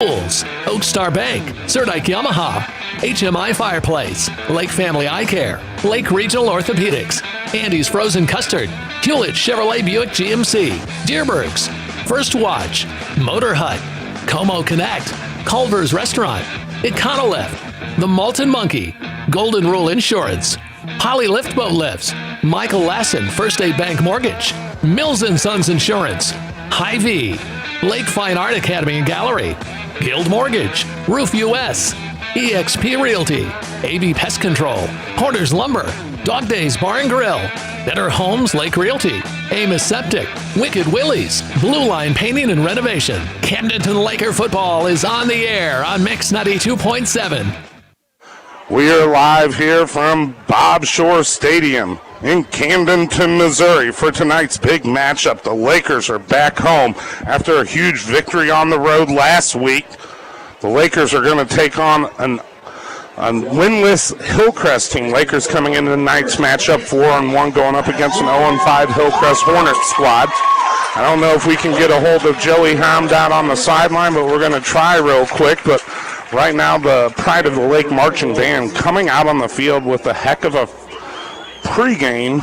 Tools, Oak Star Bank, Zerdike Yamaha, HMI Fireplace, Lake Family Eye Care, Lake Regional Orthopedics, Andy's Frozen Custard, Hewlett Chevrolet Buick GMC, Deerbergs, First Watch, Motor Hut, Como Connect, Culver's Restaurant, Econolift, The Malton Monkey, Golden Rule Insurance, Holly Lift Boat Lifts, Michael Lassen First Aid Bank Mortgage, Mills & Sons Insurance, Hy-Vee, Lake Fine Art Academy and Gallery, Guild Mortgage, Roof US, EXP Realty, AB Pest Control, Porter's Lumber, Dog Days Bar and Grill, Better Homes Lake Realty, Amos Septic, Wicked Willie's, Blue Line Painting and Renovation. Camdenton Laker football is on the air on Mix 92.7. We are live here from Bob Shore Stadium in Camdenton, Missouri for tonight's big matchup. The Lakers are back home after a huge victory on the road last week. The Lakers are going to take on a winless Hillcrest team. Lakers coming into tonight's matchup 4-1, going up against an 0-5 Hillcrest Hornets squad. I don't know if we can get a hold of Joey Ham down on the sideline, but we're going to try real quick. But right now, the Pride of the Lake Marching Band coming out on the field with a heck of a pregame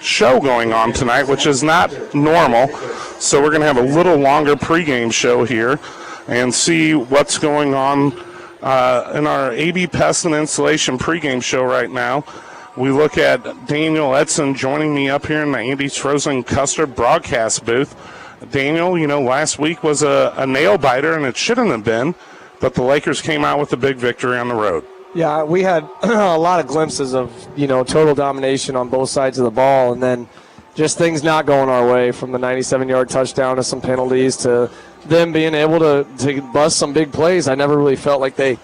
show going on tonight, which is not normal. So we're going to have a little longer pregame show here and see what's going on in our AB Pest and Installation pregame show right now. We look at Daniel Edson joining me up here in the Andy's Frozen Custard broadcast booth. Daniel, you know, last week was a nail-biter, and it shouldn't have been, but the Lakers came out with a big victory on the road. Yeah, we had a lot of glimpses of, total domination on both sides of the ball, and then just things not going our way, from the 97-yard touchdown to some penalties to them being able to bust some big plays. I never really felt like they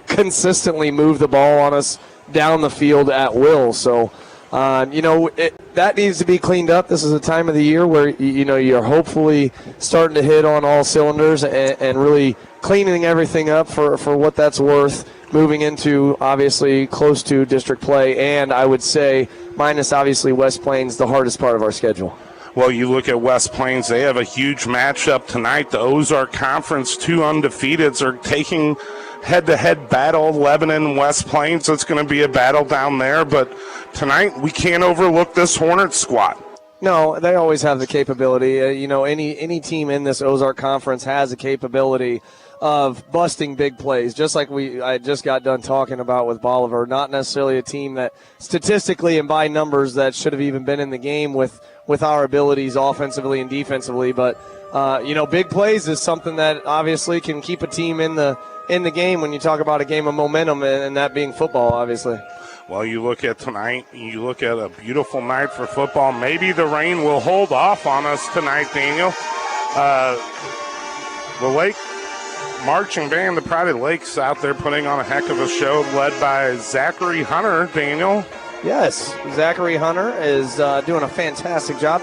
consistently moved the ball on us down the field at will. So, that needs to be cleaned up. This is a time of the year where, you're hopefully starting to hit on all cylinders and really cleaning everything up for what that's worth, moving into, obviously, close to district play, and I would say, minus, obviously, West Plains, the hardest part of our schedule. Well, you look at West Plains, they have a huge matchup tonight. The Ozark Conference, two undefeateds, are taking head-to-head battle, Lebanon and West Plains. It's going to be a battle down there, but tonight we can't overlook this Hornets squad. No, they always have the capability. Any team in this Ozark Conference has a capability of busting big plays, just like I just got done talking about with Bolivar. Not necessarily a team that statistically and by numbers that should have even been in the game with our abilities offensively and defensively, but big plays is something that obviously can keep a team in the game when you talk about a game of momentum, and that being football, obviously. Well, you look at tonight, you look at a beautiful night for football. Maybe the rain will hold off on us tonight, Daniel. The Lake Marching Band, the Pride of the Lakes, out there putting on a heck of a show, led by Zachary Hunter. Daniel? Yes, Zachary Hunter is doing a fantastic job.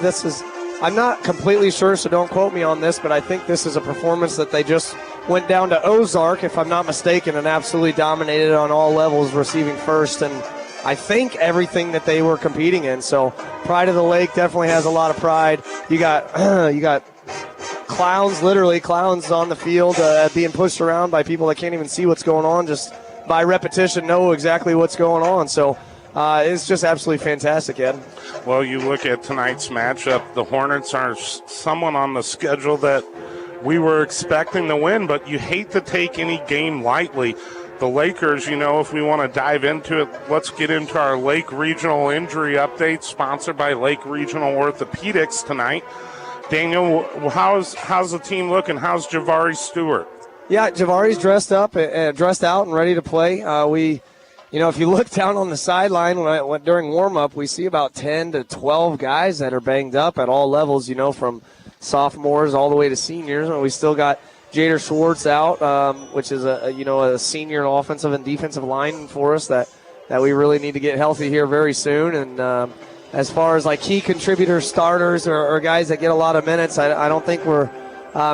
I'm not completely sure, so don't quote me on this, but I think this is a performance that they just went down to Ozark, if I'm not mistaken, and absolutely dominated on all levels, receiving first, and I think everything that they were competing in. So Pride of the Lake definitely has a lot of pride. You got clowns, literally clowns on the field being pushed around by people that can't even see what's going on, just by repetition know exactly what's going on. So it's just absolutely fantastic, Ed. Well, you look at tonight's matchup, the Hornets are someone on the schedule that we were expecting to win, but you hate to take any game lightly. The Lakers, if we want to dive into it, let's get into our Lake Regional Injury Update, sponsored by Lake Regional Orthopedics tonight. Daniel, how's the team looking? How's Javari Stewart? Yeah, Javari's dressed out and ready to play. If you look down on the sideline during warm-up, we see about 10 to 12 guys that are banged up at all levels, from sophomores all the way to seniors. And we still got Jader Schwartz out, which is a senior offensive and defensive line for us that we really need to get healthy here very soon. And as far as key contributor starters or guys that get a lot of minutes, I don't think we're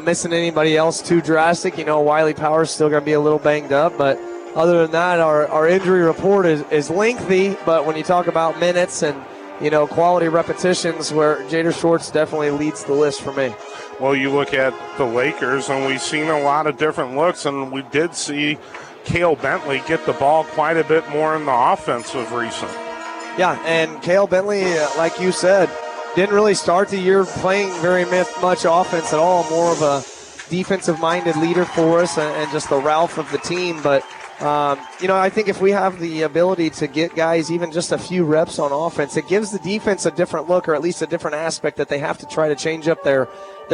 missing anybody else too drastic. Wiley Powers still going to be a little banged up, but other than that, our injury report is lengthy. But when you talk about minutes and quality repetitions where Jader Schwartz definitely leads the list for me. Well, you look at the Lakers, and we've seen a lot of different looks, and we did see Cale Bentley get the ball quite a bit more in the offensive recent. Yeah, and Cale Bentley, like you said, didn't really start the year playing very much offense at all, more of a defensive-minded leader for us and just the Ralph of the team. But, I think if we have the ability to get guys even just a few reps on offense, it gives the defense a different look, or at least a different aspect that they have to try to change up their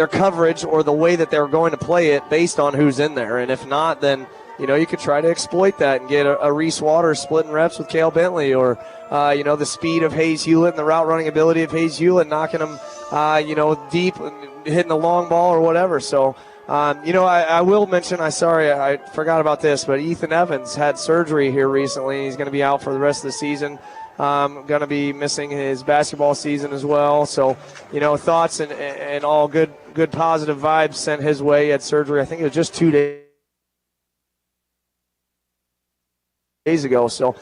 coverage or the way that they're going to play it based on who's in there. And if not, then you could try to exploit that and get a Reese Waters splitting reps with Cale Bentley, or the speed of Hayes Hewlett and the route running ability of Hayes Hewlett, knocking him deep and hitting the long ball or whatever. So I will mention, I forgot about this, but Ethan Evans had surgery here recently. He's going to be out for the rest of the season. Going to be missing his basketball season as well. So, thoughts and all good positive vibes sent his way. He had surgery, I think it was just 2 days ago. So,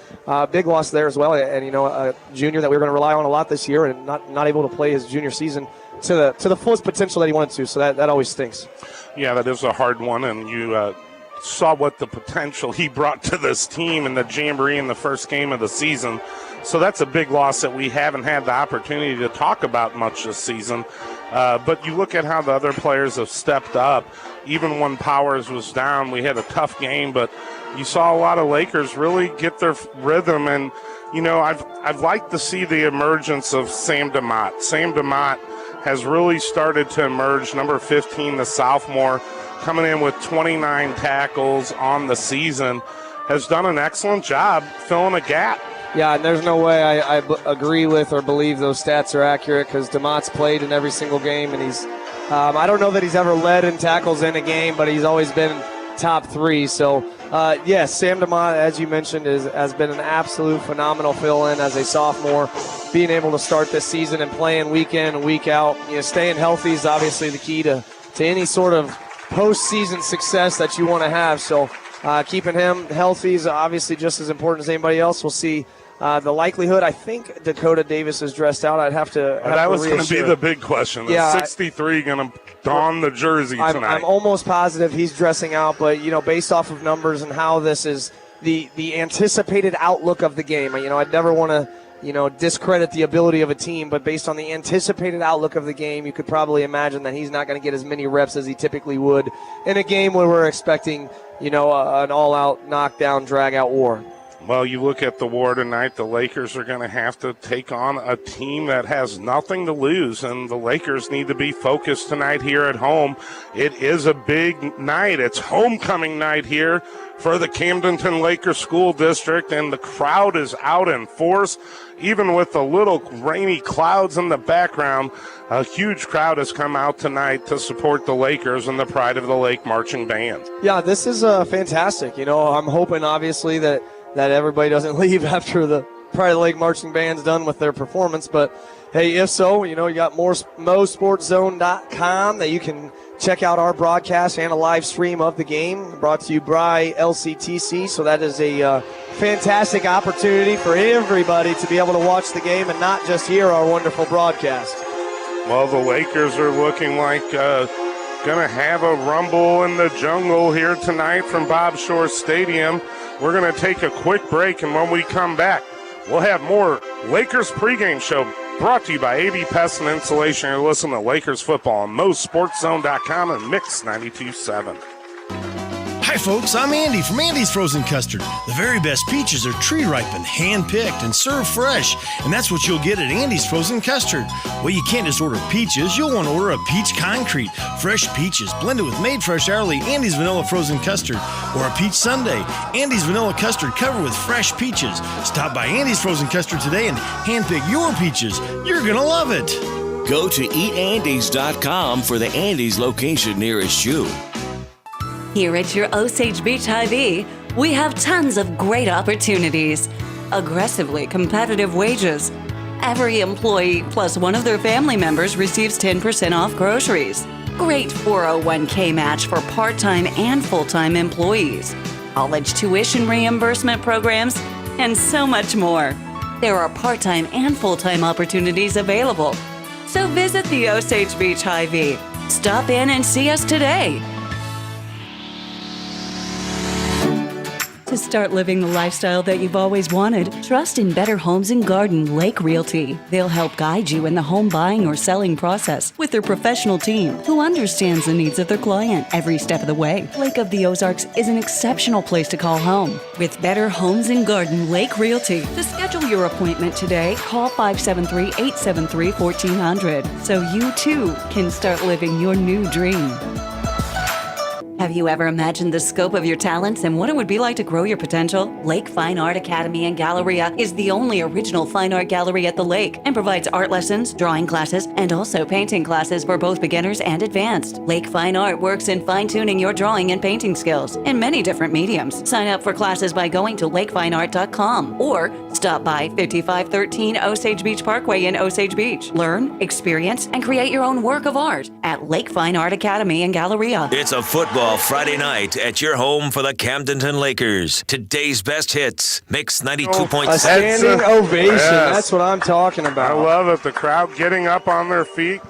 big loss there as well. And, a junior that we were going to rely on a lot this year and not able to play his junior season to the fullest potential that he wanted to. So that always stinks. Yeah, that is a hard one, and you saw what the potential he brought to this team in the Jamboree in the first game of the season. So that's a big loss that we haven't had the opportunity to talk about much this season. But you look at how the other players have stepped up. Even when Powers was down, we had a tough game, but you saw a lot of Lakers really get their rhythm. And, I've liked to see the emergence of Sam DeMott. Sam DeMott has really started to emerge, number 15, the sophomore, coming in with 29 tackles on the season, has done an excellent job filling a gap. Yeah, and there's no way I agree with or believe those stats are accurate, because DeMott's played in every single game, and he's I don't know that he's ever led in tackles in a game, but he's always been top 3. So, yes, Sam DeMott, as you mentioned, has been an absolute phenomenal fill-in as a sophomore. Being able to start this season and playing week in and week out, staying healthy is obviously the key to any sort of postseason success that you want to have. So keeping him healthy is obviously just as important as anybody else. We'll see the likelihood. I think Dakota Davis is dressed out. I'd have to. That was going to be the big question. Is 63 going to don the jersey tonight? I'm almost positive he's dressing out, but based off of numbers and how this is the anticipated outlook of the game. I'd never want to discredit the ability of a team, but based on the anticipated outlook of the game, you could probably imagine that he's not going to get as many reps as he typically would in a game where we're expecting, an all-out knockdown, drag-out war. Well, you look at the war tonight, the Lakers are going to have to take on a team that has nothing to lose, and the Lakers need to be focused tonight here at home. It is a big night. It's homecoming night here for the Camdenton Lakers School District, and the crowd is out in force. Even with the little rainy clouds in the background, a huge crowd has come out tonight to support the Lakers and the Pride of the Lake Marching Band. Yeah, this is fantastic. I'm hoping, obviously, that everybody doesn't leave after the Pride of the Lake Marching Band's done with their performance. But, hey, if so, you got mosportzone.com that you can check out our broadcast and a live stream of the game, brought to you by LCTC. So that is a fantastic opportunity for everybody to be able to watch the game and not just hear our wonderful broadcast. Well, the Lakers are looking like going to have a rumble in the jungle here tonight from Bob Shore Stadium. We're going to take a quick break, and when we come back, we'll have more Lakers pregame show brought to you by AV Pest and Insulation. You're listening to Lakers football on mosportzone.com and Mix 92.7. Hi folks, I'm Andy from Andy's Frozen Custard. The very best peaches are tree ripened, hand picked, and served fresh. And that's what you'll get at Andy's Frozen Custard. Well, you can't just order peaches, you'll want to order a peach concrete. Fresh peaches blended with made fresh hourly Andy's Vanilla Frozen Custard. Or a peach sundae, Andy's Vanilla Custard covered with fresh peaches. Stop by Andy's Frozen Custard today and hand pick your peaches. You're gonna love it. Go to eatandys.com for the Andy's location nearest you. Here at your Osage Beach Hy-Vee, we have tons of great opportunities. Aggressively competitive wages. Every employee plus one of their family members receives 10% off groceries. Great 401k match for part-time and full-time employees. College tuition reimbursement programs, and so much more. There are part-time and full-time opportunities available. So visit the Osage Beach Hy-Vee. Stop in and see us today. To start living the lifestyle that you've always wanted, trust in Better Homes and Garden Lake Realty. They'll help guide you in the home buying or selling process with their professional team who understands the needs of their client every step of the way. Lake of the Ozarks is an exceptional place to call home. With Better Homes and Garden Lake Realty. To schedule your appointment today, call 573-873-1400 so you too can start living your new dream. Have you ever imagined the scope of your talents and what it would be like to grow your potential? Lake Fine Art Academy and Galleria is the only original fine art gallery at the lake and provides art lessons, drawing classes, and also painting classes for both beginners and advanced. Lake Fine Art works in fine-tuning your drawing and painting skills in many different mediums. Sign up for classes by going to lakefineart.com or stop by 5513 Osage Beach Parkway in Osage Beach. Learn, experience, and create your own work of art at Lake Fine Art Academy and Galleria. It's a football Friday night at your home for the Camdenton Lakers. Today's best hits, Mix 92.7. A standing ovation. Yes. That's what I'm talking about. I love it. The crowd getting up on their feet.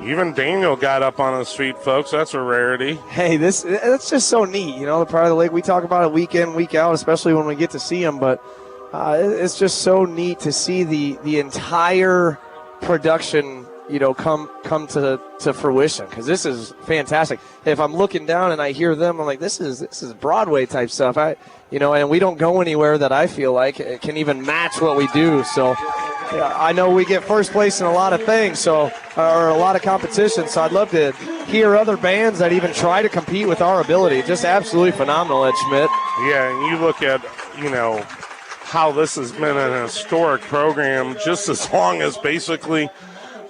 Even Daniel got up on his feet, folks. That's a rarity. Hey, that's just so neat. You know, the Pride of the Lake, we talk about it week in, week out, especially when we get to see them. But it's just so neat to see the entire production, you know, come to fruition, because this is fantastic. If I'm looking down and I hear them, I'm like, this is Broadway type stuff. And we don't go anywhere that I feel like it can even match what we do. So I know we get first place in a lot of things, or a lot of competition. So I'd love to hear other bands that even try to compete with our ability. Just absolutely phenomenal, Ed Schmidt. Yeah, and you look at, how this has been an historic program just as long as basically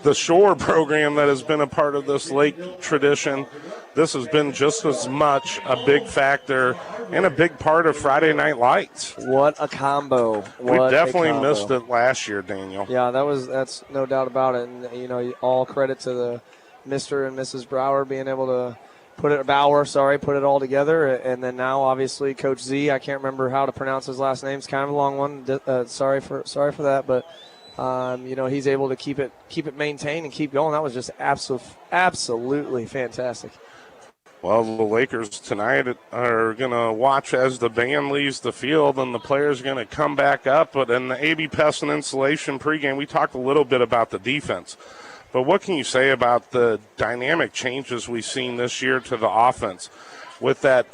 the Shore program that has been a part of this lake tradition. This has been just as much a big factor and a big part of Friday Night Lights. What a combo. We definitely missed it last year, Daniel. Yeah, that's no doubt about it. And, all credit to the Mr. and Mrs. Bauer being able to put it all together. And then now, obviously, Coach Z, I can't remember how to pronounce his last name. It's kind of a long one. Sorry for that, but he's able to keep it maintained and keep going. That was just absolutely fantastic. Well, the Lakers tonight are going to watch as the band leaves the field and the players are going to come back up. But in the AB Pest and Insulation pregame, we talked a little bit about the defense. But what can you say about the dynamic changes we've seen this year to the offense with that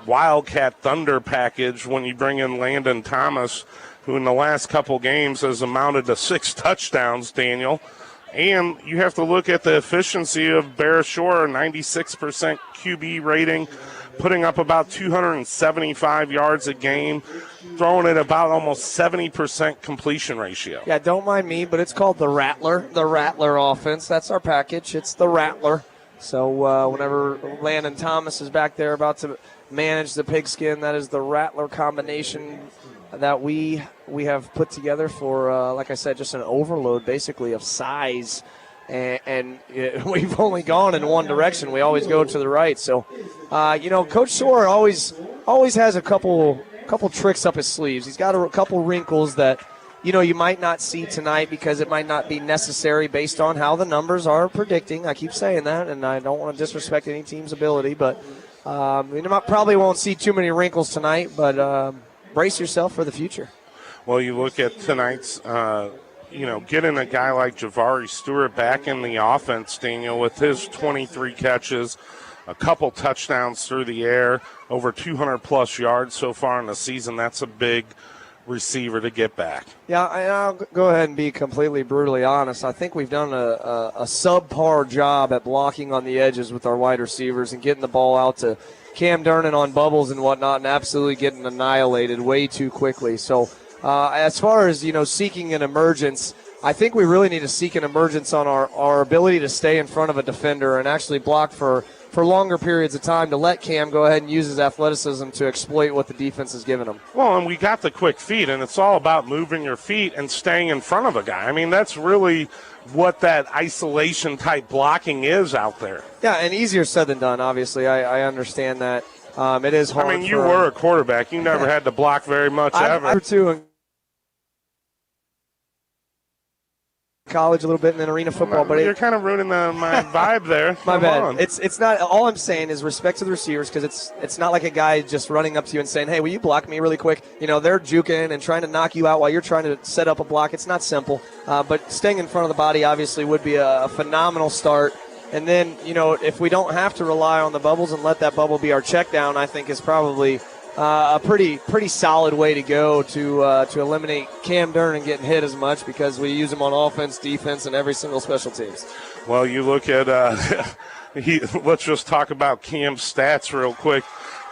Wildcat Thunder package when you bring in Landon Thomas, who in the last couple games has amounted to 6 touchdowns, Daniel. And you have to look at the efficiency of Bear Shore, 96% QB rating, putting up about 275 yards a game, throwing it about almost 70% completion ratio. Yeah, don't mind me, but it's called the Rattler offense. That's our package. It's the Rattler. So whenever Landon Thomas is back there about to manage the pigskin, that is the Rattler combination that we have put together for, like I said, just an overload basically of size. And we've only gone in one direction. We always go to the right. So, Coach Shore always has a couple tricks up his sleeves. He's got a couple wrinkles that, you might not see tonight because it might not be necessary based on how the numbers are predicting. I keep saying that, and I don't want to disrespect any team's ability, but probably won't see too many wrinkles tonight, but brace yourself for the future. Well, you look at tonight's getting a guy like Javari Stewart back in the offense, Daniel, with his 23 catches, a couple touchdowns through the air, over 200-plus yards so far in the season. That's a big receiver to get back. Yeah, and I'll go ahead and be completely brutally honest. I think we've done a subpar job at blocking on the edges with our wide receivers and getting the ball out to Cam Durnan on bubbles and whatnot and absolutely getting annihilated way too quickly. So as far as, seeking an emergence, I think we really need to seek an emergence on our ability to stay in front of a defender and actually block for longer periods of time to let Cam go ahead and use his athleticism to exploit what the defense has given him. Well, and we got the quick feet, and it's all about moving your feet and staying in front of a guy. I mean, that's really what that isolation-type blocking is out there. Yeah, and easier said than done, obviously. I understand that. It is hard. I mean, you were a quarterback. You never had to block very much ever. Too. college a little bit and then arena football. But you're kind of ruining my vibe there. My Come bad. on. It's not. All I'm saying is respect to the receivers, because it's not like a guy just running up to you and saying, "Hey, will you block me really quick?" They're juking and trying to knock you out while you're trying to set up a block. It's not simple. But staying in front of the body obviously would be a phenomenal start. And then if we don't have to rely on the bubbles and let that bubble be our check down, I think is probably a pretty solid way to go to eliminate Cam Durnan getting hit as much, because we use him on offense, defense, and every single special teams. Well, you look at let's just talk about Cam's stats real quick.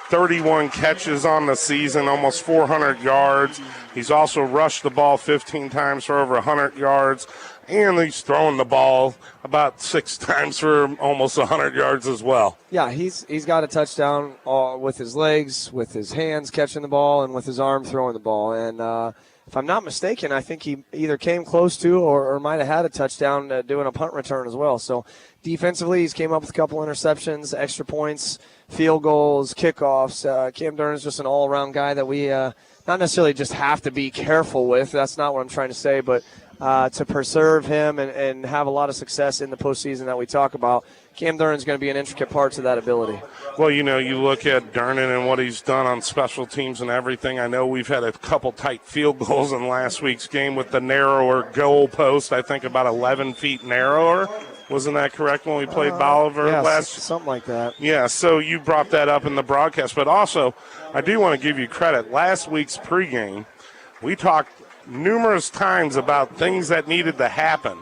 31 catches on the season, almost 400 yards. He's also rushed the ball 15 times for over 100 yards, and he's throwing the ball about 6 times for almost 100 yards as well. Yeah, he's got a touchdown with his legs, with his hands catching the ball, and with his arm throwing the ball. And if I'm not mistaken, I think he either came close to or might have had a touchdown doing a punt return as well. So defensively, he's came up with a couple interceptions, extra points, field goals, kickoffs. Cam Durnan is just an all-around guy that we not necessarily just have to be careful with. That's not what I'm trying to say, but to preserve him and have a lot of success in the postseason that we talk about, Cam Durnan is going to be an intricate part to that ability. Well, you look at Durnan and what he's done on special teams and everything. I know we've had a couple tight field goals in last week's game with the narrower goal post, I think about 11 feet narrower. Wasn't that correct when we played Bolivar last? Something like that. Yeah, so you brought that up in the broadcast. But also, I do want to give you credit. Last week's pregame, we talked numerous times about things that needed to happen,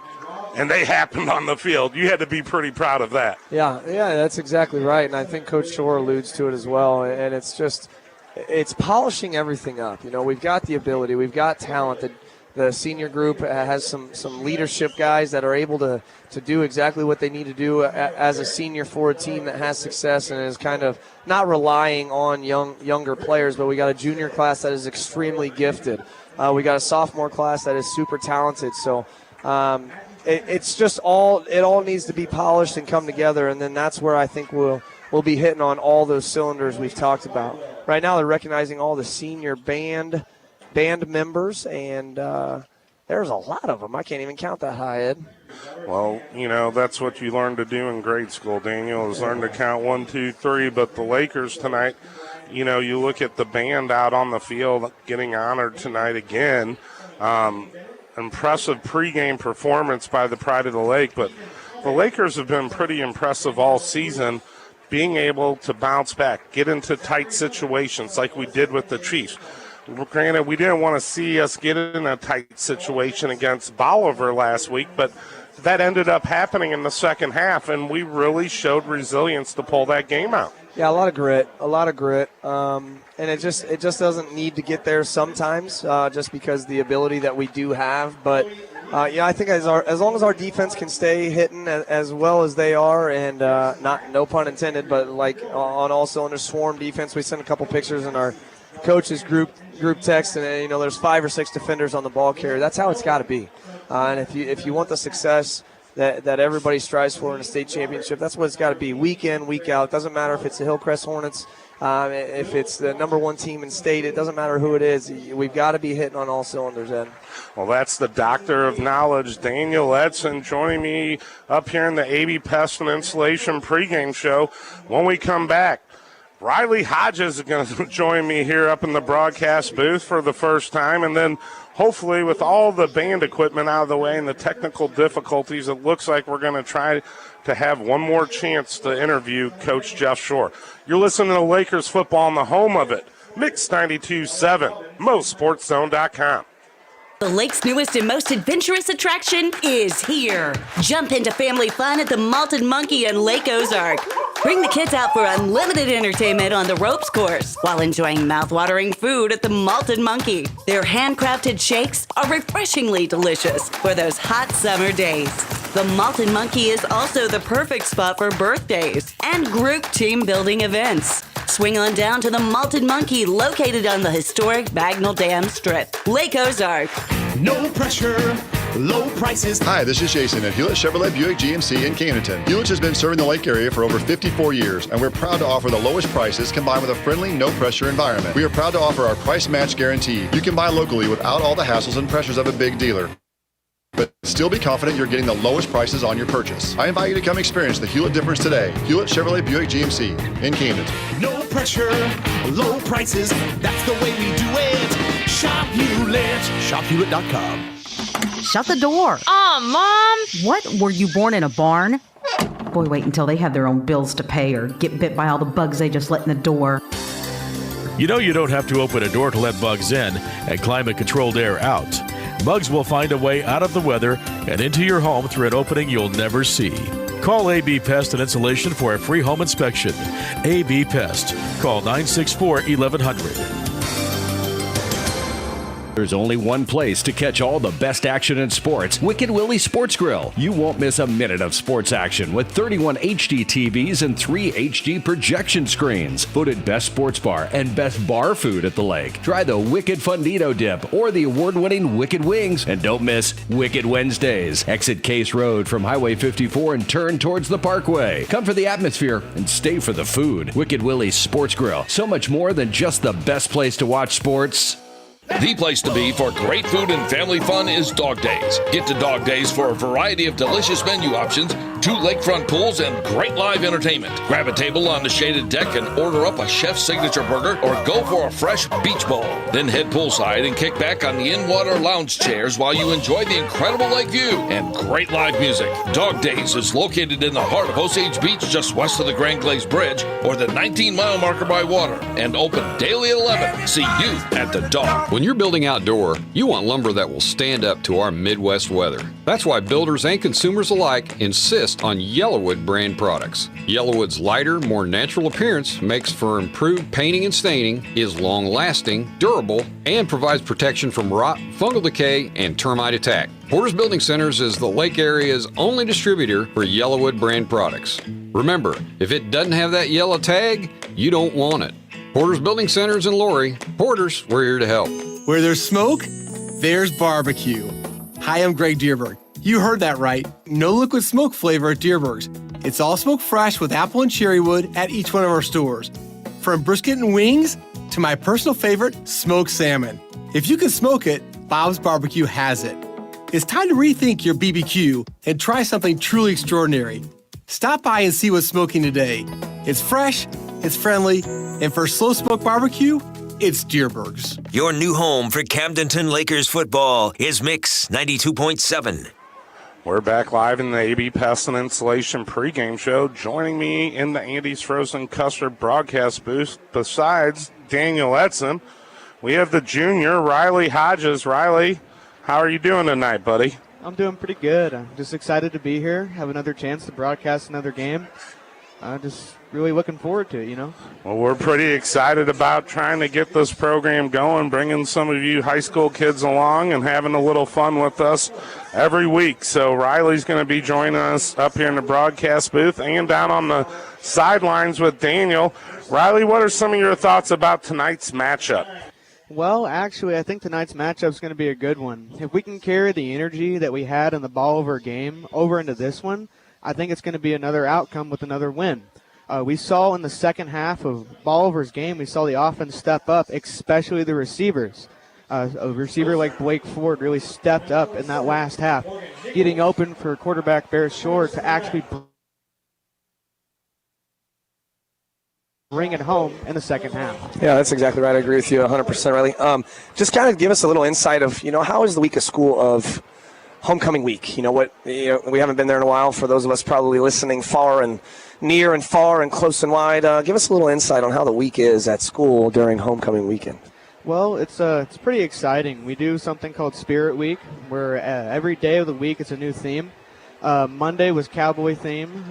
and they happened on the field. You had to be pretty proud of that. Yeah, that's exactly right, and I think Coach Shore alludes to it as well, and it's polishing everything up. We've got the ability, we've got talent. The senior group has some leadership guys that are able to do exactly what they need to do as a senior for a team that has success and is kind of not relying on younger players, but we got a junior class that is extremely gifted. We got a sophomore class that is super talented. So it's just it all needs to be polished and come together, and then that's where I think we'll be hitting on all those cylinders we've talked about. Right now they're recognizing all the senior band members, and there's a lot of them. I can't even count that high, Ed. Well, that's what you learn to do in grade school, Daniel, is learn to count 1, 2, 3. But the Lakers tonight, you look at the band out on the field getting honored tonight again. Impressive pregame performance by the Pride of the Lake, but the Lakers have been pretty impressive all season, being able to bounce back, get into tight situations like we did with the Chiefs. Granted, we didn't want to see us get in a tight situation against Bolivar last week, but that ended up happening in the second half, and we really showed resilience to pull that game out. Yeah, a lot of grit. And it just doesn't need to get there sometimes, just because the ability that we do have. But I think as long as our defense can stay hitting as well as they are, and no pun intended, but like on all cylinders, swarm defense. We sent a couple pictures in our coaches group text, and there's 5 or 6 defenders on the ball carrier. That's how it's got to be. And if you want the success that everybody strives for in a state championship, that's what it's got to be, week in, week out. It doesn't matter if it's the Hillcrest Hornets, if it's the number 1 team in state. It doesn't matter who it is. We've got to be hitting on all cylinders, Ed. Well, that's the doctor of knowledge, Daniel Edson, joining me up here in the AB Pest and Insulation pregame show. When we come back, Riley Hodges is going to join me here up in the broadcast booth for the first time, and then hopefully with all the band equipment out of the way and the technical difficulties, it looks like we're going to try to have one more chance to interview Coach Jeff Shore. You're listening to Lakers football on the home of it, Mix 92.7, MoSportsZone.com. The lake's newest and most adventurous attraction is here. Jump into family fun at the Malted Monkey in Lake Ozark. Bring the kids out for unlimited entertainment on the ropes course while enjoying mouth-watering food at the Malted Monkey. Their handcrafted shakes are refreshingly delicious for those hot summer days. The Malted Monkey is also the perfect spot for birthdays and group team building events. Swing on down to the Malted Monkey, located on the historic Bagnell Dam Strip, Lake Ozark. No pressure, low prices. Hi, this is Jason at Hewlett Chevrolet Buick GMC in Camdenton. Hewlett has been serving the Lake area for over 54 years, and we're proud to offer the lowest prices combined with a friendly, no-pressure environment. We are proud to offer our price match guarantee. You can buy locally without all the hassles and pressures of a big dealer. but still be confident you're getting the lowest prices on your purchase. I invite you to come experience the Hewlett difference today. Hewlett Chevrolet Buick GMC in Camdenton. No pressure, low prices. That's the way we do it. Shop Hewlett. ShopHewlett.com. Shut the door. Mom! What? Were you born in a barn? Boy, wait until they have their own bills to pay or get bit by all the bugs they just let in the door. You know you don't have to open a door to let bugs in and climate-controlled air out. Bugs will find a way out of the weather and into your home through an opening you'll never see. Call AB Pest and Insulation for a free home inspection. AB Pest. Call 964-1100. There's only one place to catch all the best action in sports. Wicked Willie Sports Grill. You won't miss a minute of sports action with 31 HD TVs and 3 HD projection screens. Voted best sports bar and best bar food at the lake. Try the Wicked Fundito Dip or the award-winning Wicked Wings. And don't miss Wicked Wednesdays. Exit Case Road from Highway 54 and turn towards the Parkway. Come for the atmosphere and stay for the food. Wicked Willie's Sports Grill. So much more than just the best place to watch sports. The place to be for great food and family fun is Dog Days. Get to Dog Days for a variety of delicious menu options, 2 lakefront pools, and great live entertainment. Grab a table on the shaded deck and order up a chef's signature burger or go for a fresh beach bowl. Then head poolside and kick back on the in-water lounge chairs while you enjoy the incredible lake view and great live music. Dog Days is located in the heart of Osage Beach, just west of the Grand Glaze Bridge or the 19-mile marker by water, and open daily at 11. See you at the Dog. When you're building outdoor, you want lumber that will stand up to our Midwest weather. That's why builders and consumers alike insist on Yellowwood brand products. Yellowwood's lighter, more natural appearance makes for improved painting and staining, is long-lasting, durable, and provides protection from rot, fungal decay, and termite attack. Porter's Building Centers is the Lake Area's only distributor for Yellowwood brand products. Remember, if it doesn't have that yellow tag, you don't want it. Porter's Building Centers in Lori. Porter's, we're here to help. Where there's smoke, there's barbecue. Hi, I'm Greg Dierberg. You heard that right. No liquid smoke flavor at Dierberg's. It's all smoked fresh with apple and cherry wood at each one of our stores. From brisket and wings to my personal favorite, smoked salmon. If you can smoke it, Bob's Barbecue has it. It's time to rethink your BBQ and try something truly extraordinary. Stop by and see what's smoking today. It's fresh, it's friendly, and for slow smoke barbecue, it's Dierberg's. Your new home for Camdenton Lakers football is Mix 92.7. We're back live in the AB Pest and Insulation pregame show. Joining me in the Andy's Frozen Custard broadcast booth, besides Daniel Edson, we have the junior, Riley Hodges. Riley, how are you doing tonight, buddy? I'm doing pretty good. I'm just excited to be here, have another chance to broadcast another game. Just really looking forward to it, you know. Well, we're pretty excited about trying to get this program going, bringing some of you high school kids along and having a little fun with us every week. So Riley's going to be joining us up here in the broadcast booth and down on the sidelines with Daniel. Riley, what are some of your thoughts about tonight's matchup? Well, actually, I think tonight's matchup is going to be a good one. If we can carry the energy that we had in the ball over game over into this one, I think it's going to be another outcome with another win. We saw in the second half of Bolivar's game, we saw the offense step up, especially the receivers. A receiver like Blake Ford really stepped up in that last half, getting open for quarterback Bear Shore to actually bring it home in the second half. Yeah, that's exactly right. I agree with you 100%, Riley. Just kind of give us a little insight of, how is the week of school of homecoming week? We haven't been there in a while. For those of us probably listening far and near and far and close and wide, give us a little insight on how the week is at school during homecoming weekend. Well, it's pretty exciting. We do something called Spirit Week, where every day of the week it's a new theme. Monday was Cowboy theme.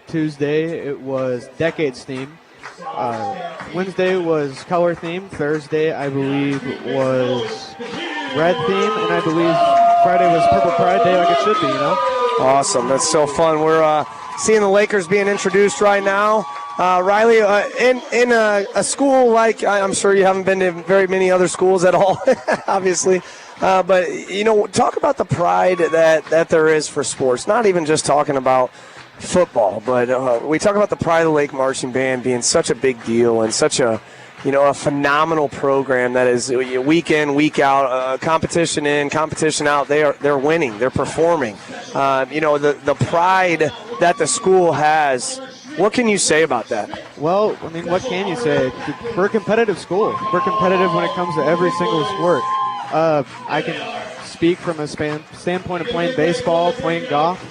Tuesday it was Decades theme. Wednesday was Color theme. Thursday, I believe, was Red theme, and I believe Friday was Purple Pride Day, like it should be. Awesome. That's so fun. We're seeing the Lakers being introduced right now. Riley, in a school like, I'm sure you haven't been to very many other schools at all, obviously. But, talk about the pride that there is for sports. Not even just talking about football, but we talk about the pride of the Lake Marching Band being such a big deal and such a a phenomenal program that is week in, week out, competition in, competition out. They're winning. They're performing. The pride that the school has. What can you say about that? Well, I mean, what can you say? We're a competitive school. We're competitive when it comes to every single sport. I can speak from a standpoint of playing baseball, playing golf.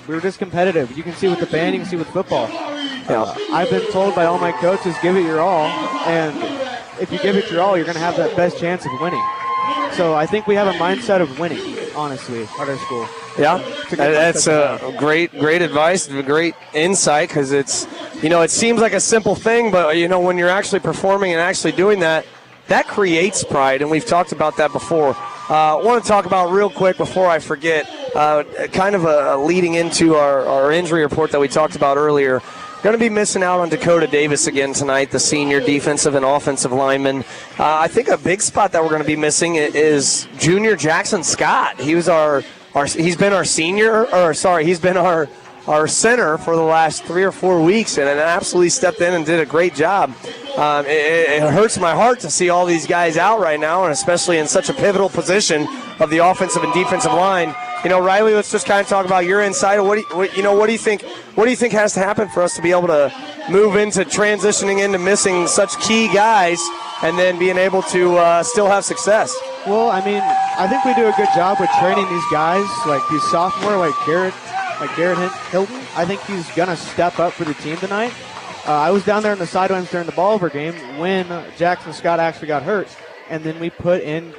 We're just competitive. You can see with the band, you can see with football. I've been told by all my coaches, give it your all, and if you give it your all, you're going to have that best chance of winning. So I think we have a mindset of winning, honestly, at our school. Yeah, that's great advice, great insight, because it's, it seems like a simple thing, but, when you're actually performing and actually doing that, that creates pride, and we've talked about that before. I want to talk about real quick before I forget, kind of leading into our injury report that we talked about earlier. Going to be missing out on Dakota Davis again tonight, the senior defensive and offensive lineman. I think a big spot that we're going to be missing is junior Jackson Scott. He was he's been our center for the last 3 or 4 weeks, and absolutely stepped in and did a great job. It hurts my heart to see all these guys out right now, and especially in such a pivotal position of the offensive and defensive line. Riley, let's just kind of talk about your insight. What do you think has to happen for us to be able to move into transitioning into missing such key guys and then being able to still have success? Well, I mean, I think we do a good job with training these guys, like these sophomore, like Garrett Hilton. I think he's gonna step up for the team tonight. I was down there on the sidelines during the ball over game when Jackson Scott actually got hurt, and then we put in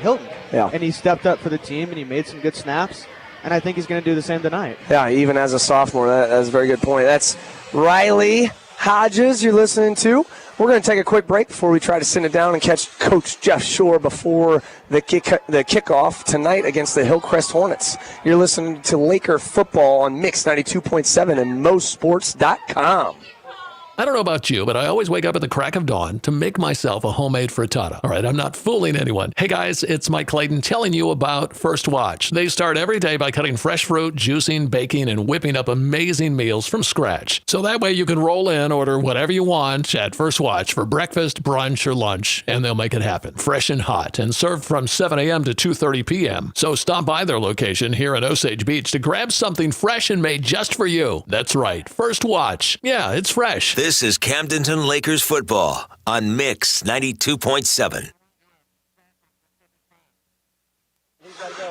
Hilton. Yeah. And he stepped up for the team, and he made some good snaps, and I think he's going to do the same tonight. Yeah, even as a sophomore, that's a very good point. That's Riley Hodges you're listening to. We're going to take a quick break before we try to send it down and catch Coach Jeff Shore before the kickoff tonight against the Hillcrest Hornets. You're listening to Laker football on Mix 92.7 and mosports.com. I don't know about you, but I always wake up at the crack of dawn to make myself a homemade frittata. All right, I'm not fooling anyone. Hey guys, it's Mike Clayton telling you about First Watch. They start every day by cutting fresh fruit, juicing, baking, and whipping up amazing meals from scratch. So that way you can roll in, order whatever you want at First Watch for breakfast, brunch, or lunch, and they'll make it happen. Fresh and hot, and served from 7 a.m. to 2:30 p.m. So stop by their location here in Osage Beach to grab something fresh and made just for you. That's right, First Watch. Yeah, it's fresh. This is Camdenton Lakers football on Mix 92.7.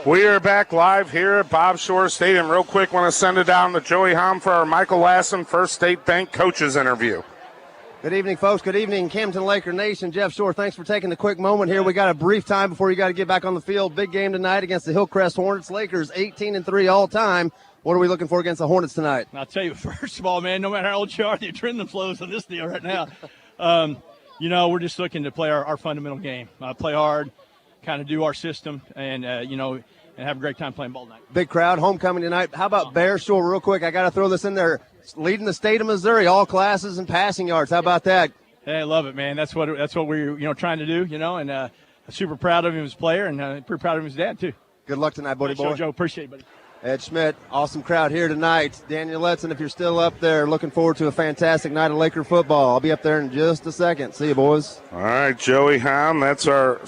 We are back live here at Bob Shore Stadium. Real quick, want to send it down to Joey Hom for our Michael Lassen First State Bank coaches interview. Good evening, folks. Good evening, Camden Laker Nation. Jeff Shore, thanks for taking the quick moment here. We got a brief time before you got to get back on the field. Big game tonight against the Hillcrest Hornets. Lakers 18-3 all time. What are we looking for against the Hornets tonight? I'll tell you, first of all, man, no matter how old you are, the adrenaline flows on this deal right now. We're just looking to play our fundamental game. Play hard, kind of do our system, and and have a great time playing ball tonight. Big crowd, homecoming tonight. How about Bear Shore, real quick? I got to throw this in there. Leading the state of Missouri, all classes and passing yards. How about that? Hey, I love it, man. That's what we're trying to do, and I'm super proud of him as a player, and pretty proud of him as dad, too. Good luck tonight, buddy boy. Joe, appreciate it, buddy. Ed Schmidt, awesome crowd here tonight. Daniel Letson, if you're still up there, looking forward to a fantastic night of Laker football. I'll be up there in just a second. See you, boys. All right, Joey Hom, that's our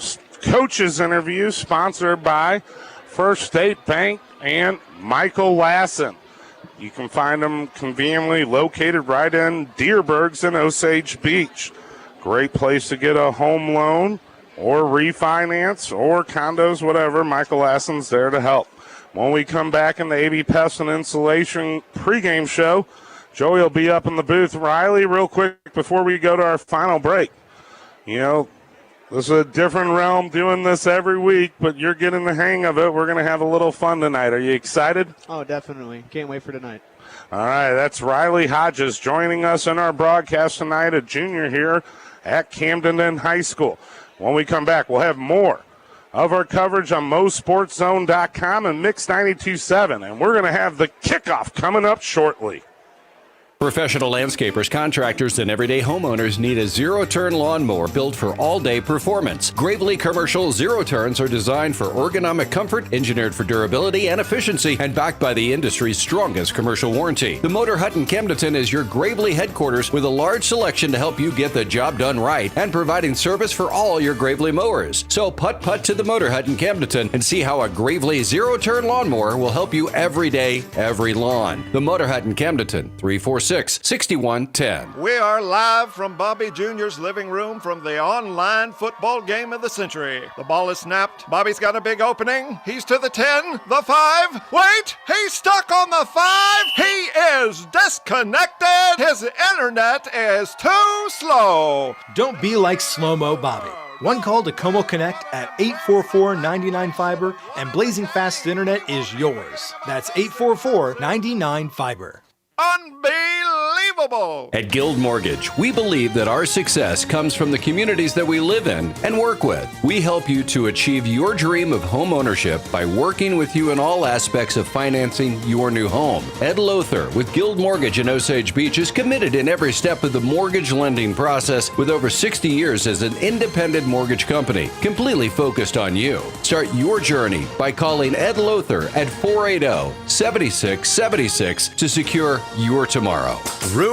coaches interview, sponsored by First State Bank and Michael Lassen. You can find them conveniently located right in Deerbergs and Osage Beach. Great place to get a home loan or refinance or condos, whatever. Michael Lassen's there to help. When we come back in the AB Pest and Insulation pregame show, Joey will be up in the booth. Riley, real quick before we go to our final break. This is a different realm doing this every week, but you're getting the hang of it. We're going to have a little fun tonight. Are you excited? Oh, definitely. Can't wait for tonight. All right, that's Riley Hodges joining us in our broadcast tonight, a junior here at Camdenton High School. When we come back, we'll have more of our coverage on mosportszone.com and Mix 92.7, and we're going to have the kickoff coming up shortly. Professional landscapers, contractors, and everyday homeowners need a zero-turn lawnmower built for all-day performance. Gravely Commercial zero-turns are designed for ergonomic comfort, engineered for durability and efficiency, and backed by the industry's strongest commercial warranty. The Motor Hut in Camdenton is your Gravely headquarters with a large selection to help you get the job done right and providing service for all your Gravely mowers. So putt to the Motor Hut in Camdenton and see how a Gravely zero-turn lawnmower will help you every day, every lawn. The Motor Hut in Camdenton, 346-6110. We are live from Bobby Jr.'s living room from the online football game of the century. The ball is snapped. Bobby's got a big opening. He's to the 10, the 5. Wait, he's stuck on the 5. He is disconnected. His internet is too slow. Don't be like Slow-Mo Bobby. One call to Como Connect at 844-99-FIBER and blazing fast internet is yours. That's 844-99-FIBER. Unbelievable! At Guild Mortgage, we believe that our success comes from the communities that we live in and work with. We help you to achieve your dream of home ownership by working with you in all aspects of financing your new home. Ed Lothar with Guild Mortgage in Osage Beach is committed in every step of the mortgage lending process with over 60 years as an independent mortgage company, completely focused on you. Start your journey by calling Ed Lothar at 480-7676 to secure your tomorrow. Roof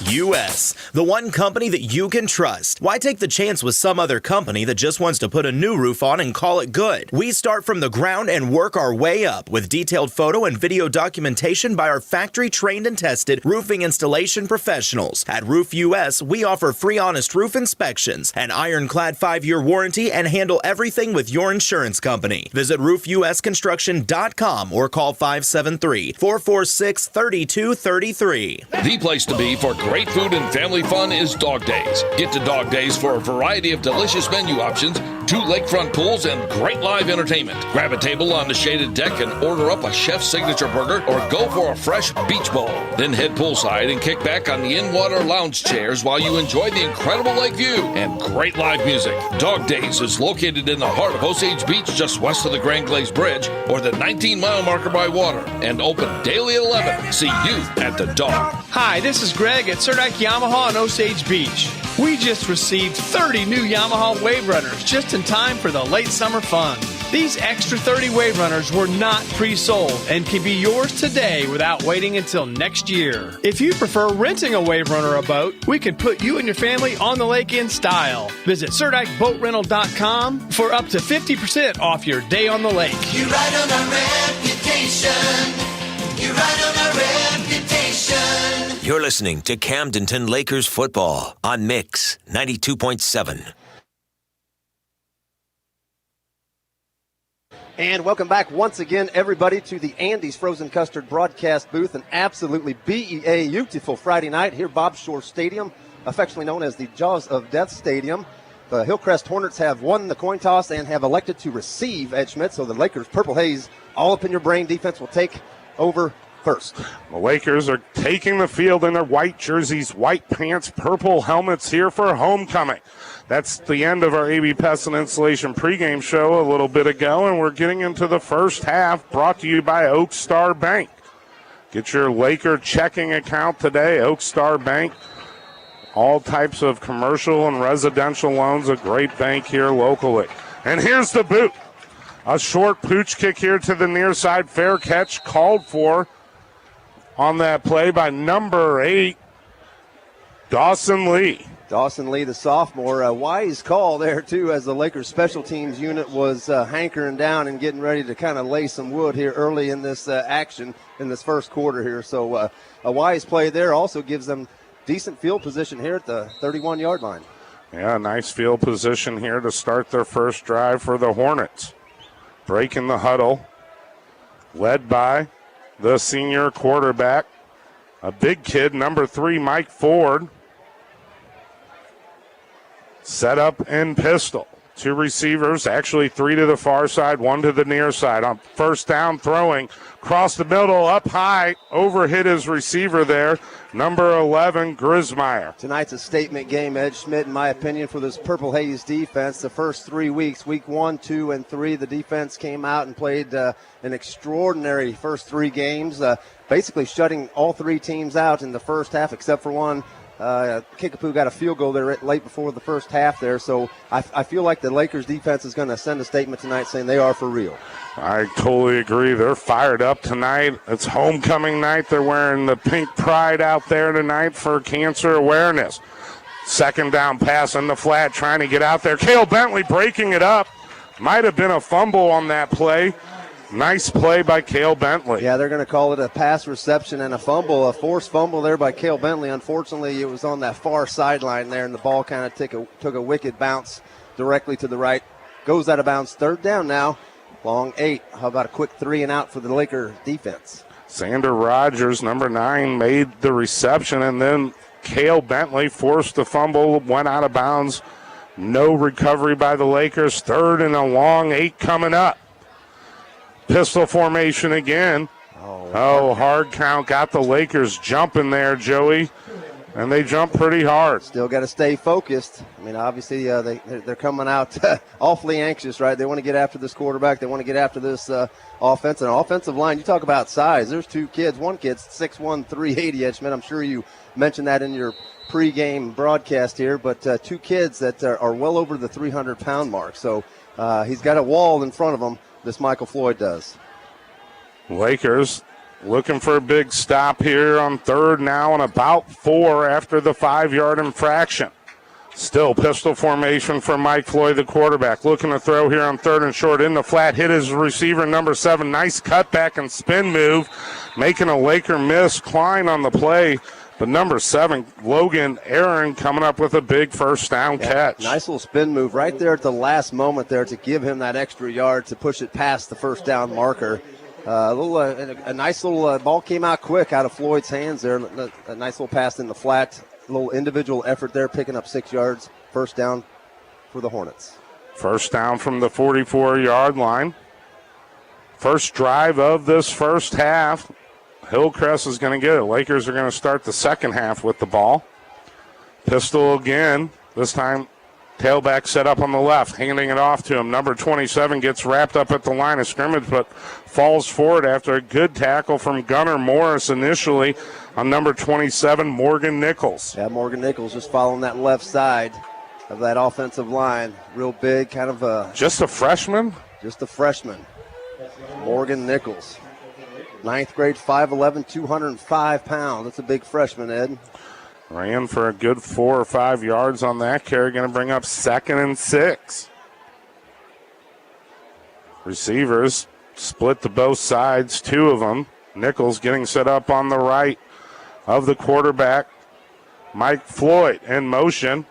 US, the one company that you can trust. Why take the chance with some other company that just wants to put a new roof on and call it good? We start from the ground and work our way up with detailed photo and video documentation by our factory-trained and tested roofing installation professionals. At Roof US, we offer free honest roof inspections, an ironclad 5-year warranty, and handle everything with your insurance company. Visit roofusconstruction.com or call 573-446-3233. The place to be for great food and family fun is Dog Days. Get to Dog Days for a variety of delicious menu options, 2 lakefront pools, and great live entertainment. Grab a table on the shaded deck and order up a chef's signature burger or go for a fresh beach bowl. Then head poolside and kick back on the in-water lounge chairs while you enjoy the incredible lake view and great live music. Dog Days is located in the heart of Osage Beach, just west of the Grand Glaze Bridge or the 19-mile marker by water, and open daily at 11. See you at the Dog. Hi, this is Greg at Serdike Yamaha in Osage Beach. We just received 30 new Yamaha Wave Runners just in time for the late summer fun. These extra 30 Wave Runners were not pre-sold and can be yours today without waiting until next year. If you prefer renting a Wave Runner or boat, we can put you and your family on the lake in style. Visit SerdikeBoatRental.com for up to 50% off your day on the lake. You ride on our reputation. You ride on our reputation. You're listening to Camdenton Lakers football on Mix 92.7. And welcome back once again, everybody, to the Andy's Frozen Custard broadcast booth. An absolutely beautiful Friday night here, Bob Shore Stadium, affectionately known as the Jaws of Death Stadium. The Hillcrest Hornets have won the coin toss and have elected to receive Ed Schmidt. So the Lakers' Purple Haze, all up in your brain defense, will take over first. The Lakers are taking the field in their white jerseys, white pants, purple helmets here for homecoming. That's the end of our A.B. Pest and Insulation pregame show a little bit ago, and we're getting into the first half, brought to you by Oak Star Bank. Get your Laker checking account today, Oak Star Bank. All types of commercial and residential loans, a great bank here locally. And here's the boot. A short pooch kick here to the near side. Fair catch called for on that play by number 8, Dawson Lee. Dawson Lee, the sophomore, a wise call there, too, as the Lakers special teams unit was hankering down and getting ready to kind of lay some wood here early in this action in this first quarter here. So a wise play there also gives them decent field position here at the 31-yard line. Yeah, nice field position here to start their first drive for the Hornets. Breaking the huddle, led by the senior quarterback, a big kid, number 3, Mike Ford. Set up in pistol. 2 receivers, actually 3 to the far side, 1 to the near side. On first down, throwing across the middle, up high, overhit his receiver there. Number 11, Grismeyer. Tonight's a statement game, Ed Schmidt, in my opinion, for this Purple Haze defense. The first 3 weeks, week 1, 2, and 3, the defense came out and played an extraordinary first 3 games. basically shutting all three teams out in the first half except for one. Kickapoo got a field goal there late before the first half there, so I feel like the Lakers defense is going to send a statement tonight saying they are for real. I totally agree. They're fired up tonight. It's homecoming night. They're wearing the pink pride out there tonight for cancer awareness. Second down pass in the flat, trying to get out there. Cale Bentley breaking it up. Might have been a fumble on that play. Nice play by Cale Bentley. Yeah, they're going to call it a pass reception and a fumble, a forced fumble there by Cale Bentley. Unfortunately, it was on that far sideline there, and the ball kind of took a wicked bounce directly to the right. Goes out of bounds. Third down now. Long 8. How about a quick 3 and out for the Laker defense? Xander Rogers, number 9, made the reception, and then Cale Bentley forced the fumble, went out of bounds. No recovery by the Lakers. Third and a long 8 coming up. Pistol formation again. Hard count. Got the Lakers jumping there, Joey. And they jump pretty hard. Still got to stay focused. I mean, obviously, they're coming out awfully anxious, right? They want to get after this quarterback. They want to get after this offense. And offensive line, you talk about size. There's two kids. One kid's 6'1", 380, Edgemont. I'm sure you mentioned that in your pregame broadcast here. But two kids that are well over the 300-pound mark. So he's got a wall in front of him. This Michael Floyd does. Lakers looking for a big stop here on third now and about 4 after the 5-yard infraction. Still pistol formation for Mike Floyd, the quarterback. Looking to throw here on third and short. In the flat, hit his receiver, number 7. Nice cutback and spin move, making a Laker miss. Klein on the play. But number 7, Logan Aaron, coming up with a big first down catch. Nice little spin move right there at the last moment there to give him that extra yard to push it past the first down marker. A nice little ball came out quick out of Floyd's hands there. A nice little pass in the flat. A little individual effort there, picking up 6 yards. First down for the Hornets. First down from the 44-yard line. First drive of this first half. Hillcrest is going to get it. Lakers are going to start the second half with the ball. Pistol again. This time, tailback set up on the left, handing it off to him. Number 27 gets wrapped up at the line of scrimmage, but falls forward after a good tackle from Gunnar Morris initially on number 27, Morgan Nichols. Yeah, Morgan Nichols just following that left side of that offensive line. Real big, kind of a... Just a freshman? Just a freshman. Morgan Nichols. 9th grade, 5'11", 205 pounds. That's a big freshman, Ed. Ran for a good 4 or 5 yards on that carry. Going to bring up 2nd and 6. Receivers split to both sides, 2 of them. Nichols getting set up on the right of the quarterback. Mike Floyd in motion.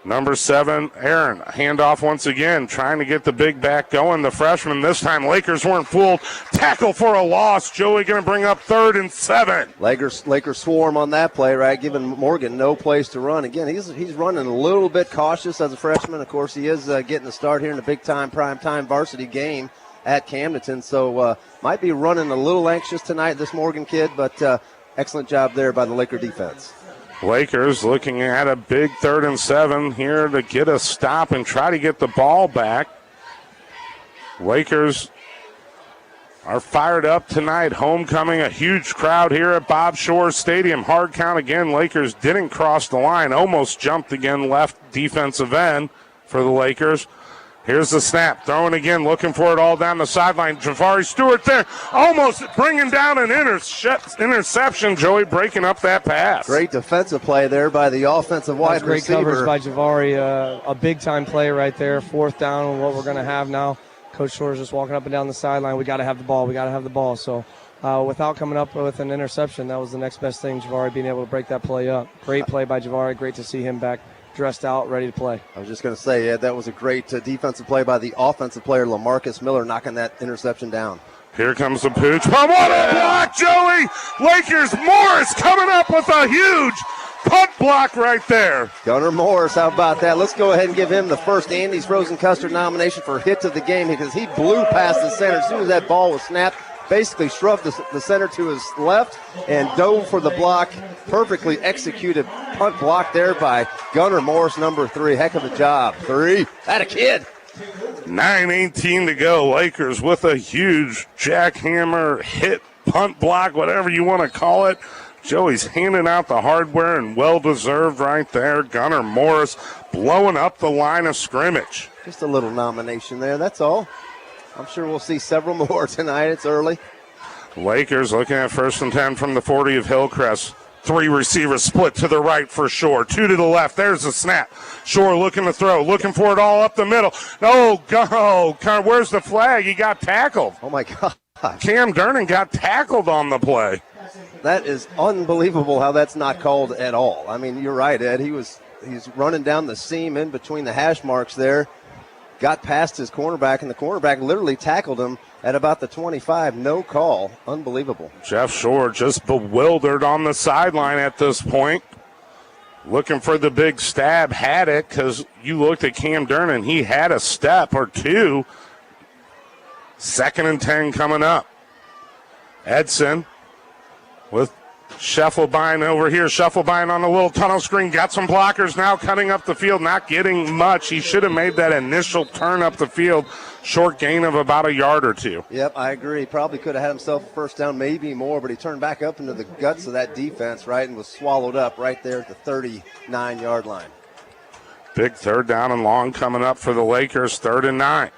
Number 7, Aaron. Handoff once again, trying to get the big back going. The freshman this time, Lakers weren't fooled. Tackle for a loss. Joey going to bring up 3rd and 7. Lakers swarm on that play, right? Giving Morgan no place to run. Again, he's running a little bit cautious as a freshman. Of course, he is getting the start here in a big-time, prime-time varsity game at Camdenton. So might be running a little anxious tonight, this Morgan kid, but excellent job there by the Laker defense. Lakers looking at a big 3rd and 7 here to get a stop and try to get the ball back. Lakers are fired up tonight. Homecoming, a huge crowd here at Bob Shore Stadium. Hard count again. Lakers didn't cross the line. Almost jumped again, left defensive end for the Lakers. Here's the snap. Throwing again, looking for it all down the sideline. Jafari Stewart there, almost bringing down an interception. Joey breaking up that pass. Great defensive play there by the offensive wide great receiver. Great coverage by Javari. A big-time play right there. 4th down on what we're going to have now. Coach Shore is just walking up and down the sideline. We got to have the ball. So without coming up with an interception, that was the next best thing, Javari being able to break that play up. Great play by Javari. Great to see him back dressed out, ready to play. I was just going to say, Ed, that was a great defensive play by the offensive player, LaMarcus Miller, knocking that interception down. Here comes the pooch. What a block, Joey! Lakers Morris coming up with a huge punt block right there. Gunnar Morris, how about that? Let's go ahead and give him the first Andy's Frozen Custard nomination for hit of the game because he blew past the center as soon as that ball was snapped. Basically shoved the center to his left and dove for the block. Perfectly executed punt block there by Gunnar Morris, number 3. Heck of a job. 3. That a kid. 9:18 to go. Lakers with a huge jackhammer hit punt block, whatever you want to call it. Joey's handing out the hardware, and well-deserved right there. Gunnar Morris blowing up the line of scrimmage. Just a little nomination there, that's all. I'm sure we'll see several more tonight. It's early. Lakers looking at 1st and 10 from the 40 of Hillcrest. 3 receivers split to the right for Shore. 2 to the left. There's the snap. Shore looking to throw. Looking for it all up the middle. Oh, go. Where's the flag? He got tackled. Oh, my God. Cam Durnan got tackled on the play. That is unbelievable how that's not called at all. I mean, you're right, Ed. He's running down the seam in between the hash marks there. Got past his cornerback, and the cornerback literally tackled him at about the 25. No call. Unbelievable. Jeff Shore just bewildered on the sideline at this point. Looking for the big stab. Had it, because you looked at Cam Durnan. He had a step or two. 2nd and 10 coming up. Edson with Scheffelbein over here. Scheffelbein on the little tunnel screen. Got some blockers now cutting up the field. Not getting much. He should have made that initial turn up the field. Short gain of about a yard or 2. Yep, I agree. Probably could have had himself a first down, maybe more, but he turned back up into the guts of that defense, right, and was swallowed up right there at the 39-yard line. Big 3rd down and long coming up for the Lakers. 3rd and 9.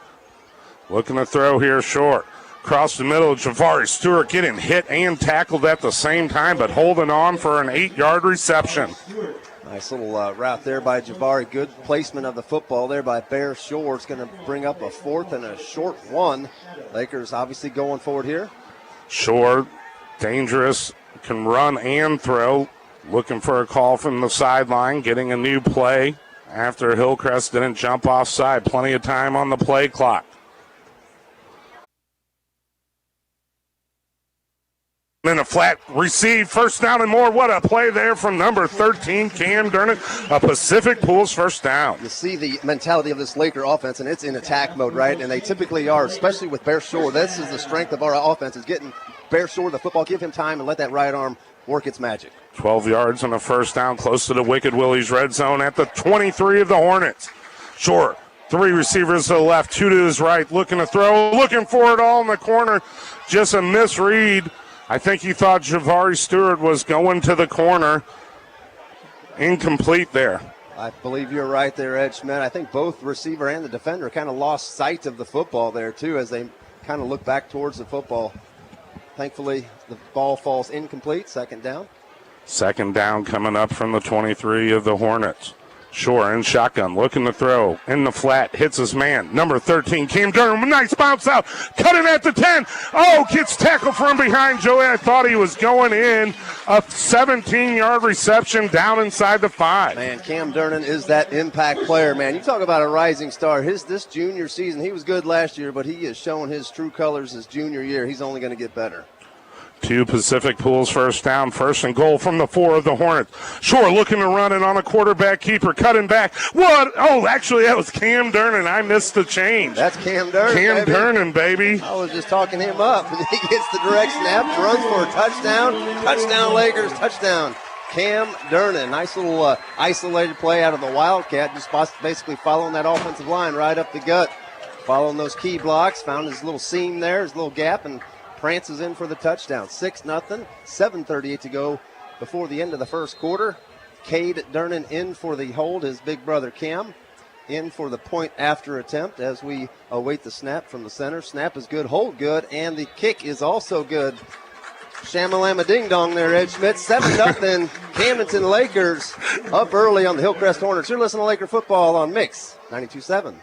Looking to throw here short. Across the middle, Javari Stewart getting hit and tackled at the same time, but holding on for an 8-yard reception. Nice little route there by Javari. Good placement of the football there by Bear Shore. It's going to bring up a 4th and a short 1. Lakers obviously going forward here. Shore, dangerous, can run and throw. Looking for a call from the sideline, getting a new play after Hillcrest didn't jump offside. Plenty of time on the play clock. And a flat receive, 1st down and more. What a play there from number 13, Cam Durnan. A Pacific Pools 1st down. You see the mentality of this Laker offense, and it's in attack mode, right? And they typically are, especially with Bear Shore. This is the strength of our offense, is getting Bear Shore the football, give him time, and let that right arm work its magic. 12 yards on a 1st down, close to the Wicked Willie's red zone at the 23 of the Hornets. Shore, 3 receivers to the left, 2 to his right, looking to throw, looking for it all in the corner. Just a misread. I think he thought Javari Stewart was going to the corner. Incomplete there. I believe you're right there, Ed Schmidt. I think both receiver and the defender kind of lost sight of the football there, too, as they kind of look back towards the football. Thankfully, the ball falls incomplete. 2nd down. 2nd down coming up from the 23 of the Hornets. Shore in shotgun, looking to throw. In the flat, hits his man. Number 13, Cam Durham. Nice bounce out. Cutting at the 10. Oh, gets tackled from behind Joey. I thought he was going in. A 17-yard reception down inside the 5. Man, Cam Durnan is that impact player, man. You talk about a rising star. This junior season, he was good last year, but he is showing his true colors his junior year. He's only going to get better. 2 Pacific Pools 1st down, 1st and goal from the 4 of the Hornets. Shore looking to run it on a quarterback keeper, cutting back. What? Oh, actually, that was Cam Durnan. I missed the change. That's Cam Durnan. Cam Durnan, baby. I was just talking him up. He gets the direct snap, runs for a touchdown. Touchdown, Lakers, touchdown. Cam Durnan. Nice little isolated play out of the Wildcat, just basically following that offensive line right up the gut. Following those key blocks, found his little seam there, his little gap, and prances in for the touchdown. 6-0, 7:38 to go before the end of the first quarter. Cade Durnan in for the hold, his big brother Cam in for the point after attempt as we await the snap from the center. Snap is good, hold good, and the kick is also good. Shamalama ding dong there, Ed Schmidt. 7-0, Camdenton Lakers up early on the Hillcrest Hornets. You're listening to Laker football on Mix 92.7.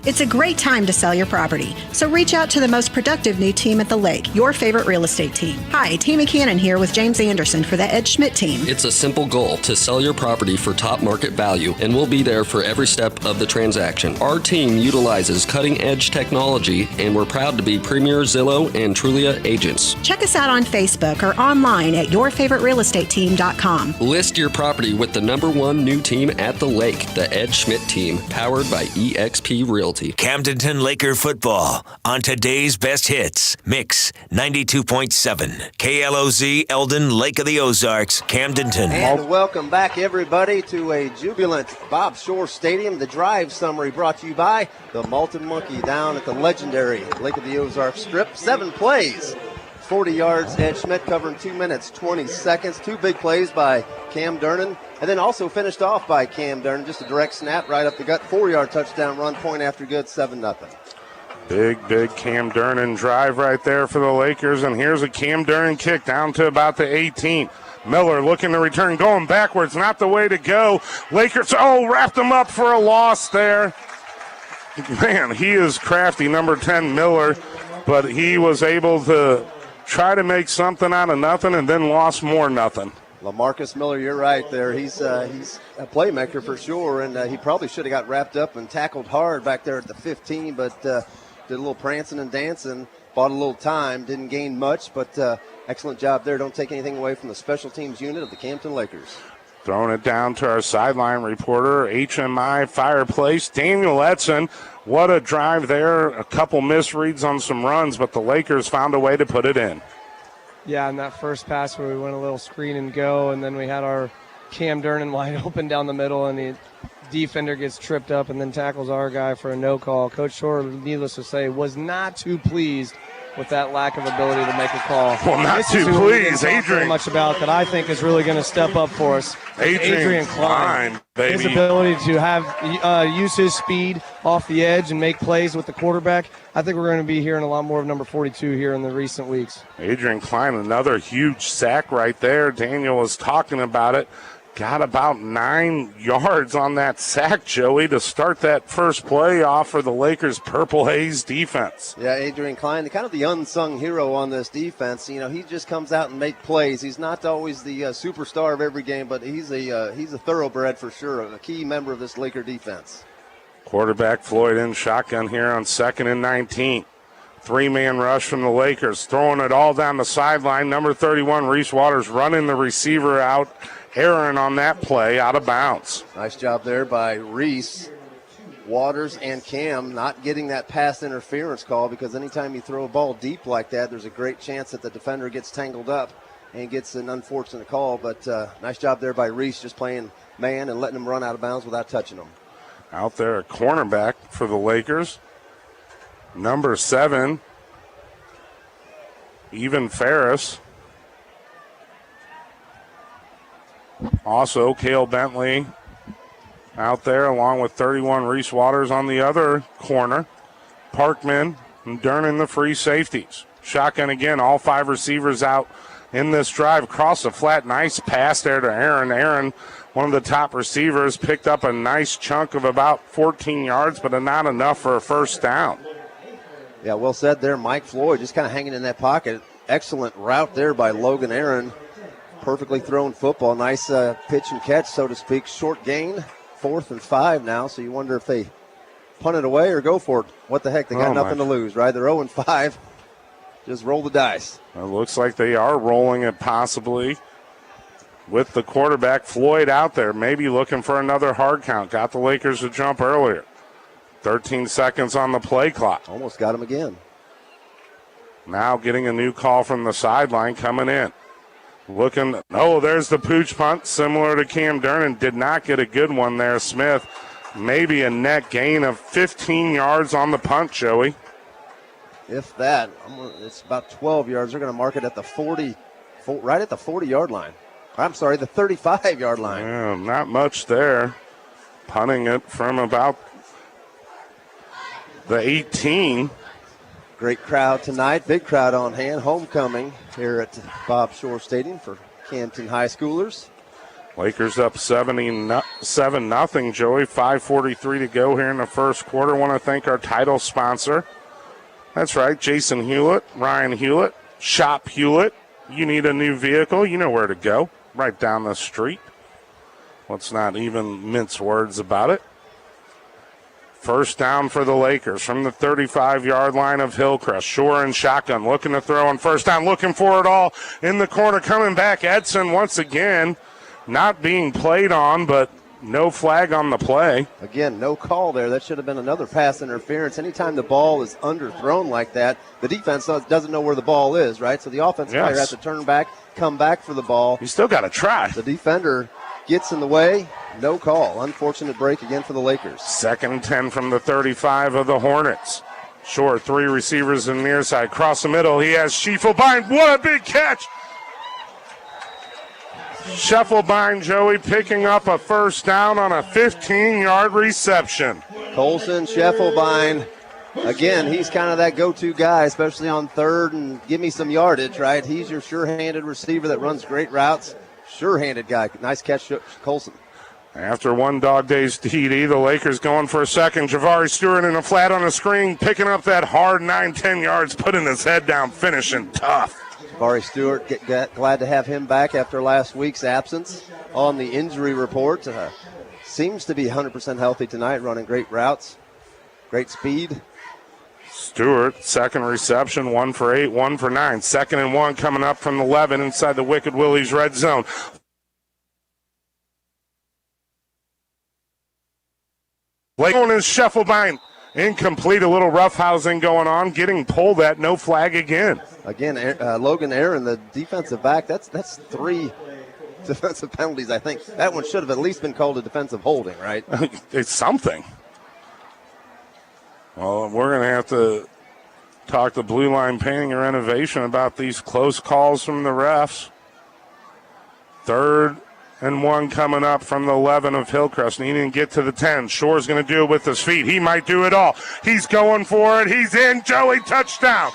It's a great time to sell your property, so reach out to the most productive new team at the lake, your favorite real estate team. Hi, Tammy Cannon here with James Anderson for the Ed Schmidt team. It's a simple goal to sell your property for top market value, and we'll be there for every step of the transaction. Our team utilizes cutting-edge technology, and we're proud to be premier Zillow and Trulia agents. Check us out on Facebook or online at yourfavoriterealestateteam.com. List your property with the #1 new team at the lake, the Ed Schmidt team, powered by eXp Realty. Camdenton Laker football on today's best hits. Mix 92.7. KLOZ, Eldon, Lake of the Ozarks, Camdenton. And welcome back, everybody, to a jubilant Bob Shore Stadium. The drive summary brought to you by the Malton Monkey down at the legendary Lake of the Ozarks Strip. 7 plays, 40 yards. Ed Schmidt covering 2 minutes, 20 seconds. 2 big plays by Cam Durnan. And then also finished off by Cam Durnan. Just a direct snap right up the gut. 4-yard touchdown run, point after good, 7-0. Big Cam Durnan drive right there for the Lakers. And here's a Cam Durnan kick down to about the 18. Miller looking to return, going backwards, not the way to go. Lakers, wrapped him up for a loss there. Man, he is crafty, number 10, Miller, but he was able to try to make something out of nothing and then lost more nothing. LaMarcus Miller, you're right there. He's a playmaker for sure, and he probably should have got wrapped up and tackled hard back there at the 15, but did a little prancing and dancing, bought a little time, didn't gain much, but excellent job there. Don't take anything away from the special teams unit of the Camdenton Lakers. Throwing it down to our sideline reporter, HMI Fireplace, Daniel Edson. What a drive there. A couple misreads on some runs, but the Lakers found a way to put it in. Yeah, and that first pass where we went a little screen and go, and then we had our Cam Durnan wide open down the middle, and the defender gets tripped up and then tackles our guy for a no call. Coach Shore, needless to say, was not too pleased with that lack of ability to make a call. Well, not too pleased. Adrian. Much about that I think is really going to step up for us. Adrian Klein, baby. His ability to have use his speed off the edge and make plays with the quarterback. I think we're going to be hearing a lot more of number 42 here in the recent weeks. Adrian Klein, another huge sack right there. Daniel was talking about it. Got about 9 yards on that sack, Joey, to start that first play off for the Lakers' Purple Haze defense. Yeah, Adrian Klein, kind of the unsung hero on this defense. You know, he just comes out and makes plays. He's not always the superstar of every game, but he's a thoroughbred for sure, a key member of this Laker defense. Quarterback Floyd in shotgun here on 2nd and 19. 3-man rush from the Lakers, throwing it all down the sideline. Number 31, Reese Waters, running the receiver out. Aaron on that play, out of bounds. Nice job there by Reese. Waters and Cam not getting that pass interference call, because anytime you throw a ball deep like that, there's a great chance that the defender gets tangled up and gets an unfortunate call. But nice job there by Reese, just playing man and letting him run out of bounds without touching him. Out there, a cornerback for the Lakers. Number 7, Evan Ferris. Also, Cale Bentley out there, along with 31 Reese Waters on the other corner. Parkman and Durnan the free safeties. Shotgun again, all 5 receivers out in this drive. Across the flat, nice pass there to Aaron. Aaron, one of the top receivers, picked up a nice chunk of about 14 yards, but not enough for a first down. Yeah, well said there. Mike Floyd just kind of hanging in that pocket. Excellent route there by Logan Aaron. Perfectly thrown football. Nice pitch and catch, so to speak. Short gain, 4th and 5 now, so you wonder if they punt it away or go for it. What the heck? They got nothing to lose, right? They're 0-5. Just roll the dice. It looks like they are rolling it possibly with the quarterback Floyd out there, maybe looking for another hard count. Got the Lakers to jump earlier. 13 seconds on the play clock. Almost got him again. Now getting a new call from the sideline coming in. Looking, there's the pooch punt, similar to Cam Durnan. Did not get a good one there, Smith. Maybe a net gain of 15 yards on the punt, Joey. If that, it's about 12 yards. They're going to mark it at the 40, right at the 40-yard line. I'm sorry, the 35-yard line. Yeah, not much there. Punting it from about the 18. Great crowd tonight. Big crowd on hand. Homecoming here at Bob Shore Stadium for Camdenton High Schoolers. Lakers up 7-0, Joey. 5:43 to go here in the first quarter. Want to thank our title sponsor. That's right, Jason Hewlett, Ryan Hewlett, Shop Hewlett. You need a new vehicle, you know where to go. Right down the street. Let's not even mince words about it. First down for the Lakers from the 35-yard line of Hillcrest. Shore and shotgun, looking to throw on first down, looking for it all in the corner. Coming back, Edson once again, not being played on, but no flag on the play. Again, no call there. That should have been another pass interference. Anytime the ball is underthrown like that, the defense doesn't know where the ball is, right? So the offensive player has to turn back, come back for the ball. You still got to try. The defender gets in the way. No call. Unfortunate break again for the Lakers. 2nd and 10 from the 35 of the Hornets. Shore, 3 receivers in the near side. Cross the middle, he has Schiefelbein. What a big catch! Schiefelbein, Joey, picking up a first down on a 15-yard reception. Colson, Schiefelbein, again, he's kind of that go-to guy, especially on third and give me some yardage, right? He's your sure-handed receiver that runs great routes. Sure-handed guy. Nice catch, Colson. After one dog days TD, the Lakers going for a second. Javari Stewart in a flat on the screen, picking up that hard 9-10 yards, putting his head down, finishing tough. Javari Stewart, glad to have him back after last week's absence on the injury report. Seems to be 100% healthy tonight, running great routes, great speed. Stewart, second reception, 1 for 8, 1 for 9. 2nd and 1 coming up from the 11 inside the Wicked Willie's red zone. Late one is Schiefelbein. Incomplete, a little roughhousing going on, getting pulled at, no flag again. Again, Logan Aaron, the defensive back, that's 3 defensive penalties, I think. That one should have at least been called a defensive holding, right? It's something. Well, we're going to have to talk to Blue Line Painting and Renovation about these close calls from the refs. 3rd and 1 coming up from the 11 of Hillcrest, needing to get to the 10. Shore's going to do it with his feet. He might do it all. He's going for it. He's in. Joey, touchdown.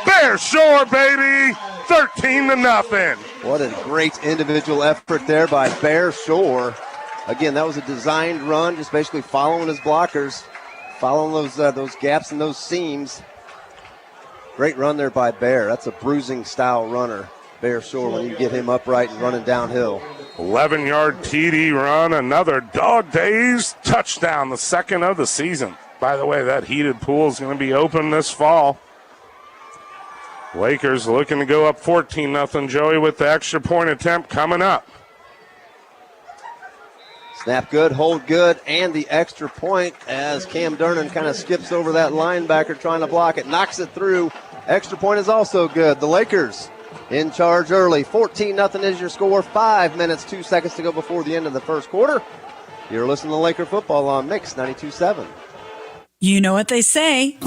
Bear Shore, baby. 13-0. What a great individual effort there by Bear Shore. Again, that was a designed run, just basically following his blockers, following those gaps and those seams. Great run there by Bear. That's a bruising-style runner, Bear Shore, when you get him upright and running downhill. 11-yard TD run, another dog days touchdown, the second of the season. By the way, that heated pool is going to be open this fall. Lakers looking to go up 14-0, Joey, with the extra point attempt coming up. Snap good, hold good, and the extra point as Cam Durnan kind of skips over that linebacker trying to block it, knocks it through. Extra point is also good. The Lakers in charge early. 14-0 is your score. 5 minutes, 2 seconds to go before the end of the first quarter. You're listening to Laker football on Mix 92.7. You know what they say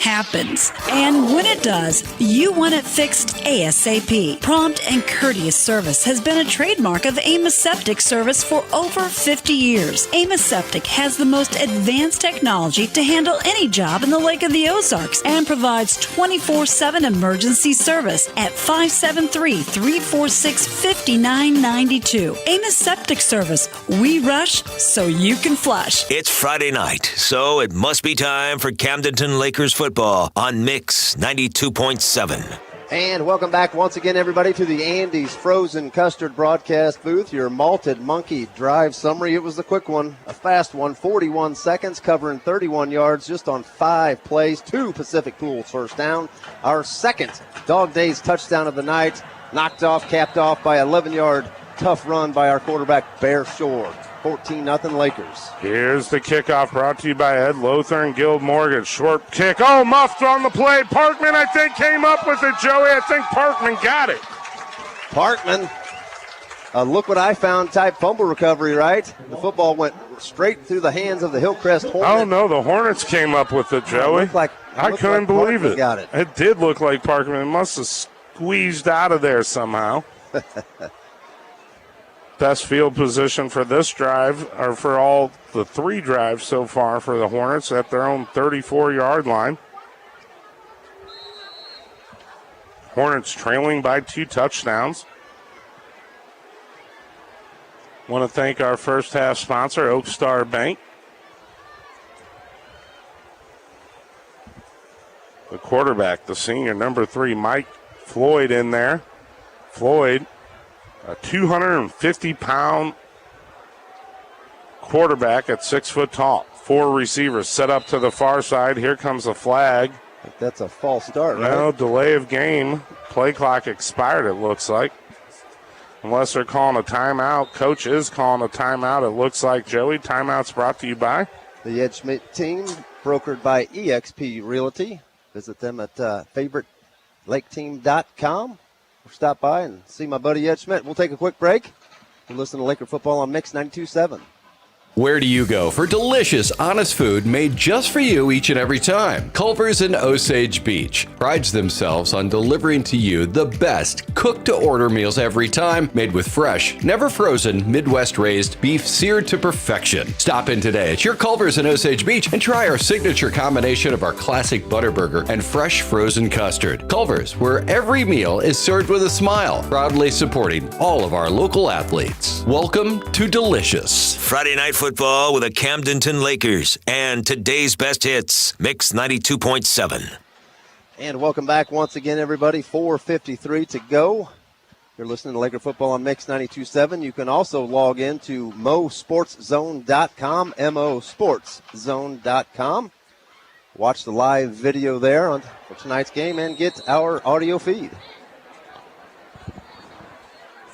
happens. And when it does, you want it fixed ASAP. Prompt and courteous service has been a trademark of Amos Septic Service for over 50 years. Amos Septic has the most advanced technology to handle any job in the Lake of the Ozarks and provides 24/7 emergency service at 573-346-5992. Amos Septic Service. We rush so you can flush. It's Friday night, so it must be time for Camdenton Lakers football on Mix 92.7. And welcome back once again, everybody, to the Andy's Frozen Custard broadcast booth. Your Malted Monkey drive summary. It was a quick one, a fast one, 41 seconds, covering 31 yards just on 5 plays. 2 Pacific Pools first down. Our second Dog Days touchdown of the night, knocked off, capped off by 11-yard tough run by our quarterback, Bear Shore. 14-0 Lakers. Here's the kickoff brought to you by Ed Lothar and Guild Mortgage. Short kick. Oh, muffed on the play. Parkman, I think, came up with it, Joey. I think Parkman got it. Parkman, look what I found type fumble recovery, right? The football went straight through the hands of the Hillcrest Hornets. Oh, no, the Hornets came up with it, Joey. I couldn't believe it. Got it. It did look like Parkman. It must have squeezed out of there somehow. Best field position for this drive, or for all the 3 drives so far for the Hornets at their own 34-yard line. Hornets trailing by 2 touchdowns. Want to thank our first half sponsor, Oak Star Bank. The quarterback, the senior, number 3, Mike Floyd in there. Floyd, a 250-pound quarterback at 6 foot tall. 4 receivers set up to the far side. Here comes a flag. That's a false start, right? No, delay of game. Play clock expired, it looks like. Unless they're calling a timeout. Coach is calling a timeout, it looks like. Joey, timeout's brought to you by? The Ed Schmidt team, brokered by eXp Realty. Visit them at favoritelaketeam.com. Stop by and see my buddy Ed Schmidt. We'll take a quick break and listen to Laker football on Mix 92.7. Where do you go for delicious, honest food made just for you each and every time? Culver's in Osage Beach prides themselves on delivering to you the best cooked-to-order meals every time, made with fresh, never frozen, Midwest-raised beef seared to perfection. Stop in today at your Culver's in Osage Beach and try our signature combination of our classic butter burger and fresh frozen custard. Culver's, where every meal is served with a smile, proudly supporting all of our local athletes. Welcome to Delicious. Friday Night Football with the Camdenton Lakers and today's best hits, Mix 92.7. And welcome back once again, everybody. 4:53 to go. You're listening to Laker Football on Mix 92.7. You can also log in to mosportszone.com, mosportszone.com. Watch the live video there for tonight's game and get our audio feed.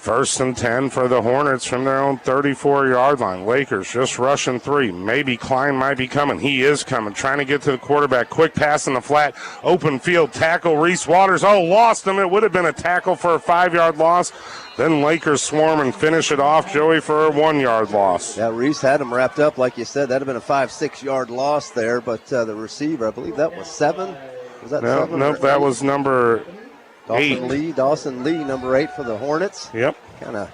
1st and 10 for the Hornets from their own 34-yard line. Lakers just rushing 3. Maybe Klein might be coming. He is coming. Trying to get to the quarterback. Quick pass in the flat. Open field tackle. Reese Waters. Oh, lost him. It would have been a tackle for a 5-yard loss. Then Lakers swarm and finish it off, Joey, for a 1-yard loss. Yeah, Reese had him wrapped up, like you said. That would have been a 5-6-yard loss there, but the receiver, I believe that was 7. Was that 7? Nope, that was number 8. Dawson Lee, number 8 for the Hornets. Yep. Kind of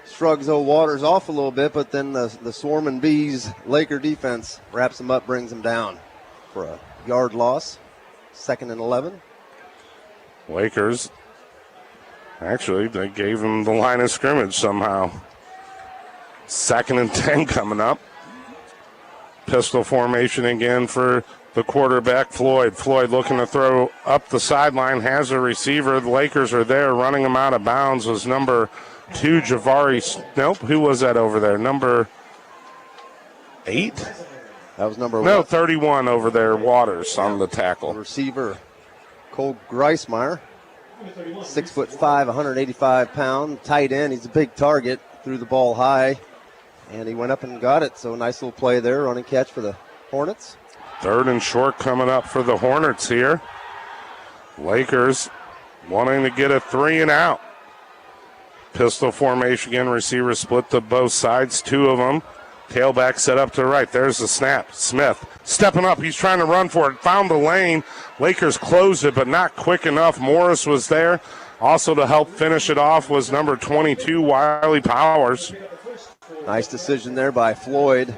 shrugs old Waters off a little bit, but then the swarming Bees Laker defense wraps him up, brings him down for a yard loss. 2nd and 11. Lakers, actually, they gave him the line of scrimmage somehow. 2nd and 10 coming up. Pistol formation again for the quarterback, Floyd. Floyd looking to throw up the sideline, has a receiver. The Lakers are there, running him out of bounds was number 2, Javari. Nope, who was that over there? Number 8? That was number 1. No, 31 over there, Waters on the tackle. The receiver, Cole Greismeyer, 6'5", 185-pound, tight end. He's a big target, threw the ball high, and he went up and got it. So nice little play there, running catch for the Hornets. 3rd and short coming up for the Hornets here. Lakers wanting to get a 3 and out. Pistol formation again, receivers split to both sides, 2 of them. Tailback set up to the right. There's the snap. Smith stepping up. He's trying to run for it. Found the lane. Lakers closed it, but not quick enough. Morris was there. Also to help finish it off was number 22, Wiley Powers. Nice decision there by Floyd.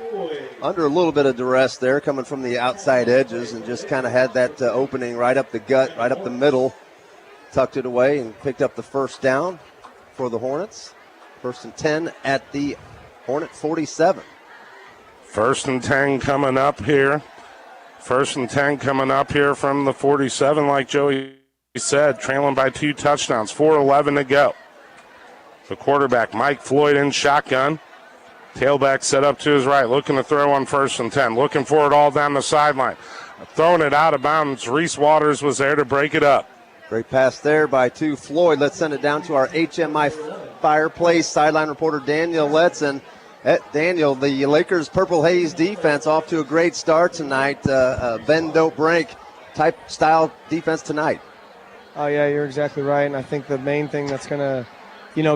Under a little bit of duress there, coming from the outside edges, and just kind of had that opening right up the gut, right up the middle. Tucked it away and picked up the first down for the Hornets. 1st and 10 at the Hornet 47. 1st and 10 coming up here. 1st and 10 coming up here from the 47, like Joey said, trailing by 2 touchdowns. 4:11 to go. The quarterback, Mike Floyd, in shotgun. Tailback set up to his right, looking to throw on 1st and 10. Looking for it all down the sideline. Throwing it out of bounds. Reese Waters was there to break it up. Great pass there by Floyd. Let's send it down to our HMI Fireplace sideline reporter Daniel Letson. Daniel, the Lakers Purple Haze defense off to a great start tonight. Bend, don't break type style defense tonight. Oh, yeah, you're exactly right. And I think the main thing that's going to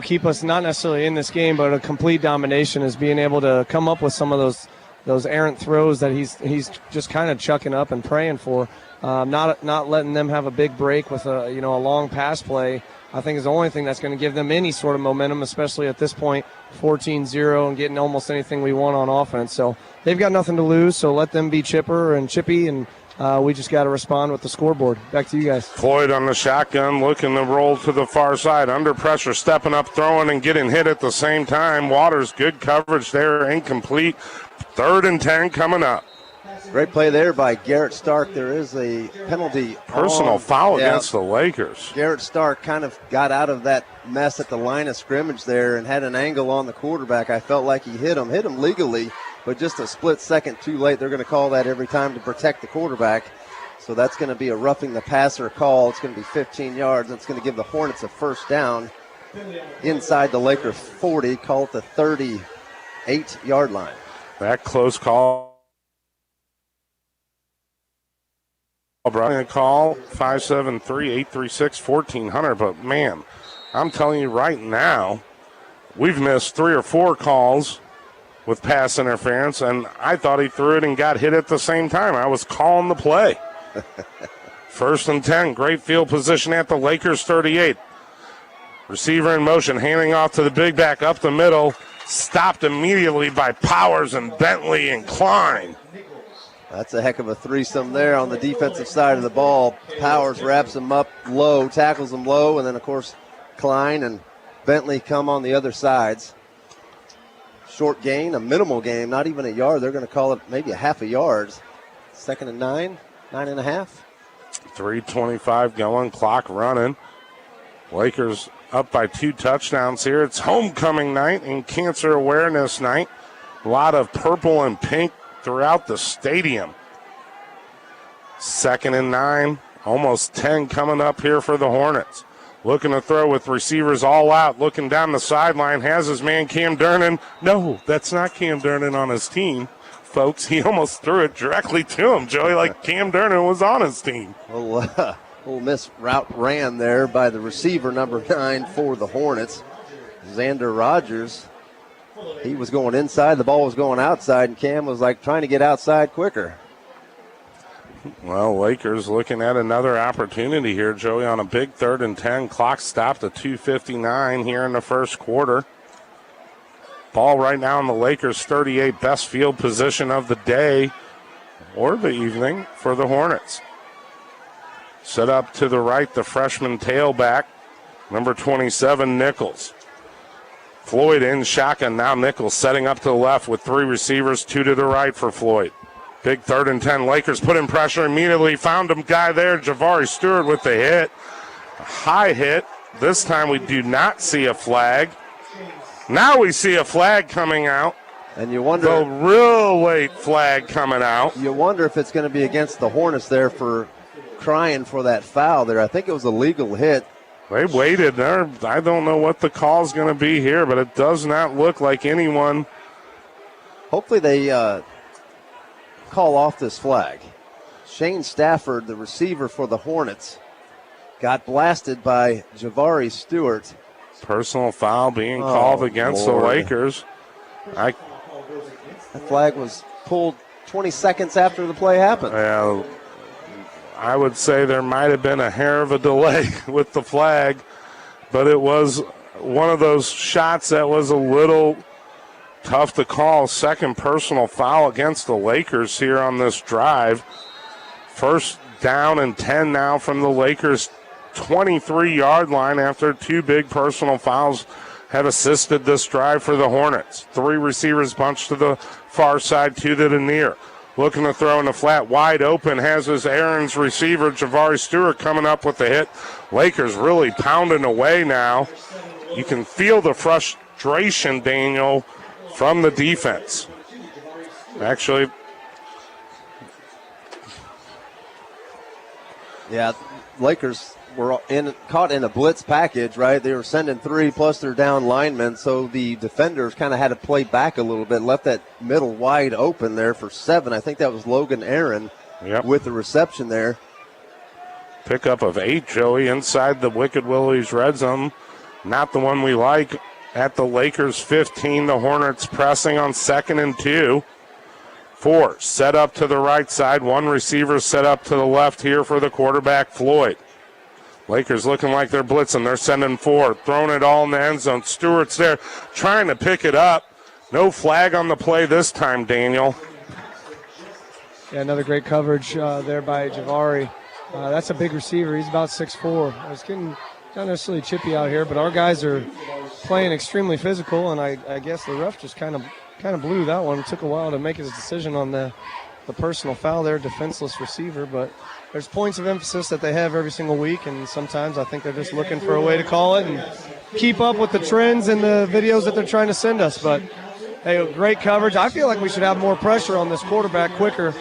keep us not necessarily in this game, but a complete domination is being able to come up with some of those errant throws that he's just kind of chucking up and praying for. Not letting them have a big break with a long pass play, I think is the only thing that's going to give them any sort of momentum, especially at this point, 14-0 and getting almost anything we want on offense. So they've got nothing to lose, so let them be chipper and chippy, and we just got to respond with the scoreboard. Back to you guys. Floyd on the shotgun, looking to roll to the far side. Under pressure, stepping up, throwing, and getting hit at the same time. Waters, good coverage there, incomplete. 3rd and 10 coming up. Great play there by Garrett Stark. There is a penalty. Personal foul against the Lakers. Garrett Stark kind of got out of that mess at the line of scrimmage there and had an angle on the quarterback. I felt like he hit him legally, but just a split second too late. They're going to call that every time to protect the quarterback. So that's going to be a roughing the passer call. It's going to be 15 yards. It's going to give the Hornets a first down inside the Laker 40. Call it the 38-yard line. That close call. Brian, call 573-836-1400. But, man, I'm telling you right now, we've missed 3 or 4 calls with pass interference, and I thought he threw it and got hit at the same time. I was calling the play. 1st and 10, great field position at the Lakers 38. Receiver in motion, handing off to the big back up the middle. Stopped immediately by Powers and Bentley and Klein. That's a heck of a threesome there on the defensive side of the ball. Powers wraps him up low, tackles him low, and then, of course, Klein and Bentley come on the other sides. Short gain, a minimal gain, not even a yard. They're going to call it maybe a half a yard. 2nd and 9, 9.5. 3:25 going, clock running. Lakers up by 2 touchdowns here. It's homecoming night and cancer awareness night. A lot of purple and pink throughout the stadium. 2nd and 9, almost 10 coming up here for the Hornets. Looking to throw with receivers all out, looking down the sideline, has his man Cam Durnan. No, that's not Cam Durnan on his team, folks. He almost threw it directly to him, Joey, like Cam Durnan was on his team. Little miss route ran there by the receiver, number 9 for the Hornets. Xander Rogers, he was going inside, the ball was going outside, and Cam was like trying to get outside quicker. Well, Lakers looking at another opportunity here, Joey, on a big 3rd and 10. Clock stopped at 2:59 here in the first quarter. Ball right now in the Lakers 38, best field position of the day or the evening for the Hornets. Set up to the right, the freshman tailback, number 27, Nichols. Floyd in shotgun, now Nichols setting up to the left with 3 receivers, 2 to the right for Floyd. Big 3rd and 10, Lakers put in pressure immediately, found him guy there, Javari Stewart with the hit. A high hit, this time we do not see a flag. Now we see a flag coming out. And you wonder, the real late flag coming out. You wonder if it's going to be against the Hornets there for crying for that foul there. I think it was a legal hit. They waited there. I don't know what the call's going to be here, but it does not look like anyone. Hopefully they call off this flag. Shane Stafford, the receiver for the Hornets, got blasted by Javari Stewart. Personal foul being called against the Lakers. That flag was pulled 20 seconds after the play happened. I would say there might have been a hair of a delay with the flag, but it was one of those shots that was a little tough to call. Second personal foul against the Lakers here on this drive. 1st down and 10 now from the Lakers' 23-yard line after 2 big personal fouls have assisted this drive for the Hornets. 3 receivers bunched to the far side, 2 to the near. Looking to throw in the flat, wide open, has his Aaron's receiver, Javari Stewart, coming up with the hit. Lakers really pounding away now. You can feel the frustration, Daniel, from the defense. Actually, yeah, Lakers were caught in a blitz package, right? They were sending 3 plus their down linemen, so the defenders kind of had to play back a little bit, left that middle wide open there for 7. I think that was Logan Aaron with the reception there. Pickup of 8, Joey, inside the Wicked Willie's red zone. Not the one we like. At the Lakers 15, the Hornets pressing on 2nd and 2. 4 set up to the right side. 1 receiver set up to the left here for the quarterback, Floyd. Lakers looking like they're blitzing. They're sending 4, throwing it all in the end zone. Stewart's there trying to pick it up. No flag on the play this time, Daniel. Yeah, another great coverage there by Javari. That's a big receiver. He's about 6'4". I was getting not necessarily chippy out here, but our guys are playing extremely physical, and I guess the ref just kind of blew that one. It took a while to make his decision on the personal foul there, defenseless receiver, but there's points of emphasis that they have every single week, and sometimes I think they're just looking for a way to call it and keep up with the trends and the videos that they're trying to send us. But, hey, great coverage. I feel like we should have more pressure on this quarterback quicker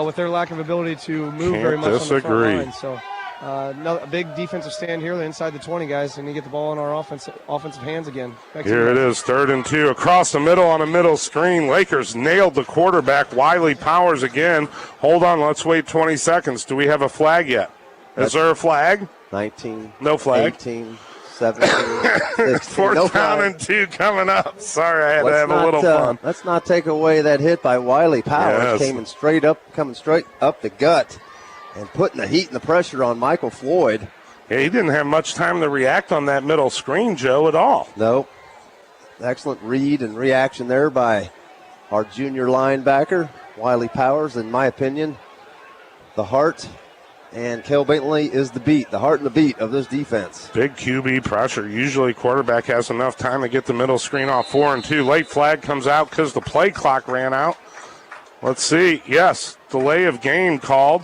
with their lack of ability to move very much on the front line. So a big defensive stand here inside the 20, guys, and you get the ball in our offensive hands again. Here it is, 3rd and 2. Across the middle on a middle screen. Lakers nailed the quarterback. Wiley Powers again. Hold on, let's wait 20 seconds. Do we have a flag yet? Is there a flag? 19. No flag. 18, 17-16. Fourth down and 2 coming up. Sorry, I had to have a little fun. Let's not take away that hit by Wiley Powers. Yes. Coming straight up the gut and putting the heat and the pressure on Michael Floyd. Yeah, he didn't have much time to react on that middle screen, Joe, at all. No. Excellent read and reaction there by our junior linebacker, Wiley Powers. In my opinion, the heart and Kel Bentley is the heart and the beat of this defense. Big QB pressure. Usually quarterback has enough time to get the middle screen off 4 and 2. Late flag comes out because the play clock ran out. Let's see. Yes, delay of game called.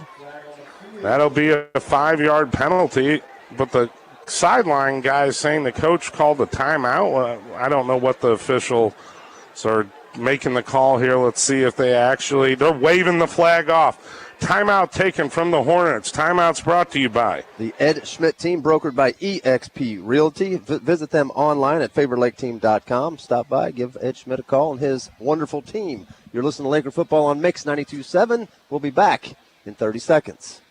That'll be a 5-yard penalty. But the sideline guy is saying the coach called a timeout. I don't know what the officials are making the call here. Let's see if they're waving the flag off. Timeout taken from the Hornets. Timeout's brought to you by the Ed Schmidt team, brokered by eXp Realty. Visit them online at favorlaketeam.com. Stop by, give Ed Schmidt a call and his wonderful team. You're listening to Laker football on Mix 92.7. We'll be back in 30 seconds.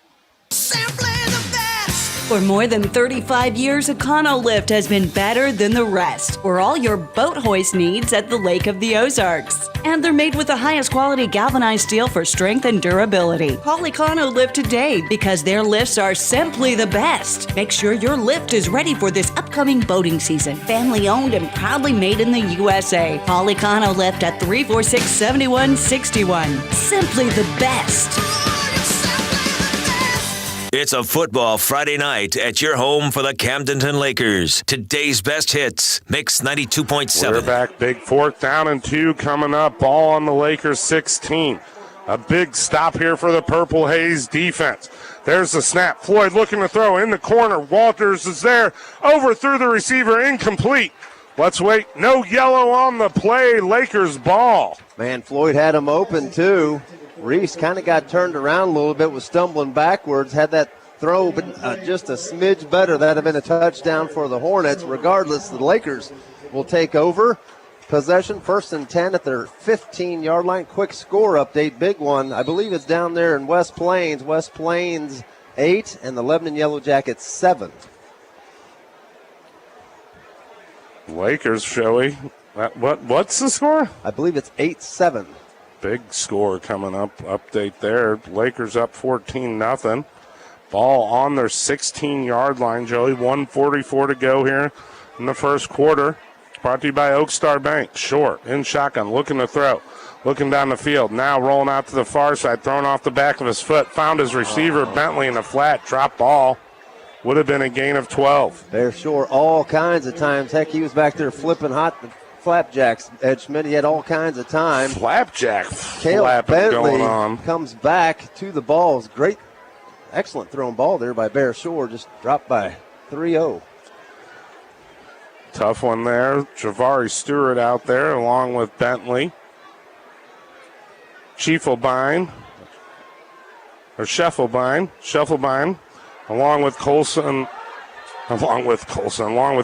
For more than 35 years, Econo-Lift has been better than the rest for all your boat hoist needs at the Lake of the Ozarks. And they're made with the highest quality galvanized steel for strength and durability. Call Econo-Lift today because their lifts are simply the best. Make sure your lift is ready for this upcoming boating season. Family owned and proudly made in the USA. Call Econo-Lift at 346-7161. Simply the best. It's a football Friday night at your home for the Camdenton Lakers. Today's best hits, Mix 92.7. We're back. Big 4th down and 2 coming up. Ball on the Lakers 16. A big stop here for the Purple Haze defense. There's the snap. Floyd looking to throw in the corner. Walters is there. Overthrew the receiver. Incomplete. Let's wait. No yellow on the play. Lakers ball. Man, Floyd had him open too. Reese kind of got turned around a little bit, was stumbling backwards, had that throw but just a smidge better. That would have been a touchdown for the Hornets. Regardless, the Lakers will take over. Possession, 1st and 10 at their 15-yard line. Quick score update, big one. I believe it's down there in West Plains. West Plains 8 and the Lebanon Yellow Jackets 7. Lakers, Joey. What's the score? I believe it's 8-7. Big score coming up. Update there. Lakers up 14-0. Ball on their 16-yard line, Joey. 1:44 to go here in the first quarter. Brought to you by Oak Star Bank. Short, in shotgun, looking to throw. Looking down the field. Now rolling out to the far side. Thrown off the back of his foot. Found his receiver, Bentley, in the flat. Drop ball. Would have been a gain of 12. They're sure all kinds of times. Heck, he was back there flipping hot flapjacks. Ed Schmidt, he had all kinds of time. Flapjack Cale Bentley going on. Comes back to the ball. It's great, excellent thrown ball there by Bear Shore. Just dropped by 3-0. Tough one there. Javari Stewart out there along with Bentley. Scheffelbein, along with Colson. Along with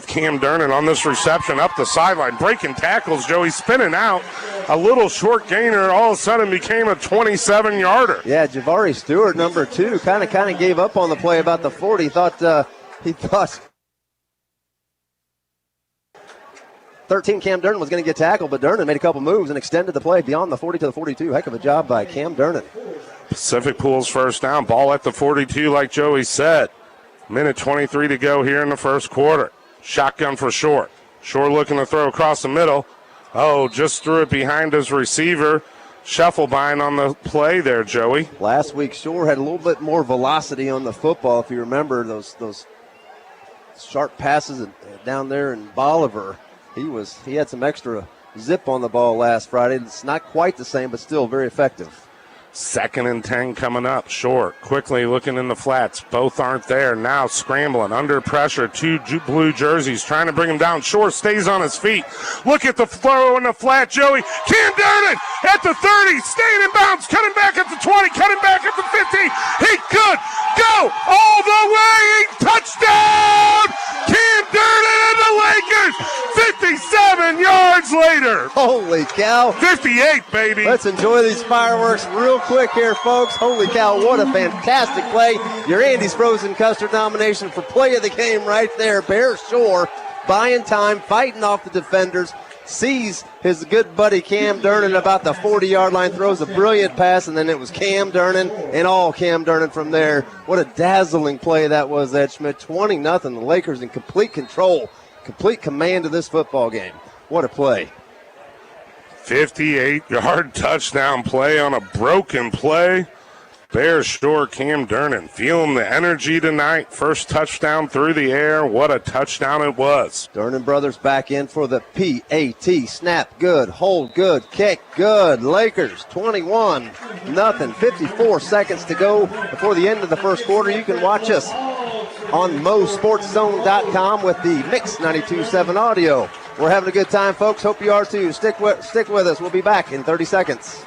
Cam Durnan on this reception up the sideline, breaking tackles. Joey spinning out, a little short gainer. All of a sudden became a 27-yarder. Yeah, Javari Stewart, number 2, kind of gave up on the play about the 40. He thought 13 Cam Durnan was going to get tackled, but Durnan made a couple moves and extended the play beyond the 40 to the 42. Heck of a job by Cam Durnan. Pacific Pools first down, ball at the 42, like Joey said. Minute 23 to go here in the first quarter. Shotgun for Shore. Shore looking to throw across the middle. Oh, just threw it behind his receiver. Scheffelbein on the play there, Joey. Last week, Shore had a little bit more velocity on the football. If you remember those sharp passes down there in Bolivar, he had some extra zip on the ball last Friday. It's not quite the same, but still very effective. 2nd and 10 coming up. Short quickly looking in the flats. Both aren't there. Now scrambling under pressure. 2 blue jerseys trying to bring him down. Short stays on his feet. Look at the throw in the flat, Joey. Cam Durnan at the 30, staying in bounds, cutting back at the 20, cutting back at the 15. He could go all the way. Touchdown! Cam Durnan and the Lakers. 57 yards later. Holy cow. 58, baby. Let's enjoy these fireworks real quick here, folks. Holy cow, what a fantastic play. Your Andy's Frozen Custard nomination for play of the game right there. Bear Shore buying time, fighting off the defenders, sees his good buddy Cam Durnan about the 40-yard line, throws a brilliant pass, and then it was Cam Durnan and all Cam Durnan from there. What a dazzling play that was, Ed Schmidt. 20-0, the Lakers in complete control, complete command of this football game. What a play. 58-yard touchdown play on a broken play. Bear Shore, Cam Durnan, feeling the energy tonight. First touchdown through the air. What a touchdown it was. Durnan brothers back in for the PAT. Snap good, hold good, kick good. Lakers 21-0. 54 seconds to go before the end of the first quarter. You can watch us on mosportszone.com with the Mix 92.7 audio. We're having a good time, folks. Hope you are too. Stick with us. We'll be back in 30 seconds.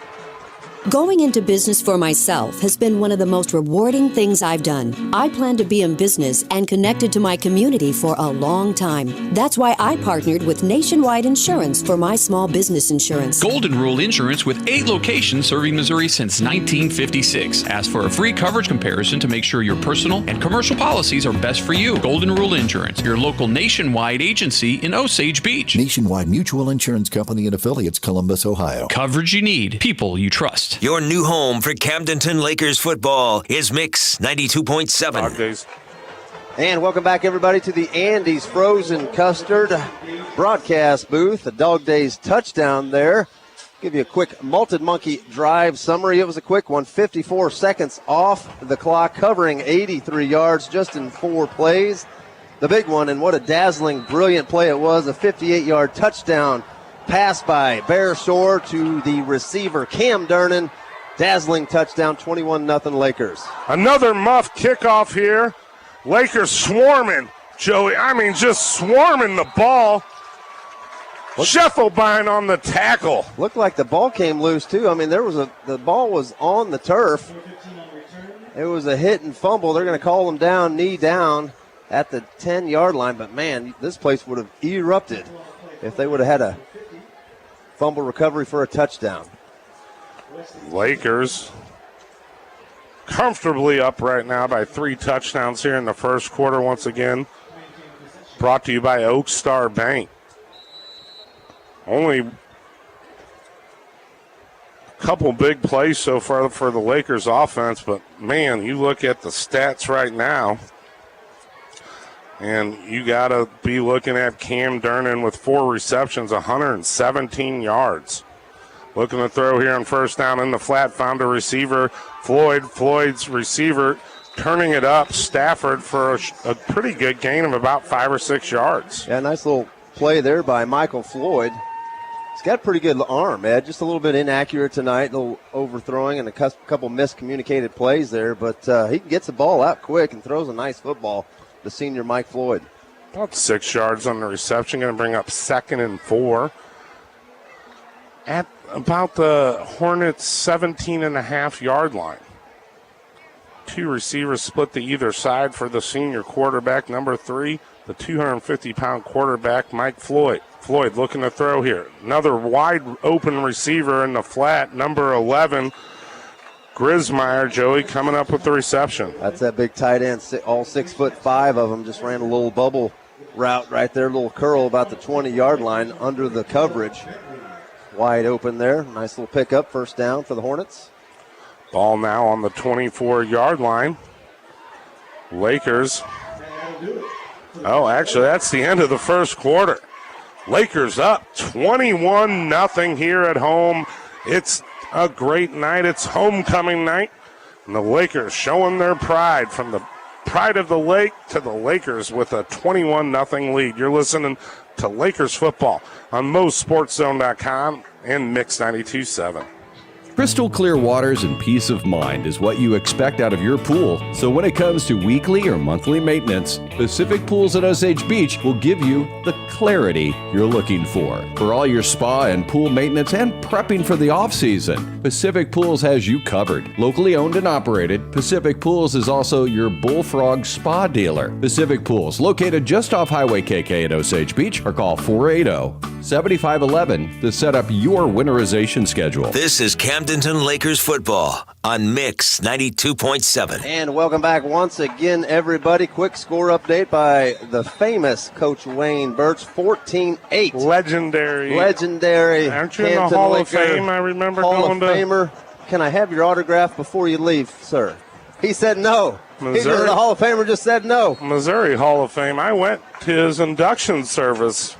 Going into business for myself has been one of the most rewarding things I've done. I plan to be in business and connected to my community for a long time. That's why I partnered with Nationwide Insurance for my small business insurance. Golden Rule Insurance with 8 locations serving Missouri since 1956. Ask for a free coverage comparison to make sure your personal and commercial policies are best for you. Golden Rule Insurance, your local nationwide agency in Osage Beach. Nationwide Mutual Insurance Company and affiliates, Columbus, Ohio. Coverage you need, people you trust. Your new home for Camdenton Lakers football is Mix 92.7. And welcome back, everybody, to the Andy's Frozen Custard broadcast booth. The Dog Days touchdown there. Give you a quick Malted Monkey drive summary. It was a quick one, 54 seconds off the clock, covering 83 yards just in 4 plays. The big one, and what a dazzling, brilliant play it was, a 58-yard touchdown pass by Bear Shore to the receiver, Cam Durnan. Dazzling touchdown, 21-0 Lakers. Another muff kickoff here. Lakers swarming, Joey. I mean, just swarming the ball. Scheffelbein on the tackle. Looked like the ball came loose, too. I mean, the ball was on the turf. It was a hit and fumble. They're going to call him down, knee down at the 10-yard line. But, man, this place would have erupted if they would have had a fumble recovery for a touchdown. Lakers comfortably up right now by 3 touchdowns here in the first quarter. Once again, brought to you by Oak Star Bank. Only a couple big plays so far for the Lakers offense, but man, you look at the stats right now, and you got to be looking at Cam Durnan with 4 receptions, 117 yards. Looking to throw here on first down in the flat, found a receiver, Floyd. Floyd's receiver turning it up, Stafford for a pretty good gain of about 5 or 6 yards. Yeah, nice little play there by Michael Floyd. He's got a pretty good arm, Ed. Just a little bit inaccurate tonight, a little overthrowing and a couple miscommunicated plays there, but he gets the ball out quick and throws a nice football, the senior Mike Floyd. About 6 yards on the reception, going to bring up 2nd and 4. At about the Hornets' 17.5-yard line. 2 receivers split to either side for the senior quarterback, number 3, the 250-pound quarterback, Mike Floyd. Floyd looking to throw here. Another wide open receiver in the flat, number 11, Grismeyer, Joey, coming up with the reception. That's that big tight end, all 6'5" of them, just ran a little bubble route right there, a little curl about the 20-yard line under the coverage. Wide open there. Nice little pickup, first down for the Hornets. Ball now on the 24-yard line. Lakers. Oh, actually, that's the end of the first quarter. Lakers up 21-0 here at home. It's a great night. It's homecoming night. And the Lakers showing their pride from the pride of the lake to the Lakers with a 21-0 lead. You're listening to Lakers football on mosportszone.com and Mix 92.7. Crystal clear waters and peace of mind is what you expect out of your pool. So when it comes to weekly or monthly maintenance, Pacific Pools at Osage Beach will give you the clarity you're looking for. For all your spa and pool maintenance and prepping for the off-season, Pacific Pools has you covered. Locally owned and operated, Pacific Pools is also your Bullfrog Spa dealer. Pacific Pools, located just off Highway KK at Osage Beach, or call 480-7511 to set up your winterization schedule. This is Camdenton Lakers football on Mix 92.7. And welcome back once again, everybody. Quick score update by the famous Coach Wayne Birch, 14-8. Legendary. Aren't you in the Hall of Fame? I remember Hall of Famer. Can I have your autograph before you leave, sir? He said no. Missouri. The Hall of Famer just said no. Missouri Hall of Fame. I went to his induction service.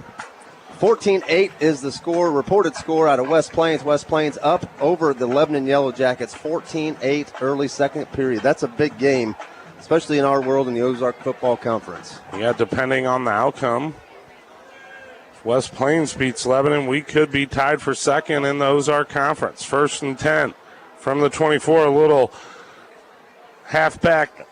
14-8 is the score, reported score out of West Plains. West Plains up over the Lebanon Yellow Jackets, 14-8 early second period. That's a big game, especially in our world in the Ozark Football Conference. Yeah, depending on the outcome. If West Plains beats Lebanon, we could be tied for second in the Ozark Conference. 1st and 10 from the 24, a little halfback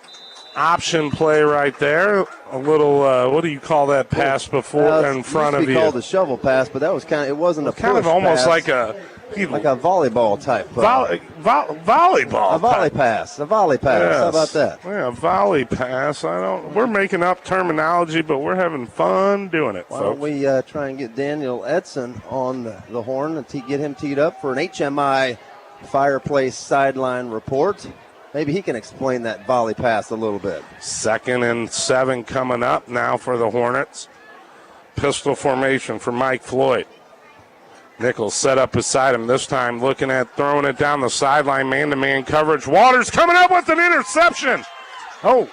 option play right there. A little, what do you call that pass before in front of you? It called a shovel pass, but that was kind of, it wasn't a kind of almost pass, like a volleyball type. Volleyball. A volley pass. A volley pass. Yes. How about that? Yeah, volley pass. We're making up terminology, but we're having fun doing it, Why don't folks. we try and get Daniel Edson on the horn and get him teed up for an HMI Fireplace sideline report. Maybe he can explain that volley pass a little bit. 2nd and 7 coming up now for the Hornets. Pistol formation for Mike Floyd. Nichols set up beside him this time, looking at throwing it down the sideline, man-to-man coverage. Waters coming up with an interception. Oh,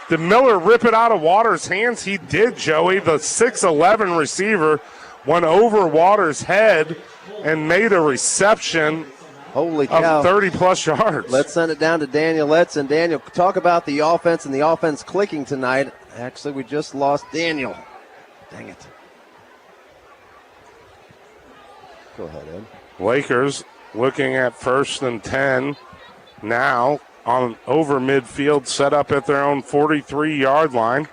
did Miller rip it out of Waters' hands? He did, Joey. The 6'11 receiver went over Waters' head and made a reception. Holy cow. Of 30-plus yards. Let's send it down to Daniel Edson. Daniel, talk about the offense and the offense clicking tonight. Actually, we just lost Daniel. Dang it. Go ahead, Ed. Lakers looking at 1st and 10 now on over midfield, set up at their own 43-yard line.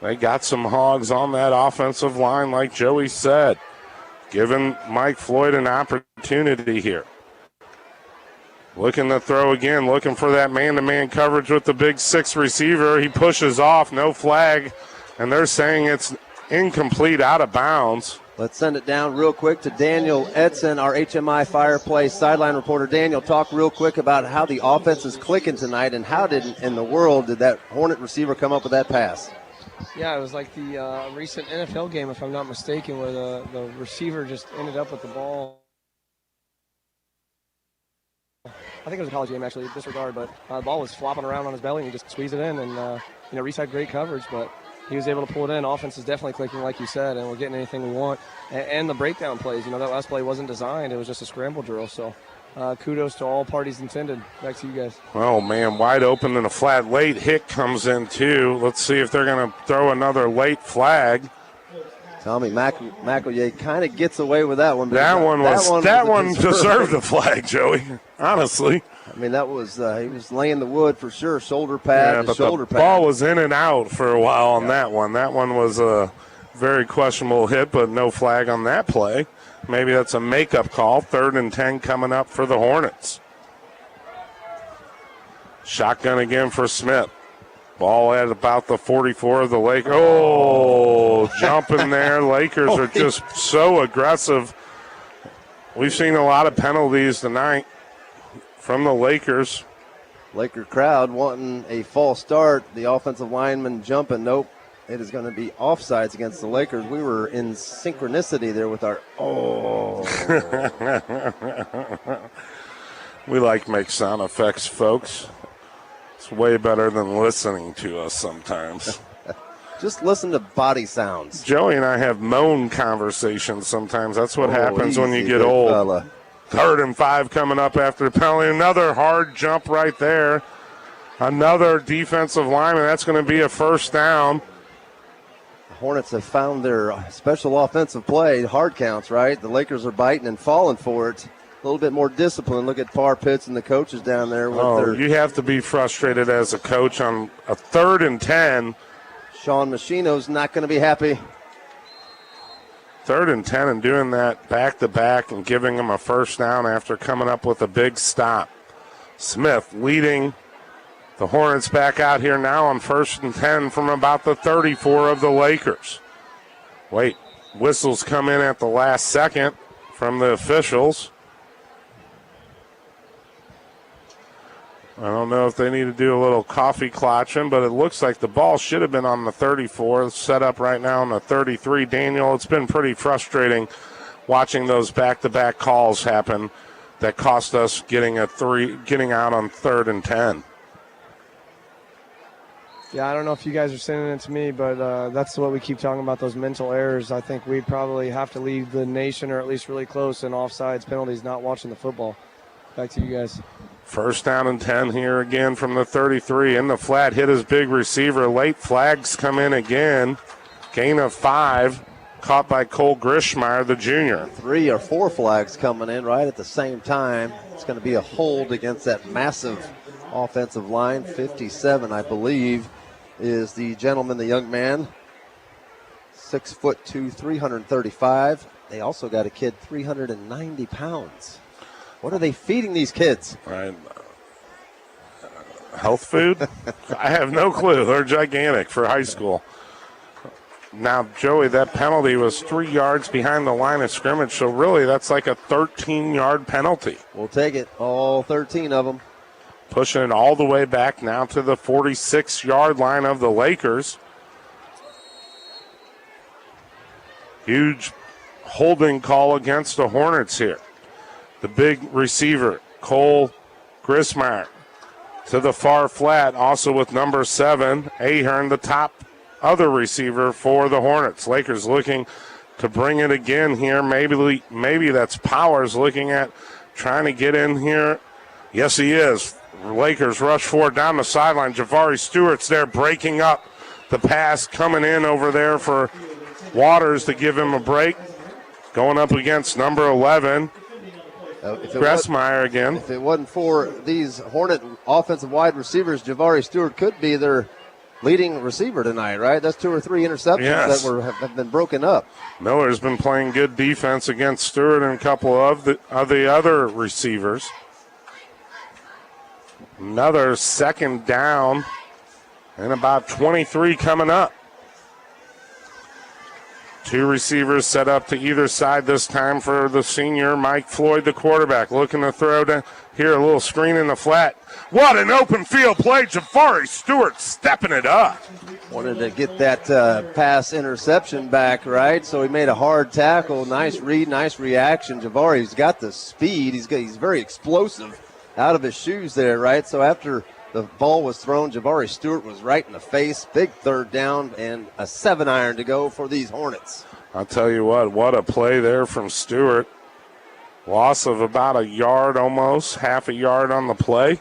They got some hogs on that offensive line, like Joey said, giving Mike Floyd an opportunity here. Looking to throw again, looking for that man-to-man coverage with the big 6 receiver. He pushes off, no flag, and they're saying it's incomplete, out of bounds. Let's send it down real quick to Daniel Edson, our HMI Fireplace sideline reporter. Daniel, talk real quick about how the offense is clicking tonight and how in the world did that Hornet receiver come up with that pass? Yeah, it was like the recent NFL game, if I'm not mistaken, where the receiver just ended up with the ball. I think it was a college game, actually, disregard, but the ball was flopping around on his belly, and he just squeezed it in, and, Reese had great coverage, but he was able to pull it in. Offense is definitely clicking, like you said, and we're getting anything we want. And the breakdown plays, that last play wasn't designed. It was just a scramble drill, so kudos to all parties intended. Back to you guys. Oh, man, wide open in a flat. Late hit comes in, too. Let's see if they're going to throw another late flag. Tommy McElroy kind of gets away with that one. That one deserved a flag, Joey, honestly. I mean, that was he was laying the wood for sure. Shoulder pad, yeah, but shoulder the pad. ball was in and out for a while on that one. That one was a very questionable hit, but no flag on that play. Maybe that's a makeup call. 3rd and 10 coming up for the Hornets. Shotgun again for Smith. Ball at about the 44 of the Lakers. Oh, jumping there. Lakers are just so aggressive. We've seen a lot of penalties tonight from the Lakers. Laker crowd wanting a false start. The offensive lineman jumping. Nope. It is going to be offsides against the Lakers. We were in synchronicity there with our We like to make sound effects, folks. It's way better than listening to us sometimes. Just listen to body sounds. Joey and I have moan conversations sometimes. That's what happens when you get old. Fella. 3rd and 5 coming up after the penalty. Another hard jump right there. Another defensive lineman. That's going to be a 1st down. Hornets have found their special offensive play, hard counts, right? The Lakers are biting and falling for it. A little bit more discipline. Look at Par Pitts and the coaches down there. You have to be frustrated as a coach on a 3rd and 10. Sean Machino's not going to be happy. 3rd and 10 and doing that back-to-back and giving them a first down after coming up with a big stop. Smith leading the Hornets back out here now on 1st and 10 from about the 34 of the Lakers. Wait, whistles come in at the last second from the officials. I don't know if they need to do a little coffee clutching, but it looks like the ball should have been on the 34. It's set up right now on the 33. Daniel, it's been pretty frustrating watching those back-to-back calls happen that cost us getting out on 3rd and 10. Yeah, I don't know if you guys are sending it to me, but that's what we keep talking about, those mental errors. I think we probably have to lead the nation, or at least really close, in offsides, penalties, not watching the football. Back to you guys. 1st down and 10 here again from the 33. In the flat, hit his big receiver. Late flags come in again. Gain of 5. Caught by Cole Grishmeyer, the junior. 3 or 4 flags coming in right at the same time. It's going to be a hold against that massive offensive line. 57, I believe, is the gentleman, the young man. 6'2", 335. They also got a kid 390 pounds. What are they feeding these kids? Right. Health food? I have no clue. They're gigantic for high school. Now, Joey, that penalty was 3 yards behind the line of scrimmage, so really that's like a 13-yard penalty. We'll take it, all 13 of them. Pushing it all the way back now to the 46-yard line of the Lakers. Huge holding call against the Hornets here. The big receiver, Cole Grishmeyer, to the far flat, also with number 7, Ahern, the top other receiver for the Hornets. Lakers looking to bring it again here. Maybe that's Powers looking at trying to get in here. Yes, he is. Lakers rush forward down the sideline. Javari Stewart's there breaking up the pass, coming in over there for Waters to give him a break. Going up against number 11. Grishmeyer again. If it wasn't for these Hornet offensive wide receivers, Javari Stewart could be their leading receiver tonight, right? That's 2 or 3 interceptions that have been broken up. Miller's been playing good defense against Stewart and a couple of the other receivers. Another 2nd down and about 23 coming up. 2 receivers set up to either side this time for the senior Mike Floyd, the quarterback, looking to throw down here, a little screen in the flat. What an open field play. Javari Stewart stepping it up. Wanted to get that pass interception back, right? So he made a hard tackle. Nice read, nice reaction. Javari's got the speed. He's very explosive out of his shoes there, right? So after the ball was thrown, Javari Stewart was right in the face. Big 3rd down and a 7-iron to go for these Hornets. I'll tell you what a play there from Stewart. Loss of about a yard almost, half a yard on the play.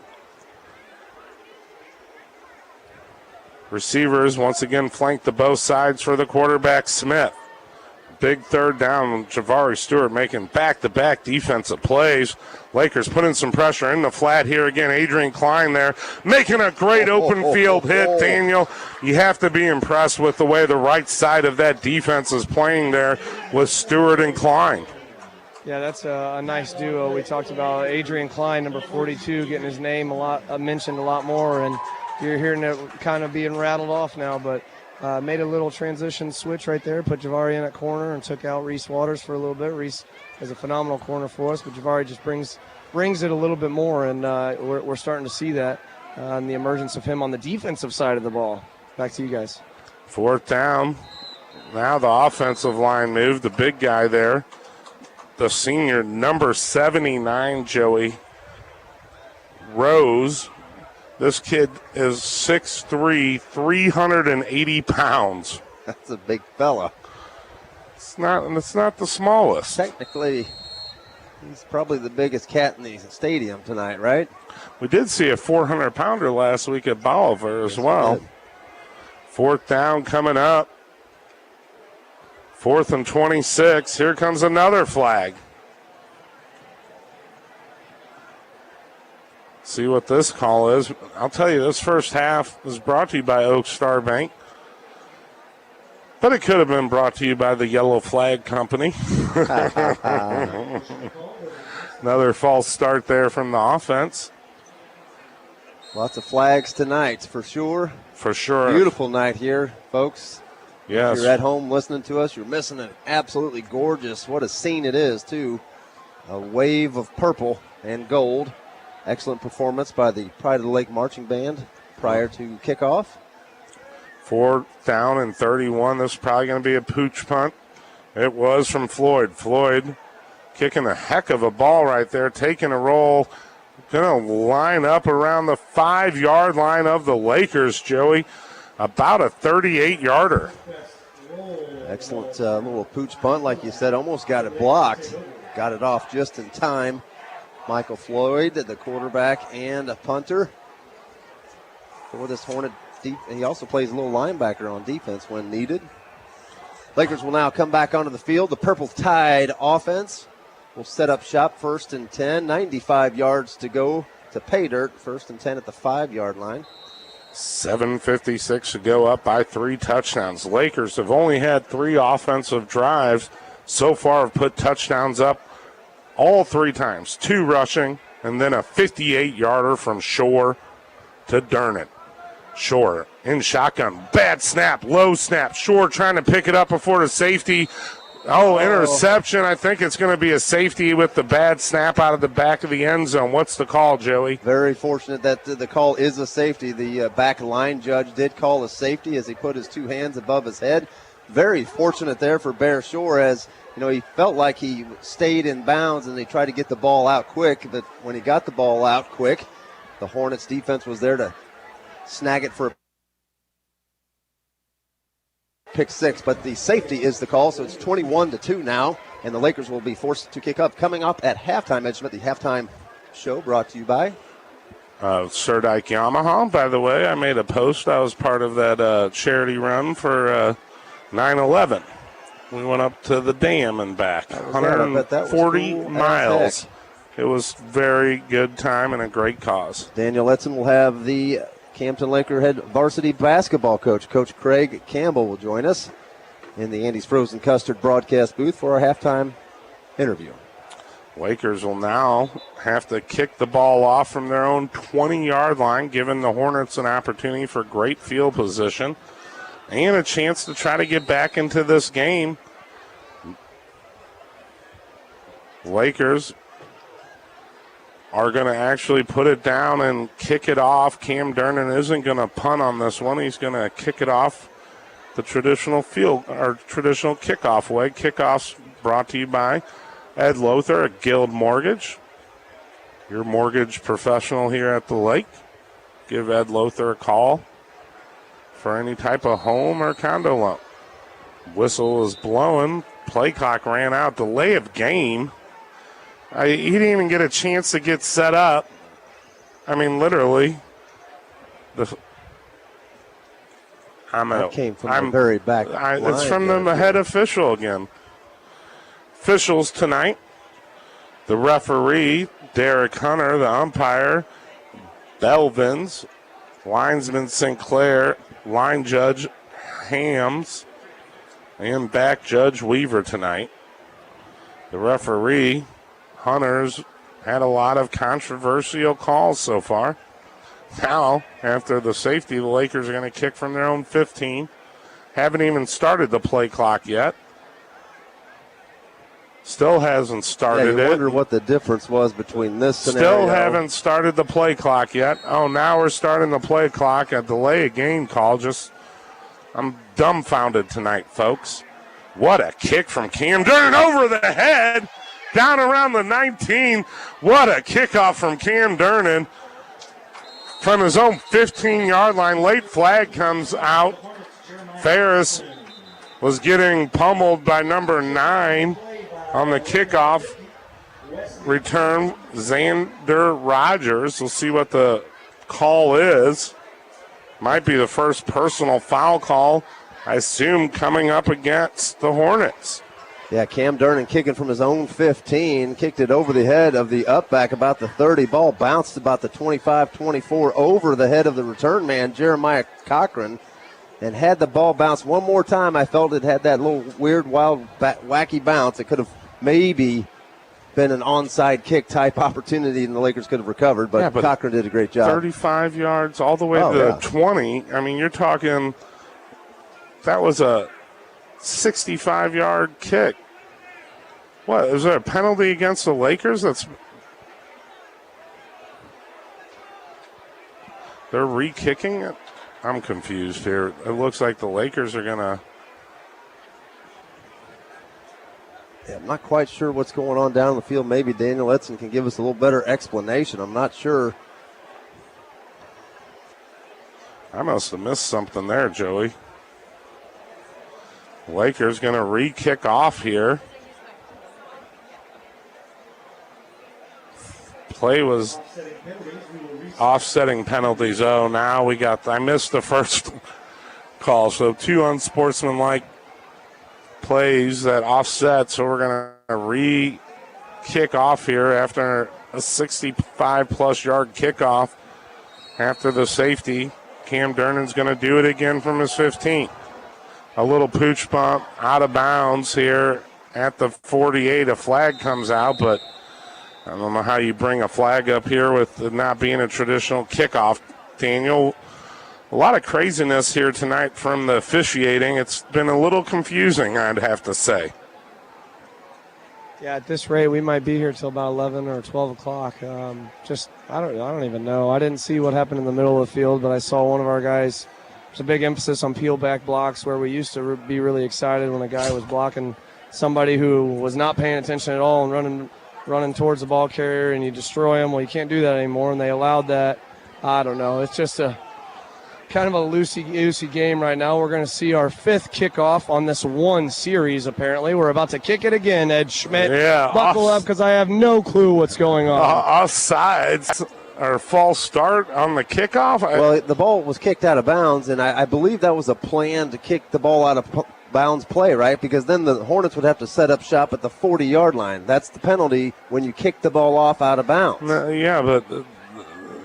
Receivers once again flank to both sides for the quarterback, Smith. Big 3rd down, Javari Stewart making back-to-back defensive plays. Lakers putting some pressure in the flat here again. Adrian Klein there making a great open field hit, Daniel. You have to be impressed with the way the right side of that defense is playing there with Stewart and Klein. Yeah, that's a nice duo. We talked about Adrian Klein, number 42, getting his name mentioned a lot more, and you're hearing it kind of being rattled off now, but made a little transition switch right there, put Javari in at corner and took out Reese Waters for a little bit. Reese is a phenomenal corner for us, but Javari just brings it a little bit more, and we're starting to see that and the emergence of him on the defensive side of the ball. Back to you guys. 4th down. Now the offensive line moved. The big guy there, the senior, number 79, Joey Rose. This kid is 6'3", 380 pounds. That's a big fella. It's not the smallest. Technically, he's probably the biggest cat in the stadium tonight, right? We did see a 400-pounder last week at Bolivar as well. 4th down coming up. 4th and 26. Here comes another flag. See what this call is. I'll tell you, this first half is brought to you by Oak Star Bank. But it could have been brought to you by the Yellow Flag Company. Another false start there from the offense. Lots of flags tonight, for sure. For sure. Beautiful night here, folks. Yes. If you're at home listening to us, you're missing it. Absolutely gorgeous. What a scene it is, too. A wave of purple and gold. Excellent performance by the Pride of the Lake Marching Band prior to kickoff. 4th down and 31. This is probably going to be a pooch punt. It was from Floyd. Floyd kicking a heck of a ball right there, taking a roll. Going to line up around the 5-yard line of the Lakers, Joey. About a 38-yarder. Excellent little pooch punt, like you said. Almost got it blocked. Got it off just in time. Michael Floyd, the quarterback and a punter for this Hornet. He also plays a little linebacker on defense when needed. Lakers will now come back onto the field. The Purple Tide offense will set up shop 1st and 10. 95 yards to go to pay dirt. 1st and 10 at the 5-yard line. 7:56 to go, up by 3 touchdowns. Lakers have only had 3 offensive drives. So far have put touchdowns up all 3 times. 2 rushing, and then a 58-yarder from Shore to Durnett. Shore in shotgun. Bad snap, low snap. Shore trying to pick it up before the safety. Interception. I think it's going to be a safety with the bad snap out of the back of the end zone. What's the call, Joey? Very fortunate that the call is a safety. The back line judge did call a safety as he put his 2 hands above his head. Very fortunate there for Bear Shore, as he felt like he stayed in bounds and they tried to get the ball out quick. But when he got the ball out quick, the Hornets defense was there to snag it for a pick 6. But the safety is the call, so it's 21-2 now, and the Lakers will be forced to kick up. Coming up at halftime, Ed Schmidt, the halftime show brought to you by Sir Dyke Yamaha. By the way, I made a post. I was part of that charity run for 9/11. We went up to the dam and back, 140 miles. It was very good time and a great cause. Daniel Etzen will have the Camdenton Laker head varsity basketball coach, Coach Craig Campbell, will join us in the Andy's Frozen Custard broadcast booth for our halftime interview. Lakers will now have to kick the ball off from their own 20-yard line, giving the Hornets an opportunity for great field position and a chance to try to get back into this game. Lakers are going to actually put it down and kick it off. Cam Durnan isn't going to punt on this one. He's going to kick it off the traditional traditional kickoff way. Kickoffs brought to you by Ed Lothar at Guild Mortgage, your mortgage professional here at the lake. Give Ed Lothar a call for any type of home or condo loan. Whistle is blowing. Play clock ran out. Delay of game. He didn't even get a chance to get set up. I mean, literally. That came from the very back. It's from the head official again. Officials tonight. The referee, Derek Hunter. The umpire, Belvins. Linesman Sinclair. Line judge Hams. And back judge Weaver tonight. The referee, Hunter's had a lot of controversial calls so far. Now, after the safety, the Lakers are going to kick from their own 15. Haven't even started the play clock yet. Still hasn't started it. I wonder what the difference was between this scenario. Still haven't started the play clock yet. Oh, now we're starting the play clock. A delay of game call. I'm dumbfounded tonight, folks. What a kick from Cam Durnan over the head. Down around the 19. What a kickoff from Cam Durnan from his own 15-yard line. Late flag comes out. Ferris was getting pummeled by number 9 on the kickoff return. Xander Rogers. We'll see what the call is. Might be the first personal foul call I assume coming up against the Hornets. Yeah, Cam Durnan kicking from his own 15, kicked it over the head of the up back about the 30. Ball bounced about the 25-24 over the head of the return man, Jeremiah Cochran, and had the ball bounce one more time. I felt it had that little weird, wild, wacky bounce. It could have maybe been an onside kick type opportunity, and the Lakers could have recovered, but Cochran did a great job. 35 yards all the way to 20. I mean, you're talking that was a 65-yard kick. What, is there a penalty against the Lakers? They're re-kicking it? I'm confused here. It looks like the Lakers are going to... Yeah, I'm not quite sure what's going on down the field. Maybe Daniel Edson can give us a little better explanation. I'm not sure. I must have missed something there, Joey. Lakers going to re-kick off here. Play was offsetting penalties. Oh, now I missed the first call. So 2 unsportsmanlike plays that offset. So we're going to re-kick off here after a 65-plus yard kickoff. After the safety, Cam Durnan's going to do it again from his 15. A little pooch bump out of bounds here at the 48. A flag comes out, but I don't know how you bring a flag up here with it not being a traditional kickoff. Daniel, a lot of craziness here tonight from the officiating. It's been a little confusing, I'd have to say. Yeah, at this rate, we might be here till about 11 or 12 o'clock. I don't even know. I didn't see what happened in the middle of the field, but I saw one of our guys. There's a big emphasis on peel-back blocks where we used to be really excited when a guy was blocking somebody who was not paying attention at all and running towards the ball carrier, and you destroy him. Well, you can't do that anymore, and they allowed that. I don't know. It's just a kind of a loosey-goosey game right now. We're going to see our 5th kickoff on this one series, apparently. We're about to kick it again, Ed Schmidt. Yeah, buckle up because I have no clue what's going on. Offsides. Or false start on the kickoff? Well, the ball was kicked out of bounds, and I believe that was a plan to kick the ball out of bounds play, right? Because then the Hornets would have to set up shop at the 40-yard line. That's the penalty when you kick the ball off out of bounds. Yeah, but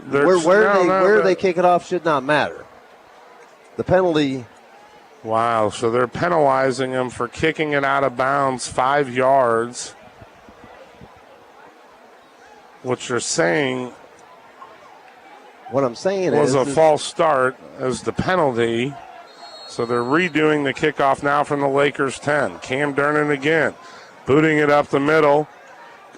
where they kick it off should not matter. The penalty. Wow, so they're penalizing him for kicking it out of bounds 5 yards. What you're saying... What I'm saying was a false start as the penalty. So they're redoing the kickoff now from the Lakers 10. Cam Durnan again, booting it up the middle.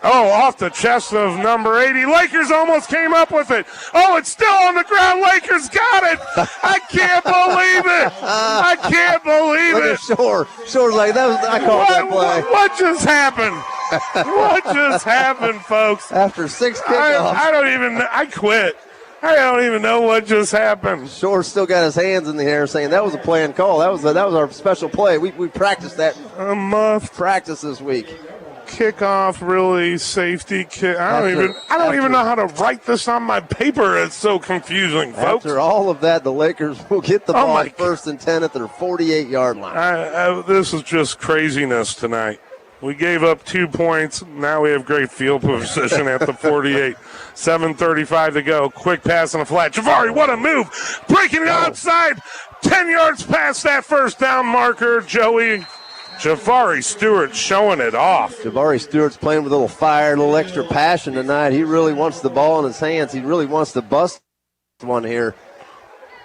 Oh, off the chest of number 80. Lakers almost came up with it. Oh, it's still on the ground. Lakers got it. I can't believe it. I can't believe it. Shore's like, I called that play. What just happened? What just happened, folks? After 6 kickoffs. I quit. I don't even know what just happened. Shore still got his hands in the air saying that was a planned call. That was our special play. We practiced that. A month practice this week. Kickoff, really, safety kick. I don't even know how to write this on my paper. It's so confusing, folks. After all of that, the Lakers will get the ball at 1st and 10 at their 48-yard line. This is just craziness tonight. We gave up 2 points. Now we have great field position at the 48. 7:35 to go. Quick pass on a flat. Jabari, what a move. Breaking it outside. 10 yards past that first down marker. Jabari Stewart showing it off. Jabari Stewart's playing with a little fire, a little extra passion tonight. He really wants the ball in his hands. He really wants to bust one here.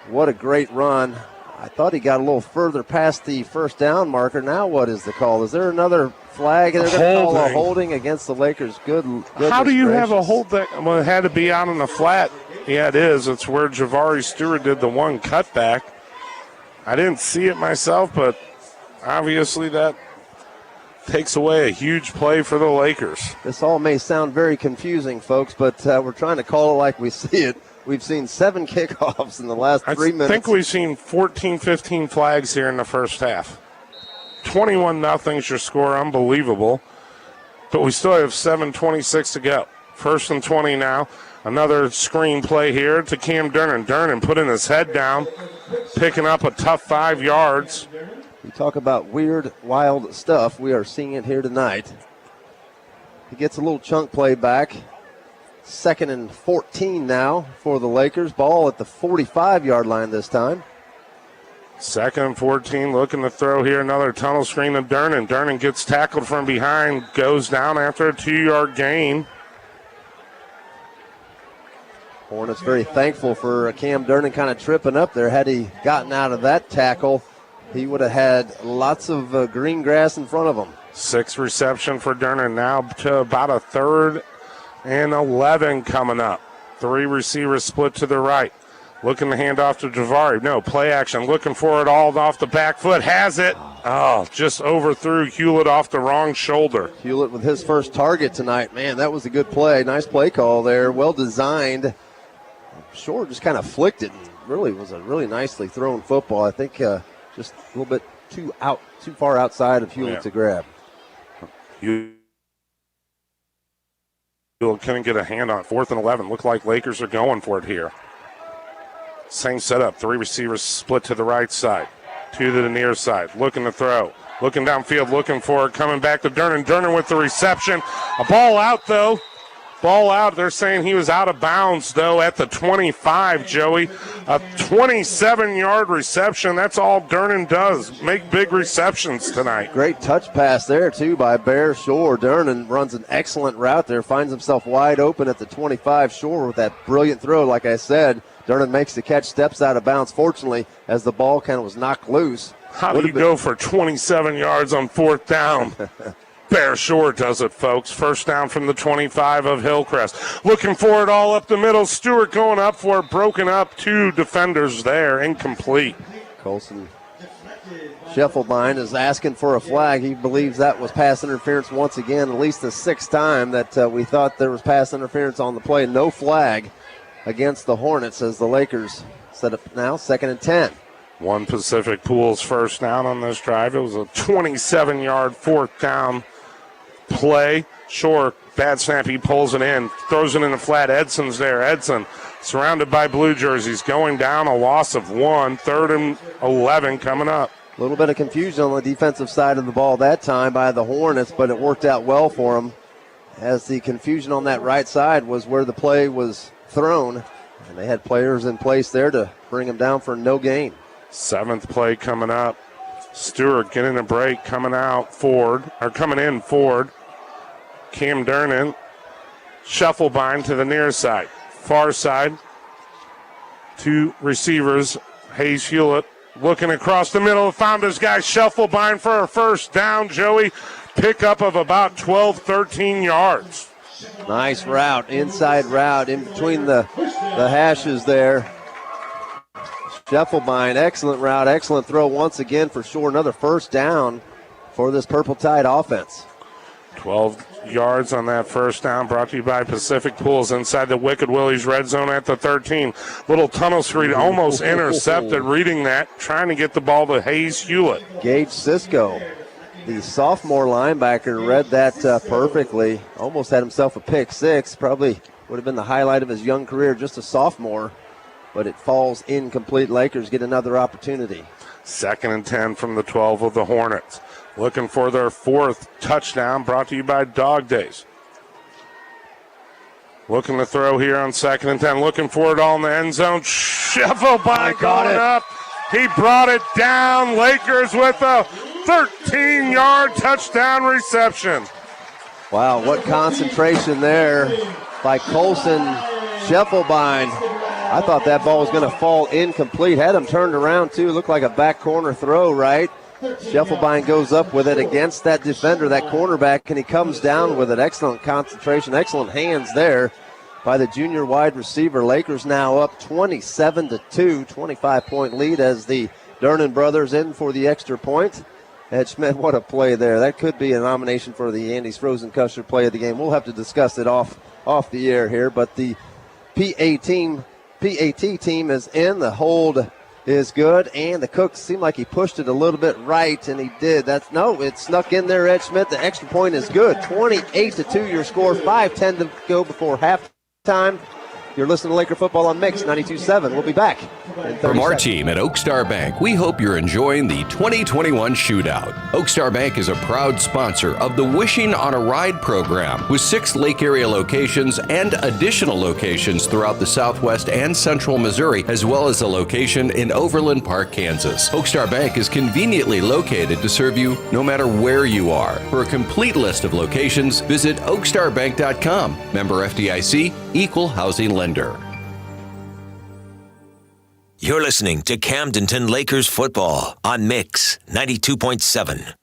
What a great run. I thought he got a little further past the first down marker. Now what is the call? Is there another flag? They're going to call a holding against the Lakers. How do you have a hold that? Well, it had to be out on the flat. Yeah, it is. It's where Jabari Stewart did the one cutback. I didn't see it myself, but obviously that takes away a huge play for the Lakers. This all may sound very confusing, folks, but we're trying to call it like we see it. We've seen 7 kickoffs in the last 3 minutes. I think we've seen 14, 15 flags here in the first half. 21-0 is your score. Unbelievable. But we still have 7:26 to go. 1st and 20 now. Another screen play here to Cam Durnan. Durnan putting his head down, picking up a tough 5 yards. You talk about weird, wild stuff. We are seeing it here tonight. He gets a little chunk play back. 2nd and 14 now for the Lakers. Ball at the 45-yard line this time. 2nd and 14, looking to throw here. Another tunnel screen to Durnan. Durnan gets tackled from behind, goes down after a 2-yard gain. Hornets very thankful for Cam Durnan kind of tripping up there. Had he gotten out of that tackle, he would have had lots of green grass in front of him. 6th reception for Durnan, now to about a 3rd and 11 coming up. 3 receivers split to the right. Looking to hand off to Javari. No, play action. Looking for it all off the back foot. Has it. Oh, just overthrew Hewlett off the wrong shoulder. Hewlett with his first target tonight. Man, that was a good play. Nice play call there. Well designed. Shore just kind of flicked it and really was a really nicely thrown football. I think just a little bit too far outside of Hewlett to grab. Hewlett couldn't get a hand on it. 4th and 11. Look like Lakers are going for it here. Same setup. 3 receivers split to the right side. 2 to the near side. Looking to throw. Looking downfield, looking for it. Coming back to Durnan. Durnan with the reception. A ball out, though. Ball out. They're saying he was out of bounds, though, at the 25, Joey. A 27-yard reception. That's all Durnan does. Make big receptions tonight. Great touch pass there, too, by Bear Shore. Durnan runs an excellent route there. Finds himself wide open at the 25. Shore with that brilliant throw, like I said. Durnan makes the catch, steps out of bounds, fortunately, as the ball kind of was knocked loose. How do you go for 27 yards on 4th down? Bear Shore does it, folks. First down from the 25 of Hillcrest. Looking for it all up the middle. Stewart going up for it. Broken up. 2 defenders there. Incomplete. Colson Scheffelbein is asking for a flag. He believes that was pass interference once again, at least the 6th time that we thought there was pass interference on the play. No flag against the Hornets as the Lakers set up now 2nd and 10. One Pacific Pools first down on this drive. It was a 27-yard 4th down play. Shore, bad snap, he pulls it in, throws it in the flat. Edson's there. Edson surrounded by blue jerseys, going down, a loss of 1. 3rd and 11 coming up. A little bit of confusion on the defensive side of the ball that time by the Hornets, but it worked out well for them, as the confusion on that right side was where the play was thrown, and they had players in place there to bring him down for no gain. 7th play coming up. Stewart getting a break, coming in Ford. Cam Durnan, Scheffelbein to the near side. Far side, 2 receivers. Hayes Hewlett looking across the middle, found his guy Scheffelbein for a first down, Joey. Pickup of about 12, 13 yards. Nice route, inside route in between the hashes there. Scheffelbein, excellent route, excellent throw once again for Shore. Another first down for this Purple Tide offense. 12 yards on that first down, brought to you by Pacific Pools inside the Wicked Willie's red zone at the 13. Little tunnel screen, almost intercepted, reading that, trying to get the ball to Hayes Hewlett. Gage Cisco, the sophomore linebacker, read that perfectly. Almost had himself a pick 6. Probably would have been the highlight of his young career, just a sophomore. But it falls incomplete. Lakers get another opportunity. 2nd and 10 from the 12 of the Hornets. Looking for their 4th touchdown, brought to you by Dog Days. Looking to throw here on 2nd and 10. Looking for it all in the end zone. Scheffelbein going up. He brought it down. Lakers with a 13-yard touchdown reception. Wow, what concentration there by Colson Scheffelbein. I thought that ball was going to fall incomplete. Had him turned around, too. Looked like a back corner throw, right? Scheffelbein goes up with it against that defender, that cornerback, and he comes down with it. Excellent concentration, excellent hands there by the junior wide receiver. Lakers now up 27-2, 25-point lead as the Durnan brothers in for the extra point. Ed Schmidt, what a play there. That could be a nomination for the Andy's Frozen Custard play of the game. We'll have to discuss it off the air here, but the PAT team is in. The hold is good, and the Cook seemed like he pushed it a little bit right, and he did. It snuck in there, Ed Schmidt. The extra point is good. 28-2 your score, 5:10 to go before halftime. You're listening to Laker football on Mix 92.7. We'll be back in 30 From our seconds. team at Oakstar Bank, we hope you're enjoying the 2021 Shootout. Oakstar Bank is a proud sponsor of the Wishing on a Ride program, with 6 Lake area locations and additional locations throughout the Southwest and Central Missouri, as well as a location in Overland Park, Kansas. Oakstar Bank is conveniently located to serve you no matter where you are. For a complete list of locations, visit oakstarbank.com. Member FDIC, Equal Housing Lender. You're listening to Camdenton Lakers football on Mix 92.7.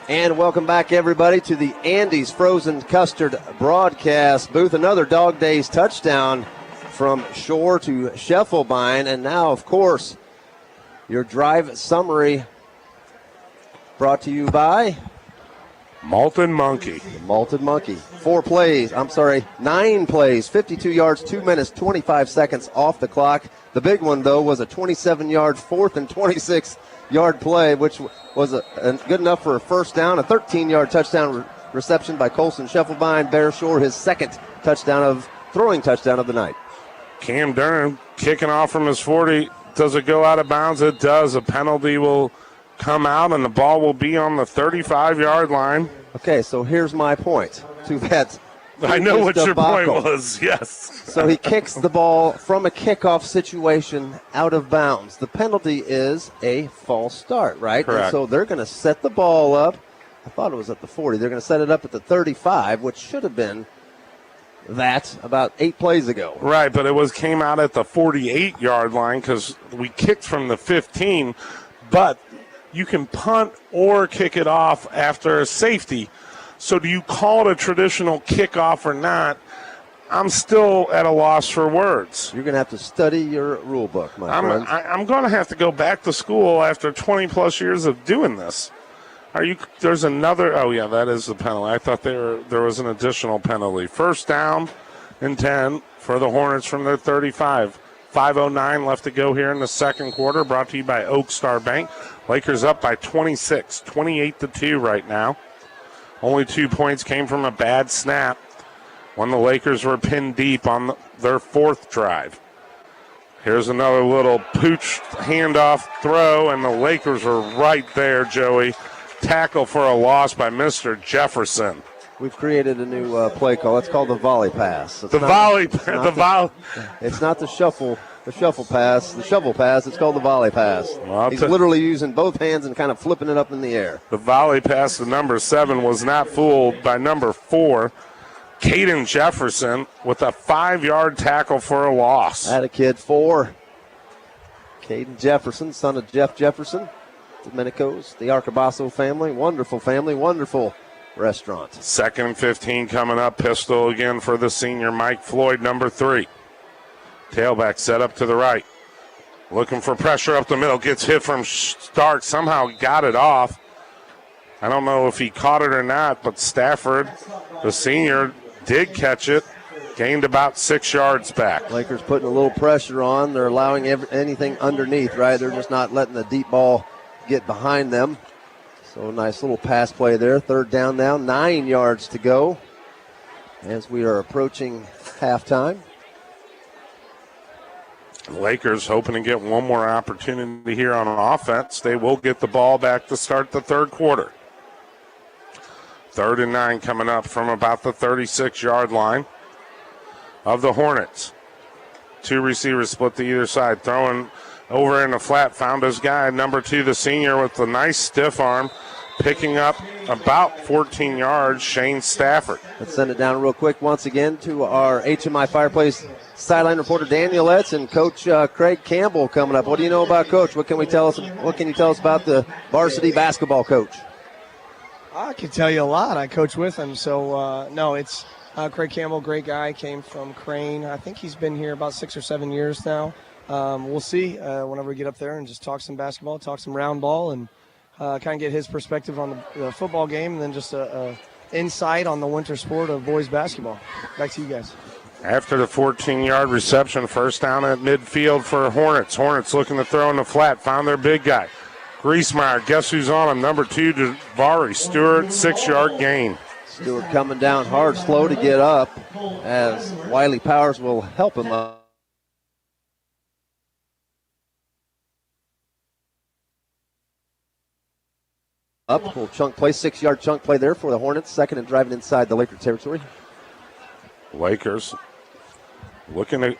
And welcome back, everybody, to the Andy's Frozen Custard broadcast booth. Another Dog Days touchdown from Shore to Scheffelbein. And now, of course, your drive summary brought to you by Malted Monkey. The Malted Monkey. 9 plays, 52 yards, 2 minutes, 25 seconds off the clock. The big one, though, was a 27-yard, 4th and 26-yard play, which was good enough for a first down. A 13-yard touchdown reception by Colson Scheffelbein. Bear Shore, his second throwing touchdown of the night. Cam Durham kicking off from his 40. Does it go out of bounds? It does. A penalty will come out, and the ball will be on the 35-yard line. Okay, so here's my point to that. I know what your point was, yes. So he kicks the ball from a kickoff situation out of bounds. The penalty is a false start, right? Correct. And so they're going to set the ball up. I thought it was at the 40. They're going to set it up at the 35, which should have been that about 8 plays ago. Right, but it came out at the 48-yard line because we kicked from the 15, but you can punt or kick it off after a safety. So do you call it a traditional kickoff or not? I'm still at a loss for words. You're going to have to study your rule book, my friend. I'm going to have to go back to school after 20-plus years of doing this. There's another, oh, yeah, that is the penalty. I thought there was an additional penalty. First down and 10 for the Hornets from their 35. 5:09 left to go here in the second quarter, brought to you by Oakstar Bank. Lakers up by 26, 28-2 right now. Only 2 points came from a bad snap when the Lakers were pinned deep on their 4th drive. Here's another little pooch handoff throw, and the Lakers were right there, Joey. Tackle for a loss by Mr. Jefferson. We've created a new play call. It's called the volley pass. It's not the shuffle pass. The shovel pass. It's called the volley pass. He's literally using both hands and kind of flipping it up in the air. The volley pass to number 7 was not fooled by number 4, Caden Jefferson, with a 5-yard tackle for a loss. That a kid 4. Caden Jefferson, son of Jeff Jefferson, Domenico's, the Arcabasso family. Wonderful restaurant. 2nd and 15 coming up. Pistol again for the senior Mike Floyd, number 3. Tailback set up to the right. Looking for pressure up the middle. Gets hit from Stark. Somehow got it off. I don't know if he caught it or not, but Stafford, the senior, did catch it. Gained about 6 yards back. Lakers putting a little pressure on. They're allowing anything underneath, right? They're just not letting the deep ball get behind them. So a nice little pass play there. 3rd down now, 9 yards to go as we are approaching halftime. Lakers hoping to get one more opportunity here on offense. They will get the ball back to start the 3rd quarter. 3rd and 9 coming up from about the 36-yard line of the Hornets. 2 receivers split to either side. Throwing over in the flat, found his guy, number 2, the senior, with a nice stiff arm, picking up about 14 yards, Shane Stafford. Let's send it down real quick once again to our HMI Fireplace sideline reporter Daniel Etz and Coach Craig Campbell coming up. What do you know about Coach? What can you tell us about the varsity basketball coach? I can tell you a lot. I coach with him. So, it's Craig Campbell, great guy, came from Crane. I think he's been here about 6 or 7 years now. We'll see whenever we get up there and just talk some basketball, talk some round ball, and kind of get his perspective on the football game, and then just a insight on the winter sport of boys basketball. Back to you guys. After the 14-yard reception, first down at midfield for Hornets. Hornets looking to throw in the flat, found their big guy. Griesmeyer, guess who's on him? Number 2, Davari Stewart, 6-yard gain. Stewart coming down hard, slow to get up, as Wiley Powers will help him up. Little chunk play, 6-yard chunk play there for the Hornets. Second and driving inside the Laker territory. Lakers looking to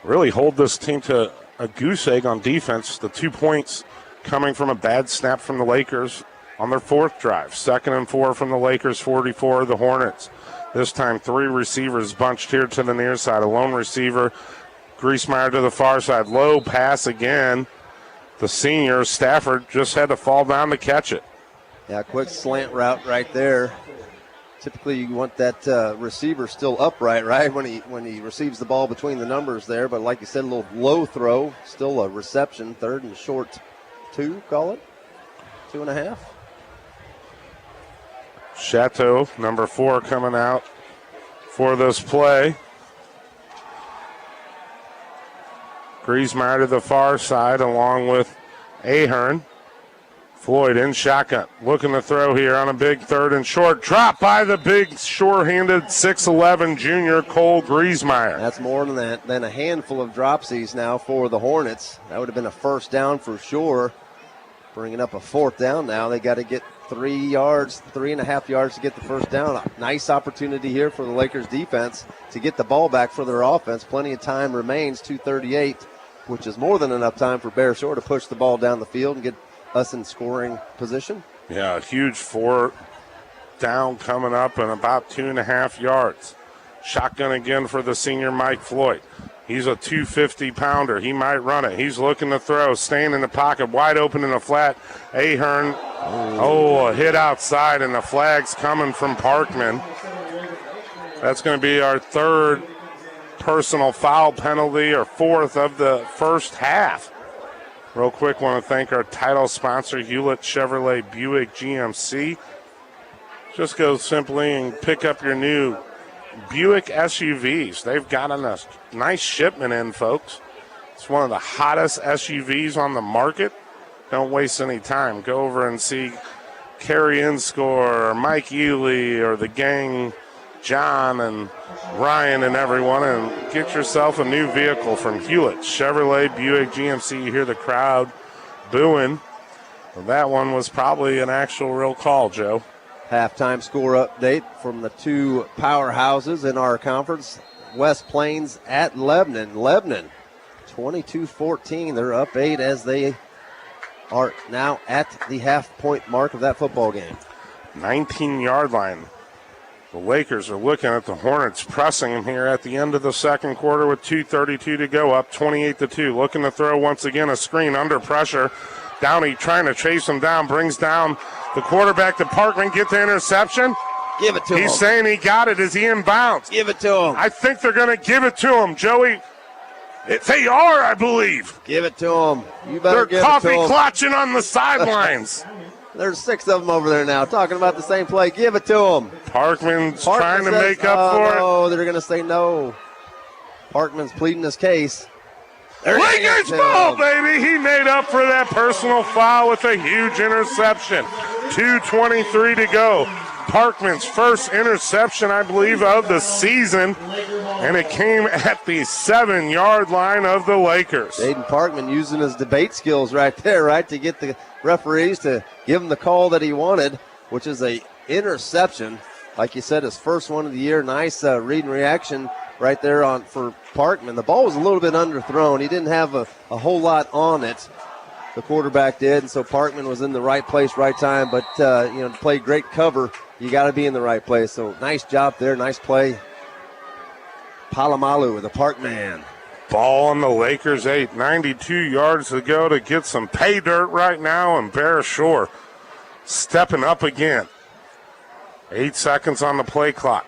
really hold this team to a goose egg on defense. The 2 points coming from a bad snap from the Lakers on their fourth drive. 2nd and 4 from the Lakers, 44 of the Hornets. This time 3 receivers bunched here to the near side. A lone receiver, Griesmeyer to the far side. Low pass again. The senior, Stafford, just had to fall down to catch it. Yeah, quick slant route right there. Typically you want that receiver still upright, right, when he receives the ball between the numbers there. But like you said, a little low throw, still a reception. 3rd and short 2, call it. 2.5. Chateau, number 4, coming out for this play. Griesmeyer to the far side along with Ahern. Floyd in shotgun, looking to throw here on a big 3rd and short. Drop by the big, sure-handed 6'11 junior Cole Griesmeyer. That's more than a handful of dropsies now for the Hornets. That would have been a first down for sure. Bringing up a 4th down now. They got to get 3.5 yards to get the first down. A nice opportunity here for the Lakers defense to get the ball back for their offense. Plenty of time remains, 2:38, which is more than enough time for Bear Shore to push the ball down the field and get us in scoring position. Yeah, a huge 4th down coming up and about 2.5 yards. Shotgun again for the senior Mike Floyd. He's a 250-pounder. He might run it. He's looking to throw, staying in the pocket, wide open in the flat. Ahern, a hit outside, and the flag's coming from Parkman. That's going to be our 3rd personal foul penalty, or 4th of the first half. Real quick, want to thank our title sponsor, Hewlett Chevrolet Buick GMC. Just go simply and pick up your new Buick SUVs. They've gotten a nice shipment in, folks. It's one of the hottest SUVs on the market. Don't waste any time. Go over and see Kerry Inscore, or Mike Ely, or the gang, John and Ryan and everyone, and get yourself a new vehicle from Hewlett Chevrolet Buick GMC. You hear the crowd booing. Well, that one was probably an actual real call, Joe. Halftime score update from the 2 powerhouses in our conference. West Plains at Lebanon. Lebanon 22-14. They're up 8 as they are now at the half-point mark of that football game. 19-yard line. The Lakers are looking at the Hornets, pressing them here at the end of the second quarter with 2:32 to go, up 28-2. Looking to throw once again, a screen under pressure. Downey trying to chase him down, brings down the quarterback to Parkman, get the interception. Give it to him. He's saying he got it. Is he in bounds? Give it to him. I think they're going to give it to him, Joey. They are, I believe. Give it to him. You better They're give it to coffee him. clutching on the sidelines. There's 6 of them over there now talking about the same play. Give it to him. Parkman's trying to make up for it. No, they're going to say no. Parkman's pleading his case. Lakers ball, baby. He made up for that personal foul with a huge interception. 2:23 to go. Parkman's first interception, I believe, of the season, and it came at the 7-yard line of the Lakers. Aiden Parkman using his debate skills right there, right, to get the referees to give him the call that he wanted, which is a interception. Like you said, his first one of the year. Nice read and reaction right there for Parkman. The ball was a little bit underthrown. He didn't have a whole lot on it. The quarterback did, and so Parkman was in the right place, right time. But, to play great cover, you got to be in the right place. So nice job there, nice play. Palomalu with a Parkman. Ball on the Lakers 8, 92 yards to go to get some pay dirt right now, and Bear Shore stepping up again. 8 seconds on the play clock.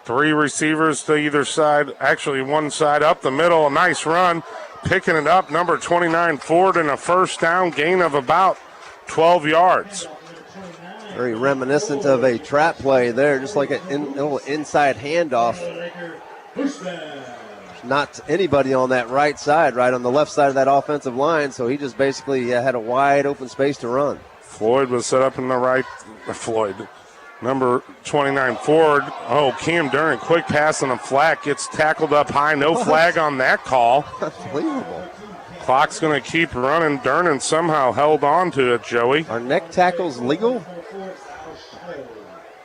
3 receivers to either side, actually one side up the middle, a nice run. Picking it up, number 29 Ford, and a first down, gain of about 12 yards. Very reminiscent of a trap play there, just like a little inside handoff. Not anybody on that right side, right on the left side of that offensive line, so he just basically had a wide open space to run. Floyd was set up in the right. Number 29 Ford. Oh, Cam Durnan, quick pass on the flat, gets tackled up high. No flag on that call. Unbelievable. Clock's going to keep running. Durnan somehow held on to it, Joey. Are neck tackles legal?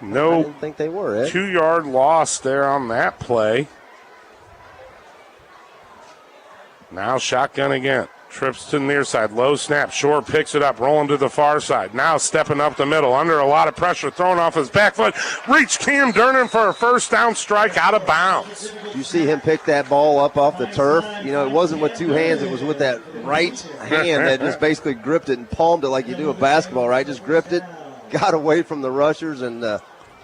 No. I didn't think they were, Ed. 2-yard loss there on that play. Now shotgun again. Trips to the near side. Low snap. Shore picks it up. Rolling to the far side. Now stepping up the middle. Under a lot of pressure. Thrown off his back foot. Reach Cam Durnan for a first down strike out of bounds. You see him pick that ball up off the turf. You know, it wasn't with two hands. It was with that right hand that just basically gripped it and palmed it like you do a basketball, right? Just gripped it, got away from the rushers, and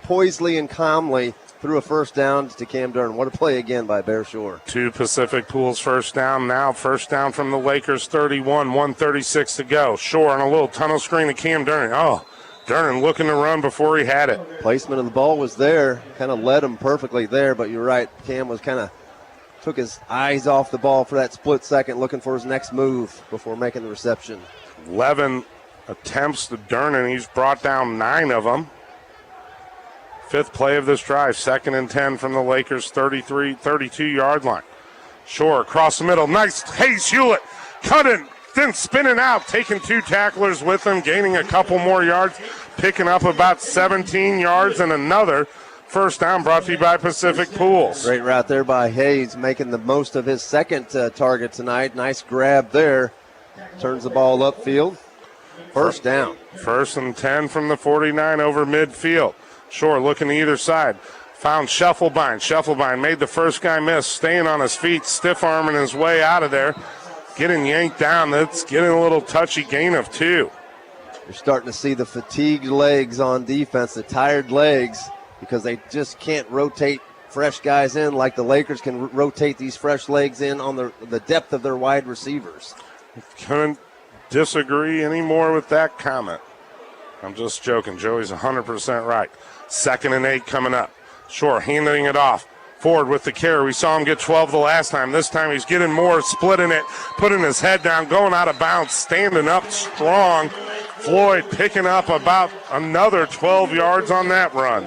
poisely and calmly threw a first down to Cam Durnan. What a play again by Bear Shore. 2 Pacific Pools first down now. First down from the Lakers, 31, 1:36 to go. Shore on a little tunnel screen to Cam Durnan. Oh, Durnan looking to run before he had it. Placement of the ball was there. Kind of led him perfectly there, but you're right. Cam was kind of took his eyes off the ball for that split second, looking for his next move before making the reception. 11 attempts to Durnan. He's brought down 9 of them. 5th play of this drive, 2nd and 10 from the Lakers' 32-yard line. Shore across the middle. Nice. Hayes Hewlett cutting, then spinning out, taking 2 tacklers with him, gaining a couple more yards, picking up about 17 yards and another first down brought to you by Pacific Pools. Great route there by Hayes, making the most of his second target tonight. Nice grab there. Turns the ball upfield. First down. 1st and 10 from the 49 over midfield. Shore looking to either side. Found Scheffelbein. Scheffelbein made the first guy miss, staying on his feet, stiff-arming his way out of there. Getting yanked down. That's getting a little touchy, gain of 2. You're starting to see the fatigued legs on defense, the tired legs, because they just can't rotate fresh guys in like the Lakers can rotate these fresh legs in on the depth of their wide receivers. Couldn't disagree anymore with that comment. I'm just joking. Joey's 100% right. 2nd and 8 coming up. Shore handing it off. Ford with the carry. We saw him get 12 the last time. This time he's getting more, splitting it, putting his head down, going out of bounds, standing up strong. Floyd picking up about another 12 yards on that run.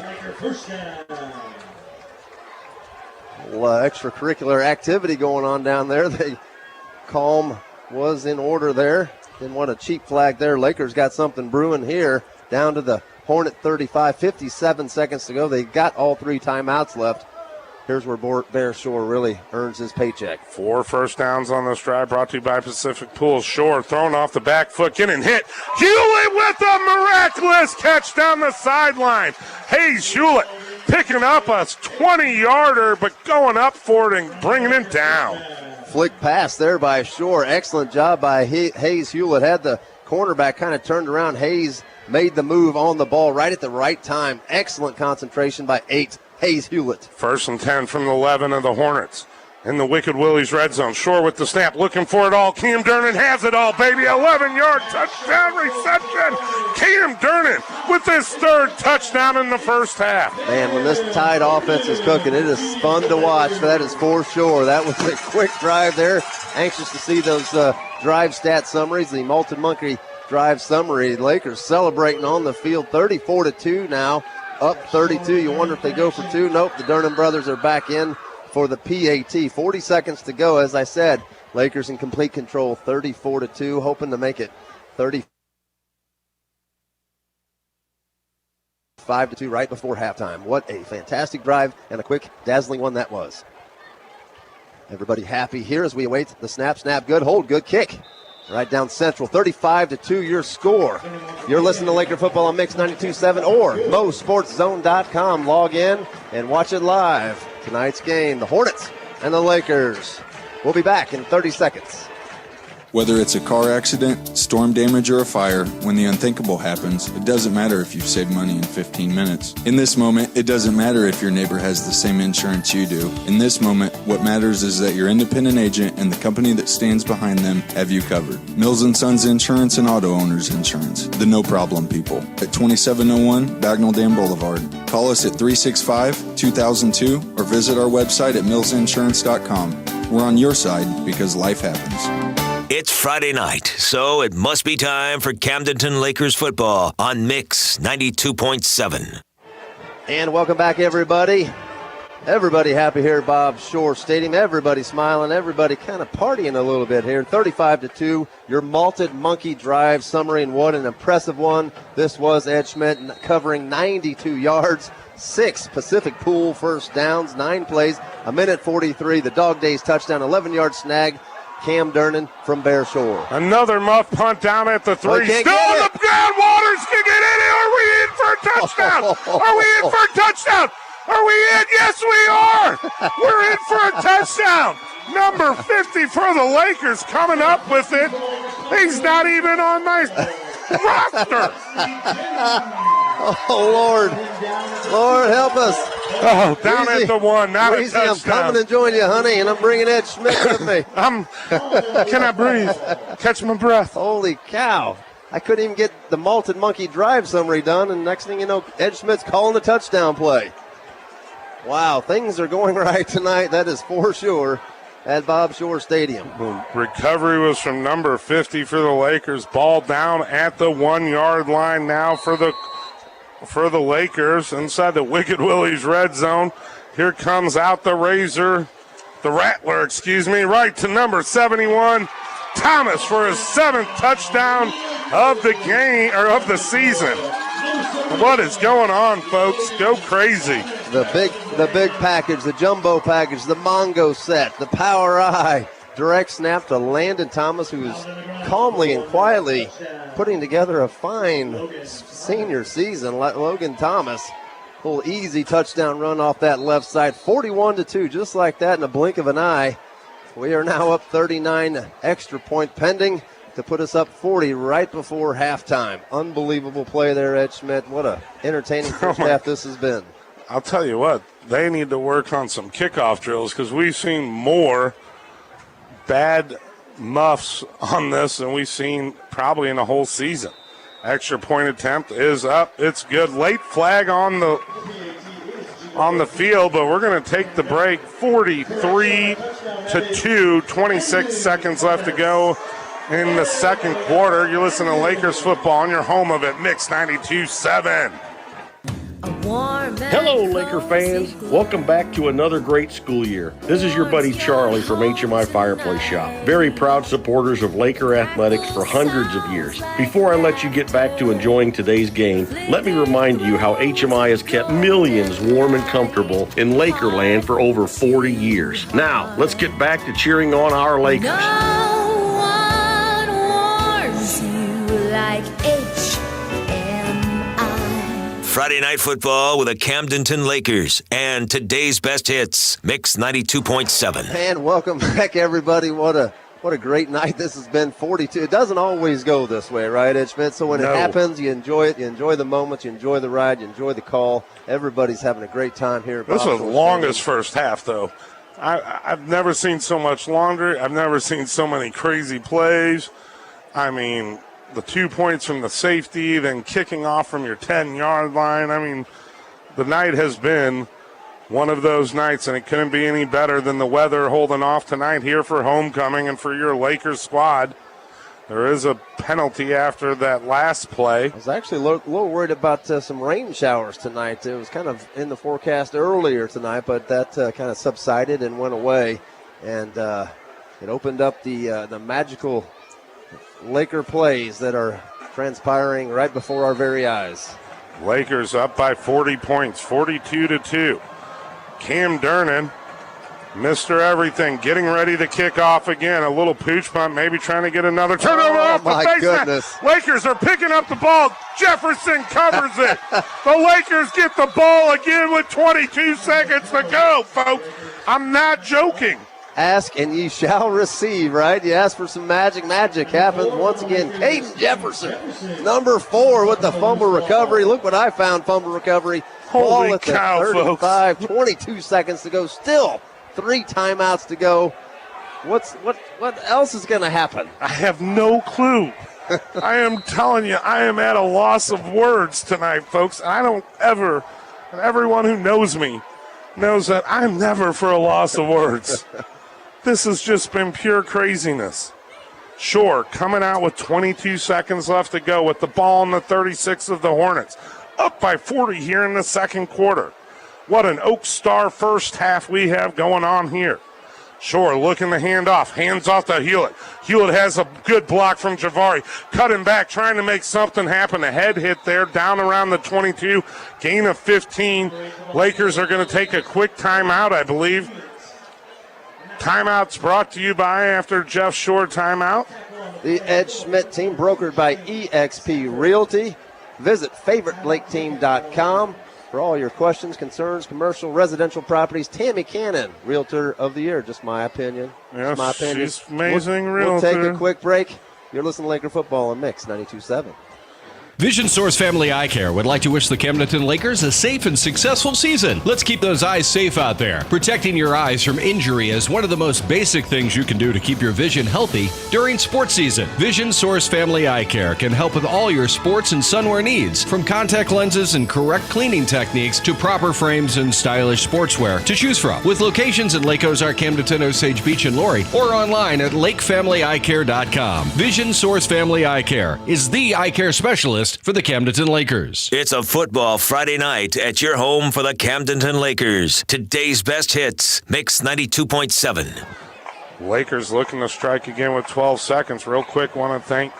Extracurricular activity going on down there. Calm was in order there. Didn't want a cheap flag there. Lakers got something brewing here. Down to the Hornet 35, 57 seconds to go. They got all 3 timeouts left. Here's where Bear Shore really earns his paycheck. 4 first downs on this drive brought to you by Pacific Pools. Shore thrown off the back foot, getting hit. Hewlett with a miraculous catch down the sideline. Hayes Hewlett picking up a 20-yarder, but going up for it and bringing it down. Flick pass there by Shore. Excellent job by Hayes Hewlett. Had the cornerback kind of turned around. Hayes made the move on the ball right at the right time. Excellent concentration by 8. Hayes Hewlett. 1st and 10 from the 11 of the Hornets. In the Wicked Willie's red zone. Shore with the snap, looking for it all. Cam Durnan has it all, baby. 11-yard touchdown reception. Cam Durnan with his 3rd touchdown in the first half. Man, when this tight offense is cooking, it is fun to watch. That is for sure. That was a quick drive there. Anxious to see those drive stat summaries, the Malton Monkey drive summary. Lakers celebrating on the field, 34-2 now, up 32. You wonder if they go for 2. Nope, the Durnan brothers are back in for the PAT. 40 seconds to go. As I said, Lakers in complete control, 34-2, hoping to make it 35-2 right before halftime. What a fantastic drive and a quick, dazzling one that was. Everybody happy here as we await the snap. Snap good, hold good, kick. Right down central, 35-2 your score. You're listening to Laker football on Mix 92.7 or MoSportsZone.com. Log in and watch it live. Tonight's game, the Hornets and the Lakers. We'll be back in 30 seconds. Whether it's a car accident, storm damage, or a fire, when the unthinkable happens, it doesn't matter if you've saved money in 15 minutes. In this moment, it doesn't matter if your neighbor has the same insurance you do. In this moment, what matters is that your independent agent and the company that stands behind them have you covered. Mills & Sons Insurance and Auto Owners Insurance, the no-problem people, at 2701 Bagnell Dam Boulevard. Call us at 365-2002 or visit our website at millsinsurance.com. We're on your side because life happens. It's Friday night, so it must be time for Camdenton Lakers football on Mix 92.7. And welcome back, everybody. Everybody happy here at Bob Shore Stadium. Everybody smiling. Everybody kind of partying a little bit here. 35-2, your malted monkey drive summary, and what an impressive one this was. Ed Schmidt covering 92 yards, 6 Pacific Pool first downs, 9 plays, a minute 43. The Dog Days touchdown, 11-yard snag. Cam Durnan from Bear Shore. Another muff punt down at the 3. Well, Still in the ground. Waters can get in. Are we in for a touchdown? Are we in for a touchdown? Are we in? Yes, we are. We're in for a touchdown. Number 50 for the Lakers coming up with it. He's not even on my roster. Oh, Lord. Lord, help us. Oh, down Breezy, at the 1, not Breezy, a I'm touchdown. coming to join you, honey, and I'm bringing Ed Schmidt with me. Can I breathe? Catch my breath. Holy cow. I couldn't even get the malted monkey drive summary done, and next thing you know, Ed Schmidt's calling the touchdown play. Wow, things are going right tonight. That is for sure at Bob Shore Stadium. Recovery was from number 50 for the Lakers. Ball down at the 1-yard line now for the Lakers inside the Wicked Willie's red zone. Here comes out the Rattler, right to number 71, Thomas, for his 7th touchdown of the game, or of the season. What is going on, folks? Go crazy. The big package, the jumbo package, the Mongo set, the Power Eye. Direct snap to Landon Thomas, who is calmly and quietly putting together a fine senior season. Logan Thomas, little easy touchdown run off that left side, 41-2, just like that in a blink of an eye. We are now up 39, extra point pending to put us up 40 right before halftime. Unbelievable play there, Ed Schmidt. What a entertaining first half this has been. I'll tell you what, they need to work on some kickoff drills, because we've seen more bad muffs on this than we've seen probably in the whole season. Extra point attempt is up. It's good. Late flag on the field, but we're going to take the break. 43-2, 26 seconds left to go in the second quarter. You're listening to Lakers football on your home of it, Mix 92.7. Hello, Laker fans. Welcome back to another great school year. This is your buddy Charlie from HMI Fireplace Shop. Very proud supporters of Laker athletics for hundreds of years. Before I let you get back to enjoying today's game, let me remind you how HMI has kept millions warm and comfortable in Lakerland for over 40 years. Now, let's get back to cheering on our Lakers. No one warns you like Friday Night Football with the Camdenton Lakers and today's best hits, Mix 92.7. And welcome back, everybody. What a great night this has been. 42. It doesn't always go this way, right, Ed Schmidt? So when it happens, you enjoy it. You enjoy the moments. You enjoy the ride. You enjoy the call. Everybody's having a great time here. This was the longest first half, though. I've never seen so much longer. I've never seen so many crazy plays. I mean, the 2 points from the safety, then kicking off from your 10-yard line. I mean, the night has been one of those nights, and it couldn't be any better than the weather holding off tonight here for homecoming and for your Lakers squad. There is a penalty after that last play. I was actually a little worried about some rain showers tonight. It was kind of in the forecast earlier tonight, but that kind of subsided and went away. And it opened up the magical Laker plays that are transpiring right before our very eyes. Lakers up by 40 points, 42-2. Cam Durnan, Mr. Everything, getting ready to kick off again. A little pooch punt, maybe trying to get another turnover off the baseline. Lakers are picking up the ball. Jefferson covers it. The Lakers get the ball again with 22 seconds to go, folks. I'm not joking. Ask and ye shall receive, right? You ask for some magic. Magic happens once again. Caden Jefferson, number 4 with the fumble recovery. Look what I found, fumble recovery. Holy ball at cow, the 35, 22 seconds to go. Still 3 timeouts to go. What else is going to happen? I have no clue. I am telling you, I am at a loss of words tonight, folks. I don't ever, and everyone who knows me knows that I'm never for a loss of words. This has just been pure craziness. Shore coming out with 22 seconds left to go with the ball on the 36 of the Hornets. up by 40 here in the second quarter. What an Oak Star first half we have going on here. Shore looking to hand off. Hands off to Hewlett. Hewlett has a good block from Javari. Cutting back, trying to make something happen. A head hit there, down around the 22. Gain of 15. Lakers are going to take a quick timeout, I believe. Timeout's brought to you by, after Jeff Shore timeout, the Ed Schmidt team, brokered by eXp Realty. Visit favoritelake.team.com for all your questions, concerns, commercial, residential properties. Tammy Cannon, Realtor of the Year. Just my opinion. Yes, my opinion. she's amazing realtor. We'll take a quick break. You're listening to Laker Football on Mix 92.7. Vision Source Family Eye Care would like to wish the Camdenton Lakers a safe and successful season. Let's keep those eyes safe out there. Protecting your eyes from injury is one of the most basic things you can do to keep your vision healthy during sports season. Vision Source Family Eye Care can help with all your sports and sunwear needs, from contact lenses and correct cleaning techniques to proper frames and stylish sportswear to choose from. With locations in Lake Ozark, Camdenton, Osage Beach, and Laurie, or online at lakefamilyeyecare.com. Vision Source Family Eye Care is the eye care specialist for the Camdenton Lakers. It's a football Friday night at your home for the Camdenton Lakers. Today's best hits, Mix 92.7. Lakers looking to strike again with 12 seconds. Real quick, want to thank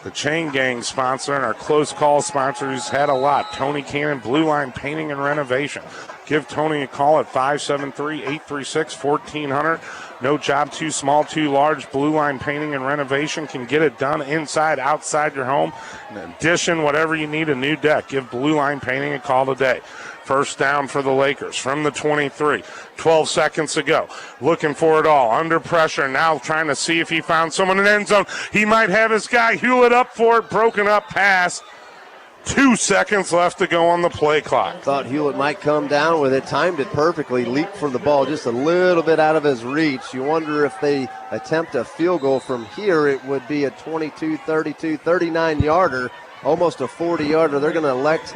the Chain Gang sponsor and our close call sponsor who's had a lot. Tony Cannon, Blue Line Painting and Renovation. Give Tony a call at 573-836-1400. No job too small, too large. Blue Line Painting and Renovation can get it done inside, outside your home. In addition, whatever you need, a new deck, give Blue Line Painting a call today. First down for the Lakers from the 23. 12 seconds to go. Looking for it all. Under pressure. Now trying to see if he found someone in the end zone. He might have his guy. Hewlett up for it. Broken up pass. 2 seconds left to go on the play clock. Thought Hewlett might come down with it. Timed it perfectly. Leaped for the ball just a little bit out of his reach. You wonder if they attempt a field goal from here, it would be a 22, 32, 39-yarder. Almost a 40-yarder. They're going to elect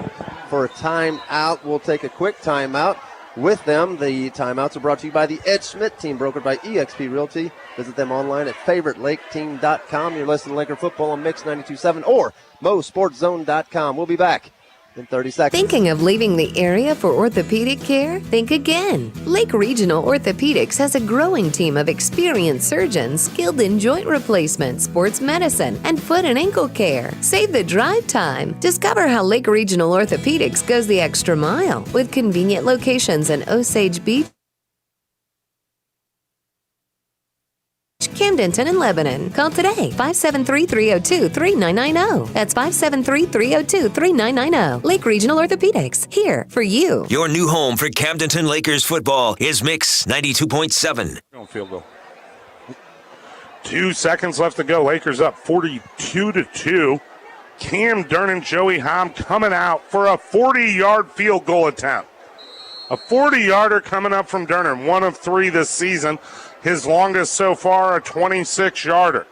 for a timeout. We'll take a quick timeout with them. The timeouts are brought to you by the Ed Schmidt team, brokered by eXp Realty. Visit them online at favoritelake.team.com. You're listening to Laker Football on Mix 92.7 or mosportszone.com. We'll be back in 30 seconds. Thinking of leaving the area for orthopedic care? Think again. Lake Regional Orthopedics has a growing team of experienced surgeons skilled in joint replacement, sports medicine, and foot and ankle care. Save the drive time. Discover how Lake Regional Orthopedics goes the extra mile with convenient locations in Osage Beach, Camdenton, and Lebanon. Call today, 573-302-3990. That's 573-302-3990. Lake Regional Orthopedics, here for you. Your new home for Camdenton Lakers football is Mix 92.7. Field goal. 2 seconds left to go. Lakers up 42-2. Cam Durnan, Joey Hom coming out for a 40-yard field goal attempt. A 40-yarder coming up from Durnan, 1 of 3 this season. His longest so far, a 26-yarder.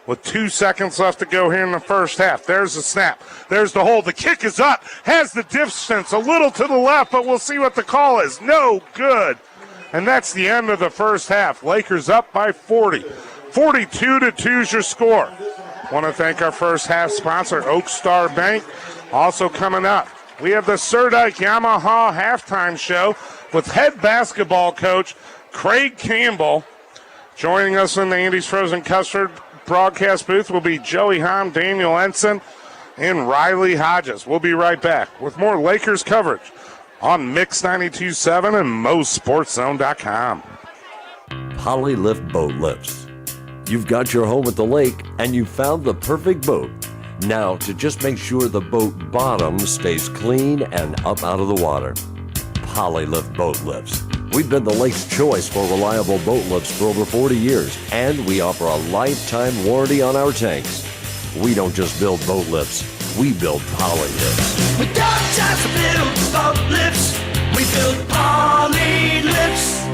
With 2 seconds left to go here in the first half. There's the snap. There's the hold. The kick is up. Has the distance a little to the left, but we'll see what the call is. No good. And that's the end of the first half. Lakers up by 40. 42-2 is your score. Want to thank our first half sponsor, Oak Star Bank. Also coming up, we have the Surdike Yamaha halftime show with head basketball coach Craig Campbell. Joining us in the Andy's Frozen Custard broadcast booth will be Joey Hom, Daniel Ensign, and Riley Hodges. We'll be right back with more Lakers coverage on Mix 92.7 and mosportszone.com. Polylift Boat Lifts. You've got your home at the lake and you found the perfect boat. Now, to just make sure the boat bottom stays clean and up out of the water. Polylift Boat Lifts. We've been the lake's choice for reliable boat lifts for over 40 years, and we offer a lifetime warranty on our tanks. We don't just build boat lifts, we build poly lifts. We don't just build boat lifts, we build poly lifts.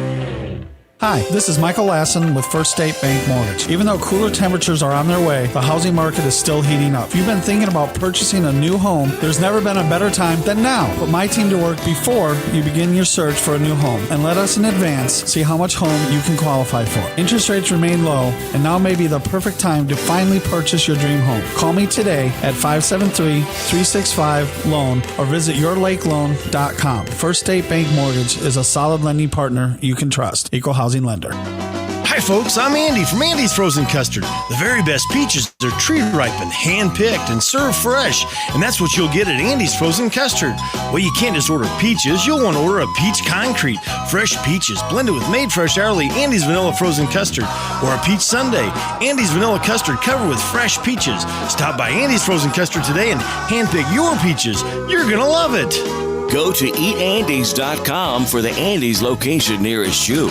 Hi, this is Michael Lassen with First State Bank Mortgage. Even though cooler temperatures are on their way, the housing market is still heating up. If you've been thinking about purchasing a new home, there's never been a better time than now. Put my team to work before you begin your search for a new home, and let us in advance see how much home you can qualify for. Interest rates remain low, and now may be the perfect time to finally purchase your dream home. Call me today at 573-365-LOAN or visit yourlakeloan.com. First State Bank Mortgage is a solid lending partner you can trust. Equal housing lender. Hi folks, I'm Andy from Andy's Frozen Custard. The very best peaches are tree ripened, hand picked, and served fresh. And that's what you'll get at Andy's Frozen Custard. Well, you can't just order peaches, you'll want to order a peach concrete. Fresh peaches blended with made fresh hourly Andy's Vanilla Frozen Custard. Or a peach sundae, Andy's Vanilla Custard covered with fresh peaches. Stop by Andy's Frozen Custard today and hand pick your peaches. You're gonna love it. Go to eatandys.com for the Andy's location nearest you.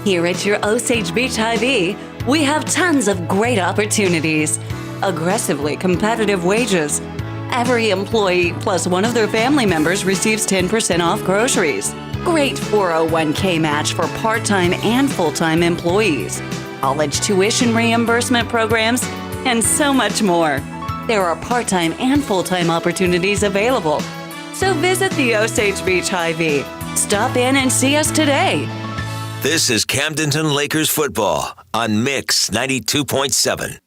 Here at your Osage Beach Hy-Vee, we have tons of great opportunities, aggressively competitive wages. Every employee plus one of their family members receives 10% off groceries. Great 401k match for part-time and full-time employees. College tuition reimbursement programs, and so much more. There are part-time and full-time opportunities available. So visit the Osage Beach Hy-Vee. Stop in and see us today. This is Camdenton Lakers football on Mix 92.7.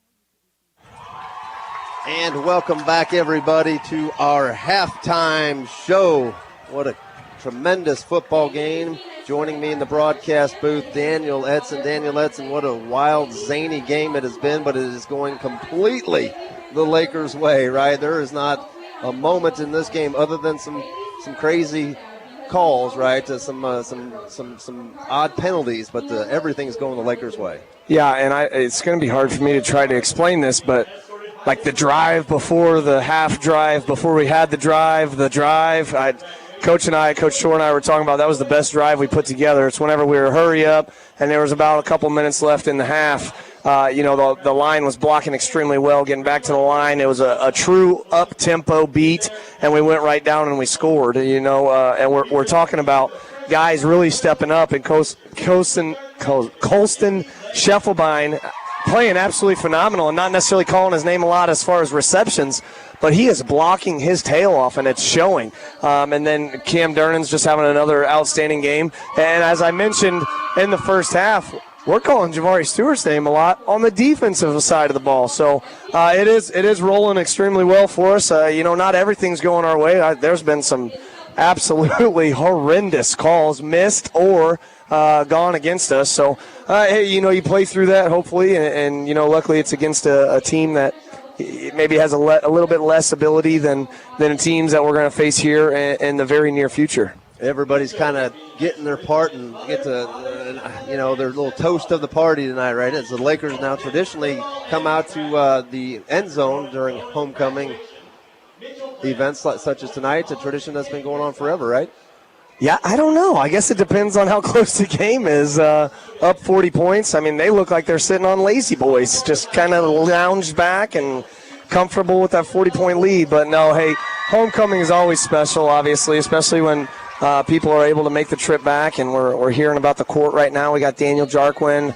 And welcome back, everybody, to our halftime show. What a tremendous football game. Joining me in the broadcast booth, Daniel Edson. Daniel Edson, what a wild, zany game it has been, but it is going completely the Lakers' way, right? There is not a moment in this game other than some crazy calls, right? Some odd penalties, but everything's going the Lakers' way. Yeah, and it's going to be hard for me to try to explain this, but like the drive before the half drive, before we had the drive, Coach Shore and I were talking about that was the best drive we put together. It's whenever we were hurry up and there was about a couple minutes left in the half. The line was blocking extremely well, getting back to the line. It was a true up-tempo beat, and we went right down and we scored, and we're talking about guys really stepping up, and Colston Scheffelbein playing absolutely phenomenal and not necessarily calling his name a lot as far as receptions, but he is blocking his tail off, and it's showing. And then Cam Durnan's just having another outstanding game. And as I mentioned in the first half, we're calling Javari Stewart's name a lot on the defensive side of the ball. So it is rolling extremely well for us. Not everything's going our way. There's been some absolutely horrendous calls missed or gone against us. So, you play through that, hopefully, and luckily it's against a team that maybe has a little bit less ability than teams that we're going to face here in the very near future. Everybody's kind of getting their part and get to, their little toast of the party tonight, right? As the Lakers now traditionally come out to the end zone during homecoming events such as tonight. It's a tradition that's been going on forever, right? Yeah, I don't know. I guess it depends on how close the game is. Up 40 points. I mean, they look like they're sitting on lazy boys, just kind of lounged back and comfortable with that 40-point lead. But no, hey, homecoming is always special, obviously, especially when people are able to make the trip back, and we're hearing about the court right now. We got Daniel Jarquin.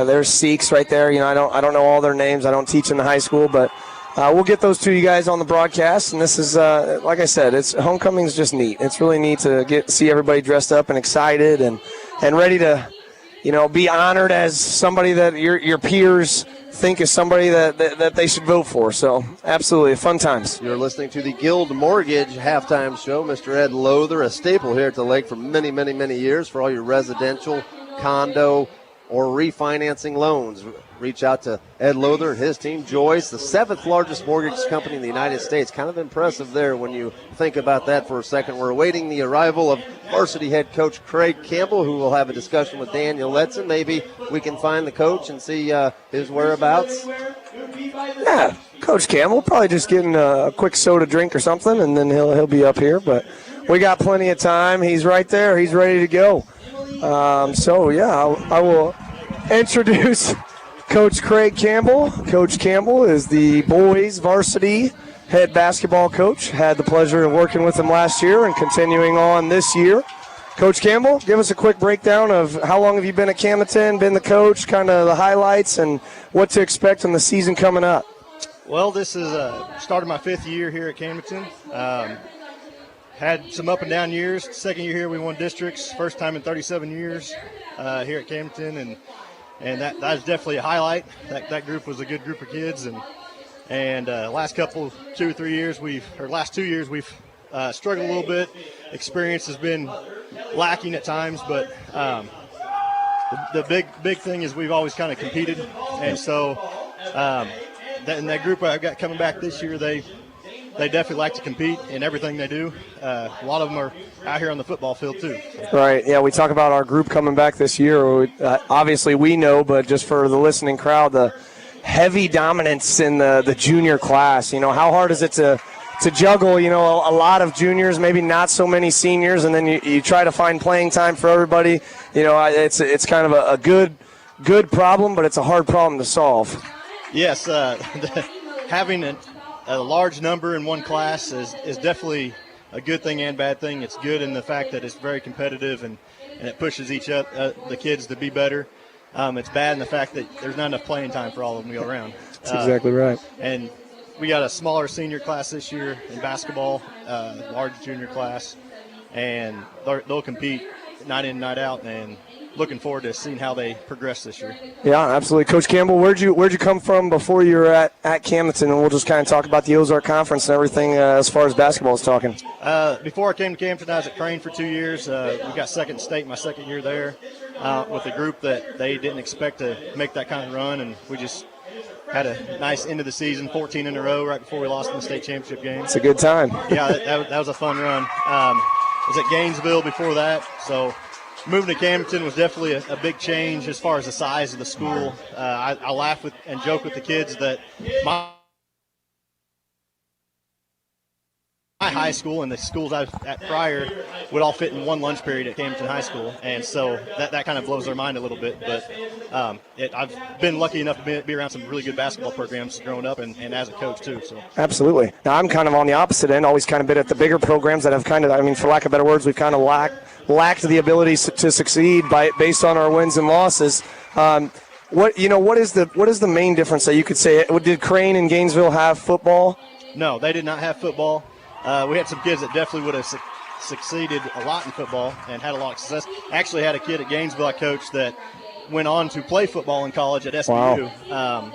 There's Seeks right there. I don't know all their names. I don't teach in the high school, but we'll get those to you guys on the broadcast. And this is, like I said, homecoming is just neat. It's really neat to see everybody dressed up and excited and ready to, be honored as somebody that your peers think is somebody that they should vote for. So absolutely fun times. You're listening to the Guild Mortgage halftime show. Mr. Ed Lothar, a staple here at the Lake for many, many, many years for all your residential, condo, or refinancing loans. Reach out to Ed Lothar and his team. Joyce, the 7th largest mortgage company in the United States. Kind of impressive there when you think about that for a second. We're awaiting the arrival of varsity head coach Craig Campbell, who will have a discussion with Daniel Edson. Maybe we can find the coach and see his whereabouts. Yeah, Coach Campbell probably just getting a quick soda drink or something, and then he'll be up here. But we got plenty of time. He's right there. He's ready to go. I will introduce Coach Craig Campbell. Coach Campbell is the boys varsity head basketball coach. Had the pleasure of working with him last year and continuing on this year. Coach Campbell, give us a quick breakdown of how long have you been at Camdenton, been the coach, kind of the highlights, and what to expect in the season coming up. Well, this is started my 5th year here at Camdenton. Had some up and down years. Second year here, we won districts. First time in 37 years here at Camdenton, and that was definitely a highlight. That group was a good group of kids, and last 2 or 3 years last 2 years we've struggled a little bit. Experience has been lacking at times, but the big thing is we've always kind of competed, and so that group I've got coming back this year, they definitely like to compete in everything they do. A lot of them are out here on the football field too. Right, yeah, we talk about our group coming back this year. Obviously we know, but just for the listening crowd, the heavy dominance in the junior class. You know, how hard is it to juggle, you know, a lot of juniors, maybe not so many seniors, and then you try to find playing time for everybody. You know, it's kind of a good problem, but it's a hard problem to solve. Yes, having a large number in one class is definitely a good thing and bad thing. It's good in the fact that it's very competitive and it pushes the kids to be better. It's bad in the fact that there's not enough playing time for all of them to go around. That's exactly right. And we got a smaller senior class this year in basketball, large junior class, and they'll compete night in, night out, and looking forward to seeing how they progress this year. Yeah, absolutely. Coach Campbell, where'd you come from before you were at Camdenton? And we'll just kind of talk about the Ozark Conference and everything as far as basketball is talking. Before I came to Camdenton, I was at Crane for 2 years. We got second state my second year there with a group that they didn't expect to make that kind of run, and we just had a nice end of the season, 14 in a row right before we lost in the state championship game. It's a good time. Yeah, that was a fun run. I was at Gainesville before that, so moving to Camdenton was definitely a big change as far as the size of the school. I laugh with and joke with the kids that my high school and the schools I was at prior would all fit in one lunch period at Camdenton High School, and so that kind of blows their mind a little bit. But I've been lucky enough to be around some really good basketball programs growing up and as a coach too. So absolutely. Now I'm kind of on the opposite end, always kind of been at the bigger programs that have kind of, I mean, for lack of better words, we've kind of lacked the ability to succeed based on our wins and losses. What is the main difference that you could say? Did Crane and Gainesville have football? No, they did not have football. We had some kids that definitely would have succeeded a lot in football and had a lot of success. Actually had a kid at Gainesville I coached that went on to play football in college at SBU. Wow.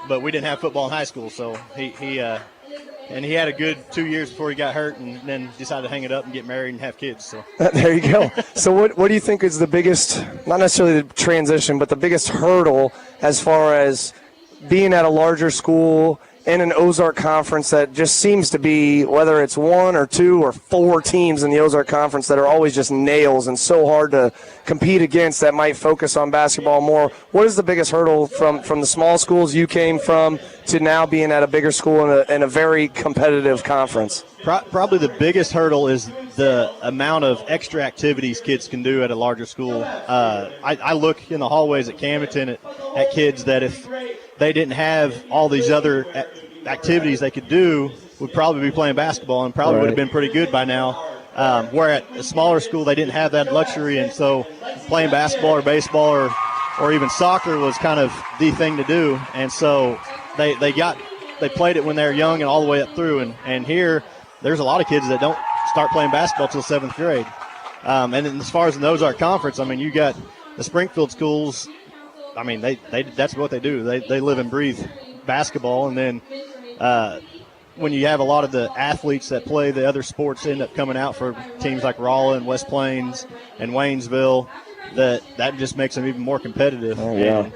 But we didn't have football in high school, so he had a good 2 years before he got hurt and then decided to hang it up and get married and have kids. So there you go. So what do you think is the biggest, not necessarily the transition, but the biggest hurdle as far as being at a larger school in an Ozark Conference that just seems to be, whether it's 1 or 2 or 4 teams in the Ozark Conference that are always just nails and so hard to compete against that might focus on basketball more? What is the biggest hurdle from the small schools you came from to now being at a bigger school in a very competitive conference? Probably the biggest hurdle is the amount of extra activities kids can do at a larger school. I look in the hallways at Camdenton at kids that if they didn't have all these other activities they could do, would probably be playing basketball and probably would have been pretty good by now. Where at a smaller school they didn't have that luxury, and so playing basketball or baseball or even soccer was kind of the thing to do. And so they played it when they were young and all the way up through. And here there's a lot of kids that don't start playing basketball till 7th grade. And then as far as the Ozark Conference, I mean, you got the Springfield schools. I mean, they that's what they do. They live and breathe basketball, and then when you have a lot of the athletes that play the other sports end up coming out for teams like Rolla, West Plains, and Waynesville, that just makes them even more competitive. Oh, yeah.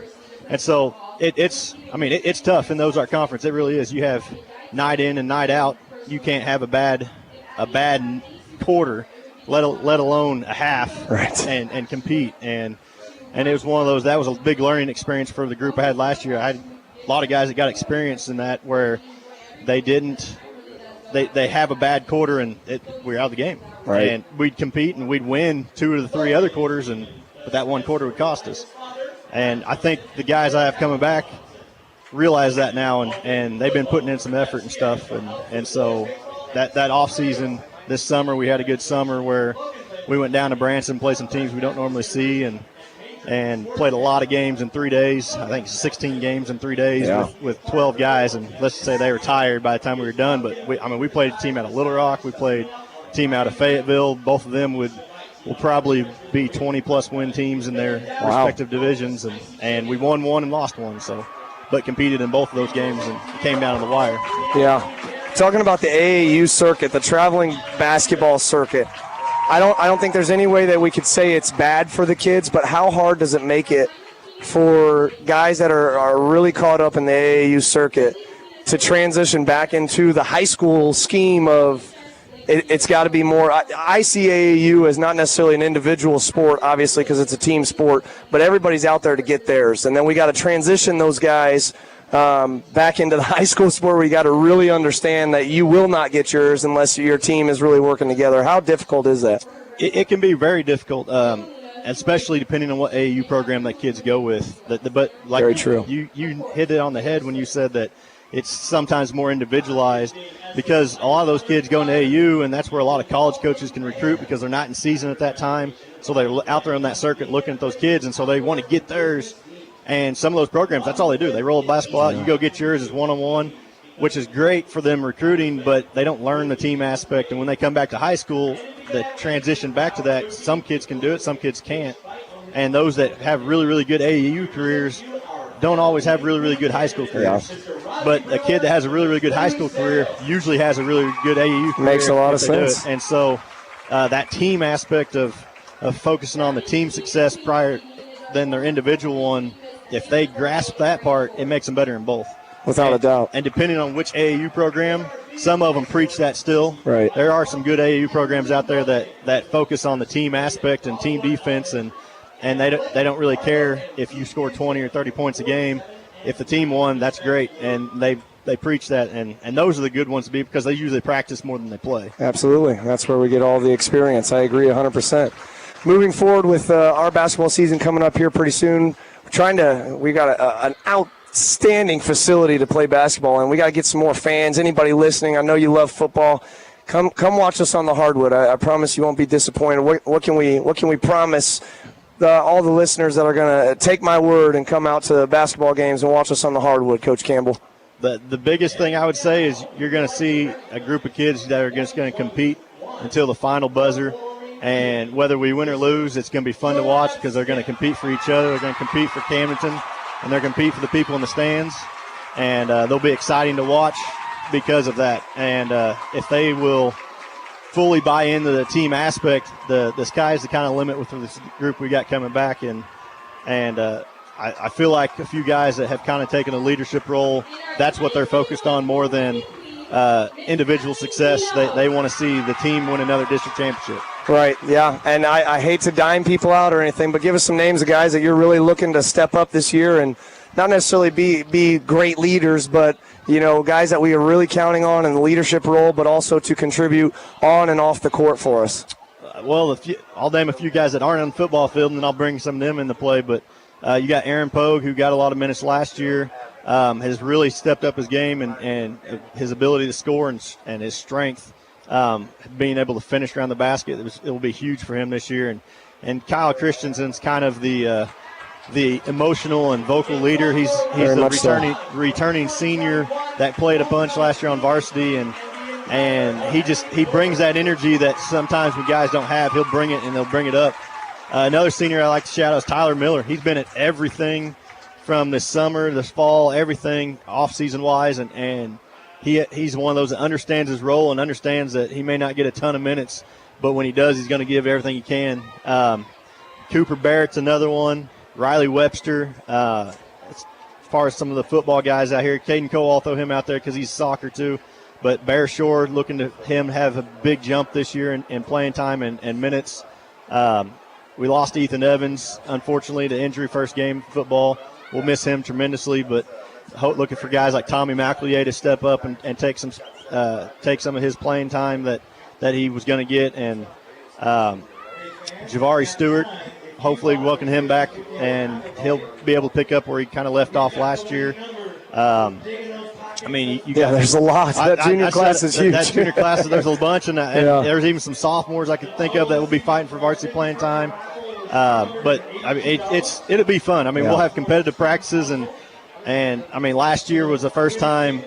And so it's tough in the Ozark Conference. It really is. You have night in and night out. You can't have a bad quarter, let alone a half, and compete. And it was one of those, that was a big learning experience for the group I had last year. I had a lot of guys that got experience in that where they have a bad quarter and we're out of the game. Right. And we'd compete and we'd win 2 of the 3 other quarters, but that one quarter would cost us. And I think the guys I have coming back realize that now, and they've been putting in some effort and stuff. And so that off season this summer, we had a good summer where we went down to Branson, played some teams we don't normally see, and played a lot of games in 3 days. I think 16 games in 3 days with 12 guys, and let's just say they were tired by the time we were done. But we played a team out of Little Rock, we played a team out of Fayetteville. Both of them will probably be 20-plus win teams in their respective divisions, and we won one and lost one. But competed in both of those games and came down to the wire. Yeah. Talking about the AAU circuit, the traveling basketball circuit, I don't think there's any way that we could say it's bad for the kids, but how hard does it make it for guys that are really caught up in the AAU circuit to transition back into the high school scheme of it's got to be more. I see AAU as not necessarily an individual sport, obviously, because it's a team sport, but everybody's out there to get theirs. And then we got to transition those guys back into the high school sport where you got to really understand that you will not get yours unless your team is really working together. How difficult is that? It can be very difficult, especially depending on what AAU program that kids go with. But like very true. You hit it on the head when you said that it's sometimes more individualized because a lot of those kids go into AAU, and that's where a lot of college coaches can recruit because they're not in season at that time. So they're out there on that circuit looking at those kids, and so they want to get theirs. And some of those programs, that's all they do. They roll a basketball out. You go get yours as one-on-one, which is great for them recruiting, but they don't learn the team aspect. And when they come back to high school, the transition back to that, some kids can do it, some kids can't. And those that have really, really good AAU careers don't always have really, really good high school careers. Yeah. But a kid that has a really, really good high school career usually has a really good AAU career. Makes a lot of sense. And so that team aspect of focusing on the team success prior than their individual one, if they grasp that part, it makes them better in both. Without a doubt. And depending on which AAU program, some of them preach that still. Right. There are some good AAU programs out there that focus on the team aspect and team defense, and they don't really care if you score 20 or 30 points a game. If the team won, that's great, and they preach that, and those are the good ones to be because they usually practice more than they play. Absolutely. That's where we get all the experience. I agree 100%. Moving forward with our basketball season coming up here pretty soon, we got an outstanding facility to play basketball in. We got to get some more fans. Anybody listening, I know you love football. Come watch us on the hardwood. I promise you won't be disappointed. What can we promise all the listeners that are going to take my word and come out to basketball games and watch us on the hardwood, Coach Campbell? The biggest thing I would say is you're going to see a group of kids that are just going to compete until the final buzzer. And whether we win or lose, it's going to be fun to watch because they're going to compete for each other. They're going to compete for Camdenton, and they're going to compete for the people in the stands. And they'll be exciting to watch because of that. And if they will fully buy into the team aspect, the sky's the kind of limit with this group we got coming back. And I feel like a few guys that have kind of taken a leadership role, that's what they're focused on more than individual success. They want to see the team win another district championship. Right, yeah, and I hate to dime people out or anything, but give us some names of guys that you're really looking to step up this year and not necessarily be great leaders, but, guys that we are really counting on in the leadership role, but also to contribute on and off the court for us. I'll name a few guys that aren't on the football field, and then I'll bring some of them into play, but you got Aaron Pogue, who got a lot of minutes last year, has really stepped up his game and his ability to score and his strength. Being able to finish around the basket, it will be huge for him this year. And Kyle Christensen's kind of the emotional and vocal leader. He's the returning senior that played a bunch last year on varsity, and he brings that energy that sometimes when guys don't have. He'll bring it and they'll bring it up. Another senior I like to shout out is Tyler Miller. He's been at everything from this summer, this fall, everything off-season wise, and he's one of those that understands his role and understands that he may not get a ton of minutes, but when he does, he's going to give everything he can. Cooper Barrett's another one. Riley Webster. As far as some of the football guys out here, Caden Cole, I'll throw him out there because he's soccer too. But Bear Shore, looking to him have a big jump this year in playing time and minutes. We lost Ethan Evans, unfortunately, to injury first game football. We'll miss him tremendously, but looking for guys like Tommy McLeay to step up and take some of his playing time that he was going to get. And Javari Stewart, hopefully welcome him back, and he'll be able to pick up where he kind of left off last year. I mean, you got there's a lot. That junior class is huge. That junior class, there's a bunch, and there's even some sophomores I could think of that will be fighting for varsity playing time. But I mean, it'll be fun. I mean, we'll have competitive practices, and I mean, last year was the first time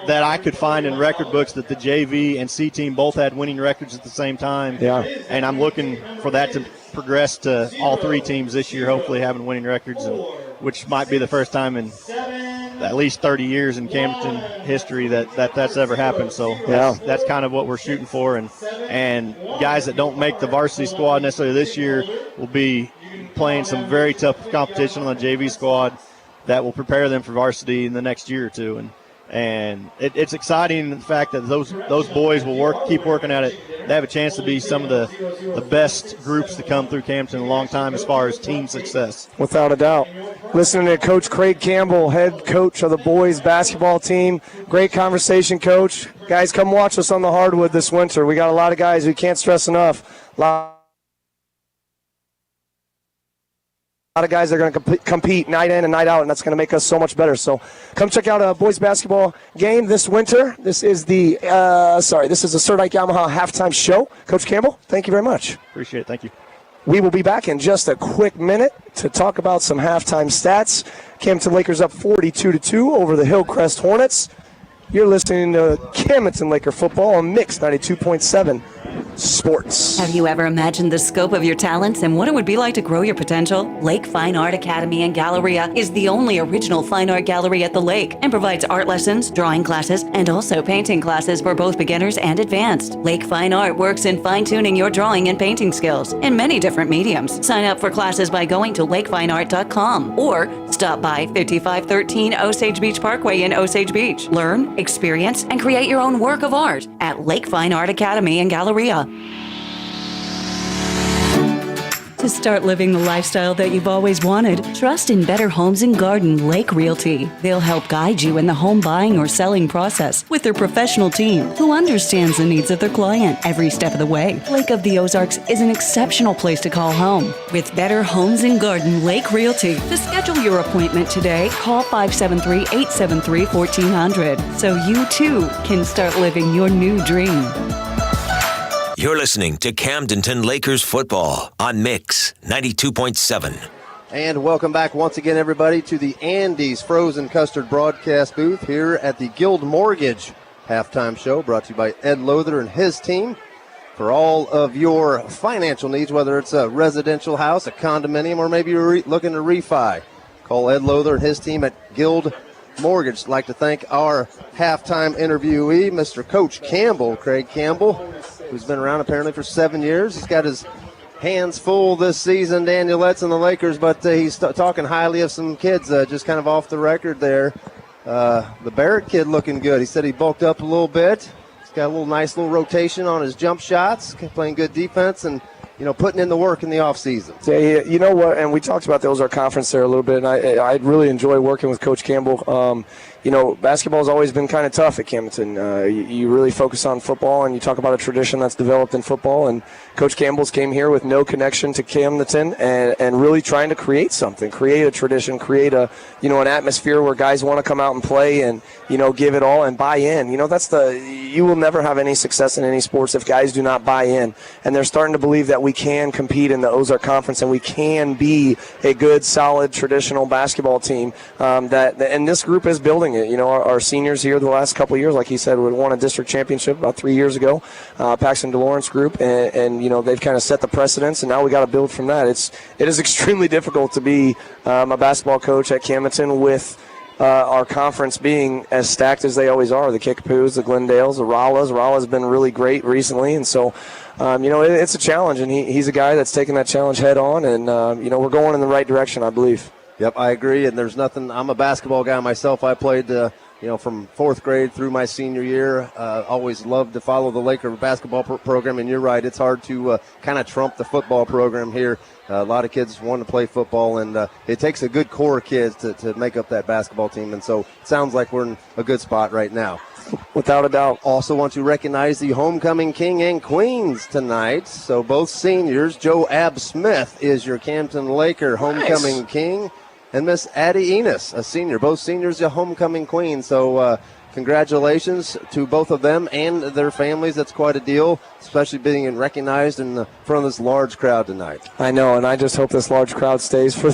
that I could find in record books that the JV and C team both had winning records at the same time. Yeah. And I'm looking for that to progress to all three teams this year, hopefully having winning records, which might be the first time in at least 30 years in Camdenton history that's ever happened. So that's kind of what we're shooting for. And guys that don't make the varsity squad necessarily this year will be playing some very tough competition on the JV squad that will prepare them for varsity in the next year or two. And it's exciting the fact that those boys will keep working at it. They have a chance to be some of the best groups to come through Camdenton in a long time as far as team success. Without a doubt. Listening to Coach Craig Campbell, head coach of the boys basketball team. Great conversation, Coach. Guys, come watch us on the hardwood this winter. We got a lot of guys we can't stress enough. A lot of guys that are going to compete night in and night out, and that's going to make us so much better. So come check out a boys basketball game this winter. This is the Sir Dyke Yamaha halftime show. Coach Campbell, thank you very much. Appreciate it. Thank you. We will be back in just a quick minute to talk about some halftime stats. Camdenton Lakers up 42-2 over the Hillcrest Hornets. You're listening to Camdenton Laker football on Mix 92.7 Sports. Have you ever imagined the scope of your talents and what it would be like to grow your potential? Lake Fine Art Academy and Galleria is the only original fine art gallery at the lake and provides art lessons, drawing classes, and also painting classes for both beginners and advanced. Lake Fine Art works in fine-tuning your drawing and painting skills in many different mediums. Sign up for classes by going to lakefineart.com or stop by 5513 Osage Beach Parkway in Osage Beach. Learn, experience, and create your own work of art at Lake Fine Art Academy and Galleria. To start living the lifestyle that you've always wanted, trust in Better Homes and Garden Lake Realty. They'll help guide you in the home buying or selling process with their professional team who understands the needs of their client every step of the way. Lake of the Ozarks is an exceptional place to call home. With Better Homes and Garden Lake Realty, to schedule your appointment today, call 573-873-1400 so you too can start living your new dream. You're listening to Camdenton Lakers football on Mix 92.7. And welcome back once again, everybody, to the Andy's Frozen Custard broadcast booth here at the Guild Mortgage halftime show, brought to you by Ed Lothar and his team. For all of your financial needs, whether it's a residential house, a condominium, or maybe you're looking to refi, call Ed Lothar and his team at Guild Mortgage. I'd like to thank our halftime interviewee, Mr. Coach Campbell, Craig Campbell, who's been around apparently for 7 years. He's got his hands full this season, Danielette's and the Lakers, but he's talking highly of some kids just kind of off the record there. The Barrett kid looking good. He said he bulked up a little bit. He's got a nice little rotation on his jump shots, playing good defense, and putting in the work in the offseason. Yeah, you know what, and we talked about the Ozark Conference there a little bit, and I really enjoy working with Coach Campbell. Basketball has always been kind of tough at Camdenton. You really focus on football, and you talk about a tradition that's developed in football, and Coach Campbell's came here with no connection to Camdenton and really trying to create something, create a tradition, create an atmosphere where guys want to come out and play and, give it all and buy in. You will never have any success in any sports if guys do not buy in, and they're starting to believe that we can compete in the Ozark Conference and we can be a good, solid, traditional basketball team. And this group is building it. Our seniors here the last couple of years, like he said, we won a district championship about 3 years ago, Paxton DeLawrence group, and they've kind of set the precedence, and now we got to build from that. It is extremely difficult to be a basketball coach at Camdenton with our conference being as stacked as they always are. The Kickapoos, the Glendales, the Rolla's. Rolla's been really great recently, and so it's a challenge, and he's a guy that's taking that challenge head on, and we're going in the right direction, I believe. Yep, I agree, and there's nothing. I'm a basketball guy myself. I played, from fourth grade through my senior year. Always loved to follow the Laker basketball program, and you're right. It's hard to kind of trump the football program here. A lot of kids want to play football, and it takes a good core of kids to make up that basketball team, and so it sounds like we're in a good spot right now. Without a doubt. Also want to recognize the homecoming king and queens tonight. So both seniors, Joe Ab Smith is your Camdenton Laker homecoming king. and Miss Addie Enos, a senior. Both seniors, a homecoming queen. So congratulations to both of them and their families. That's quite a deal, especially being recognized in front of this large crowd tonight. I know, and I just hope this large crowd stays for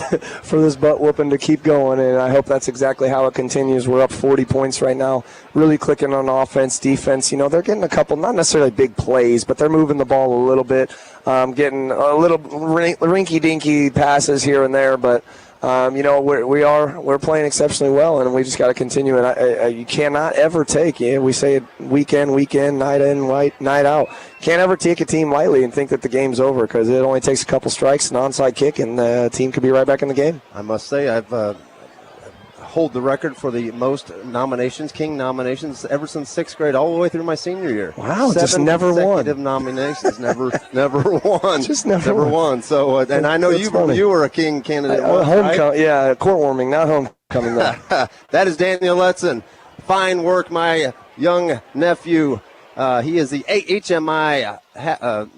this butt whooping to keep going, and I hope that's exactly how it continues. We're up 40 points right now, really clicking on offense, defense. You know, they're getting a couple, not necessarily big plays, but they're moving the ball a little bit, getting a little rinky-dinky passes here and there, but you know, we're playing exceptionally well, and we just got to continue it. You cannot ever take, we say it week in, night in, night out. Can't ever take a team lightly and think that the game's over, because it only takes a couple strikes, an onside kick, and the team could be right back in the game. I must say, I've hold the record for the most nominations, King nominations, ever since 6th grade, all the way through my senior year. Wow, 7 just never won. consecutive nominations, never won. Just never won. So, and I know you were a King candidate. Homecoming, yeah, court warming, not homecoming though. That is Daniel Letson. Fine work, my young nephew. He is the HMI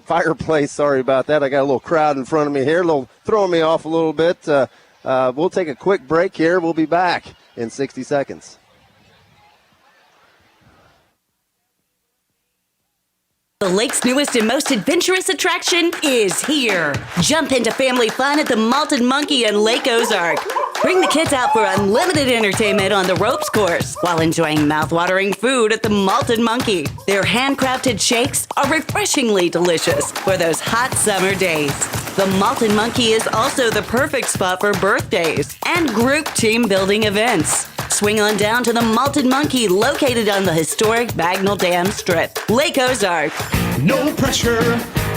fireplace. Sorry about that. I got a little crowd in front of me here, throwing me off a little bit. We'll take a quick break here. We'll be back in 60 seconds. The lake's newest and most adventurous attraction is here. Jump into family fun at the Malted Monkey in Lake Ozark. Bring the kids out for unlimited entertainment on the ropes course while enjoying mouth-watering food at the Malted Monkey. Their handcrafted shakes are refreshingly delicious for those hot summer days. The Malted Monkey is also the perfect spot for birthdays and group team building events. Swing on down to the Malted Monkey, located on the historic Bagnell Dam Strip, Lake Ozark. No pressure,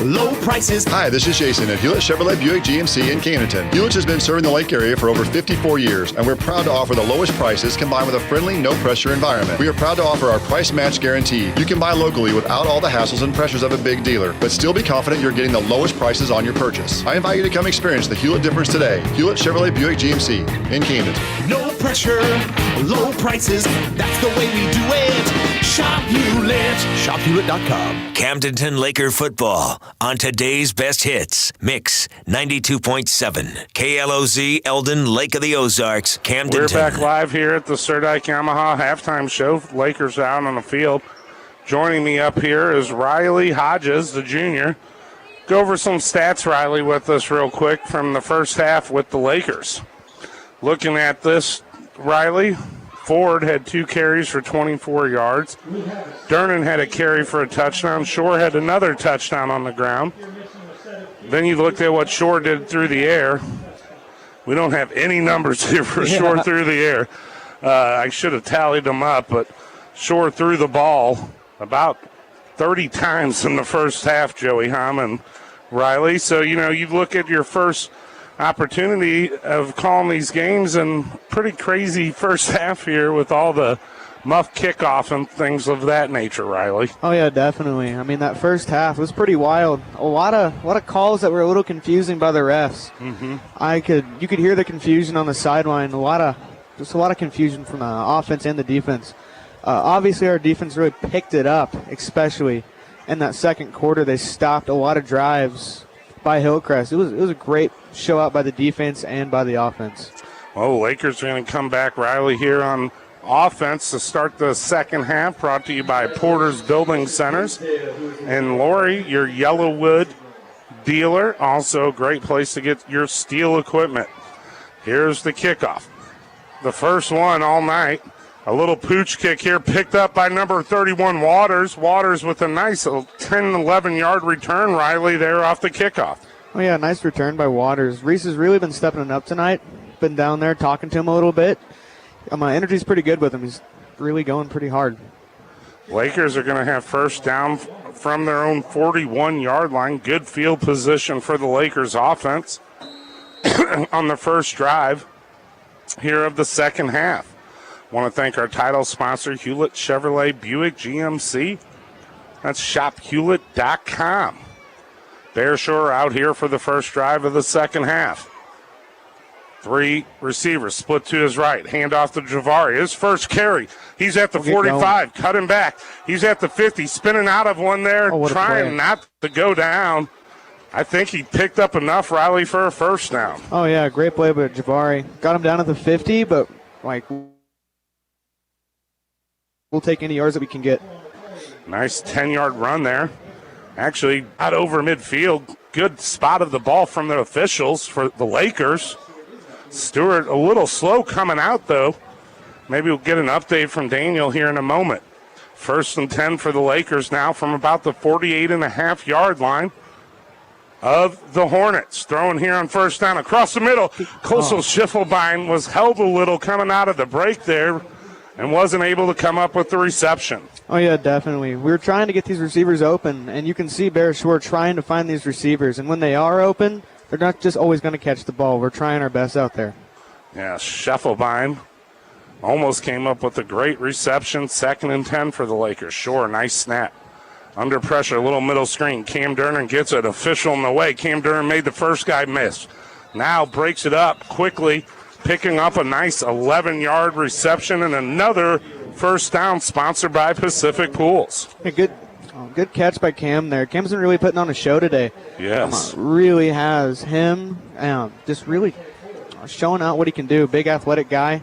low prices. Hi, this is Jason at Hewlett Chevrolet Buick GMC in Camdenton. Hewlett has been serving the Lake area for over 54 years, and we're proud to offer the lowest prices combined with a friendly, no-pressure environment. We are proud to offer our price match guarantee. You can buy locally without all the hassles and pressures of a big dealer, but still be confident you're getting the lowest prices on your purchase. I invite you to come experience the Hewlett difference today. Hewlett Chevrolet Buick GMC in Camdenton. No pressure, low prices. That's the way we do it. Shop Hewlett. ShopHewlett.com. Camdenton Laker football on today's best hits. Mix 92.7. KLOZ Eldon, Lake of the Ozarks, Camdenton. We're back live here at the Surdike Yamaha halftime show. Lakers out on the field. Joining me up here is Riley Hodges, the junior. Go over some stats, Riley, with us real quick from the first half with the Lakers. Looking at this, Riley, Ford had 2 carries for 24 yards. Dernan had a carry for a touchdown. Shore had another touchdown on the ground. Then you looked at what Shore did through the air. We don't have any numbers here for Shore through the air. I should have tallied them up, but Shore threw the ball about 30 times in the first half, Joey Hom and Riley. So, you know, you look at your first opportunity of calling these games, and pretty crazy first half here with all the muff kickoff and things of that nature, Riley. Oh yeah, definitely. I mean, that first half was pretty wild. A lot of calls that were a little confusing by the refs. Mm-hmm. You could hear the confusion on the sideline. A lot of confusion from the offense and the defense. Obviously, our defense really picked it up, especially in that second quarter. They stopped a lot of drives by Hillcrest. It was a great show out by the defense and by the offense. Well, Lakers are going to come back, Riley, here on offense to start the second half, brought to you by Porter's Building Centers. And Lori, your Yellowwood dealer, also a great place to get your steel equipment. Here's the kickoff. The first one all night. A little pooch kick here, picked up by number 31, Waters. Waters with a nice 10, 11-yard return, Riley, there off the kickoff. Oh, yeah, nice return by Waters. Reese has really been stepping it up tonight. Been down there talking to him a little bit. My energy's pretty good with him. He's really going pretty hard. Lakers are going to have first down from their own 41-yard line. Good field position for the Lakers offense on the first drive here of the second half. Want to thank our title sponsor, Hewlett Chevrolet Buick GMC. That's shophewlett.com. Bear Shore out here for the first drive of the second half. 3 receivers split to his right. Hand off to Javari. His first carry. He's at the 45. Cut him back. He's at the 50. Spinning out of one there. Trying not to go down. I think he picked up enough, Riley, for a first down. Oh, yeah, great play by Jabari. Got him down at the 50, but, we'll take any yards that we can get. Nice 10-yard run there. Actually, got over midfield. Good spot of the ball from the officials for the Lakers. Stewart a little slow coming out, though. Maybe we'll get an update from Daniel here in a moment. 1st and 10 for the Lakers now from about the 48.5-yard line of the Hornets. Throwing here on first down across the middle. Coastal Schiffelbein was held a little coming out of the break there and wasn't able to come up with the reception. Oh, yeah, definitely. We're trying to get these receivers open, and you can see Bear Shore trying to find these receivers. And when they are open, they're not just always going to catch the ball. We're trying our best out there. Yeah, Scheffelbein almost came up with a great reception. 2nd and 10 for the Lakers. Shore, nice snap. Under pressure, little middle screen. Cam Durnan gets it. Official in the way. Cam Durnan made the first guy miss. Now breaks it up quickly, picking up a nice 11-yard reception and another first down sponsored by Pacific Pools. A good catch by Cam there. Cam's been really putting on a show today. Yes. Really has him just really showing out what he can do. Big athletic guy.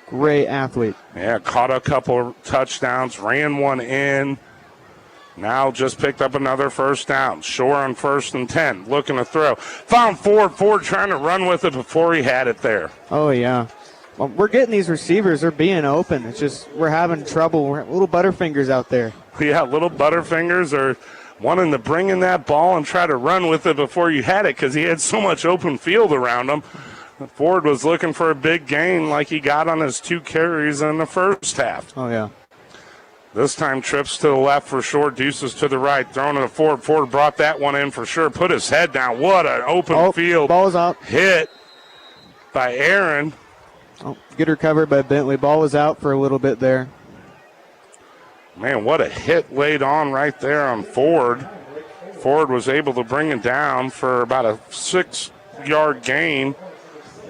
Great athlete. Yeah, caught a couple touchdowns, ran one in. Now just picked up another first down. Shore on 1st and 10, looking to throw. Found Ford. Ford trying to run with it before he had it there. Oh, yeah. Well, we're getting these receivers. They're being open. It's just we're having trouble. We're little butterfingers out there. Yeah, little butterfingers are wanting to bring in that ball and try to run with it before you had it because he had so much open field around him. Ford was looking for a big gain like he got on his 2 carries in the first half. Oh, yeah. This time trips to the left for sure, deuces to the right, throwing it to Ford. Ford brought that one in for sure, put his head down. What an open field. Ball is out. Hit by Aaron. Oh, good recovery by Bentley. Ball was out for a little bit there. Man, what a hit laid on right there on Ford. Ford was able to bring it down for about a 6-yard gain.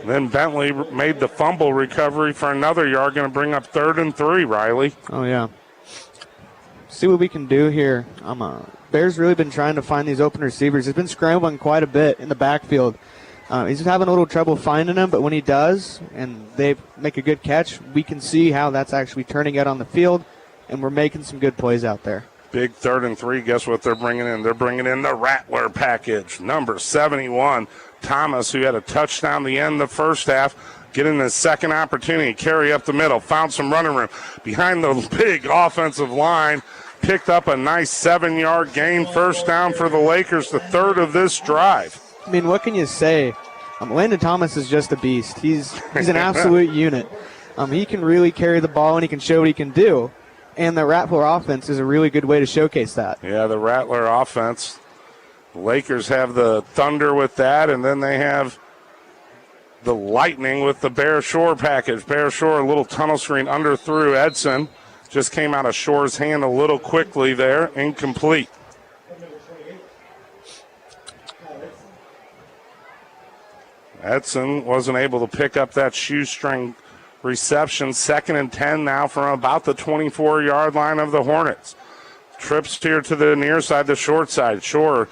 Then Bentley made the fumble recovery for another yard, going to bring up 3rd and 3, Riley. Oh, yeah. See what we can do here. Bears really been trying to find these open receivers. He's been scrambling quite a bit in the backfield. He's having a little trouble finding them, but when he does and they make a good catch, we can see how that's actually turning out on the field, and we're making some good plays out there. Big 3rd and 3. Guess what they're bringing in? They're bringing in the Rattler package. Number 71, Thomas, who had a touchdown the end of the first half, getting his second opportunity, carry up the middle, found some running room behind the big offensive line, picked up a nice 7-yard gain, first down for the Lakers, the 3rd of this drive. I mean, what can you say? Landon Thomas is just a beast. He's an absolute unit. He can really carry the ball and he can show what he can do. And the Rattler offense is a really good way to showcase that. Yeah, the Rattler offense. The Lakers have the Thunder with that, and then they have the Lightning with the Bear Shore package. Bear Shore, a little tunnel screen under through Edson. Just came out of Shore's hand a little quickly there. Incomplete. Edson wasn't able to pick up that shoestring reception. 2nd and 10 now from about the 24-yard line of the Hornets. Trips here to the near side, the short side. Shore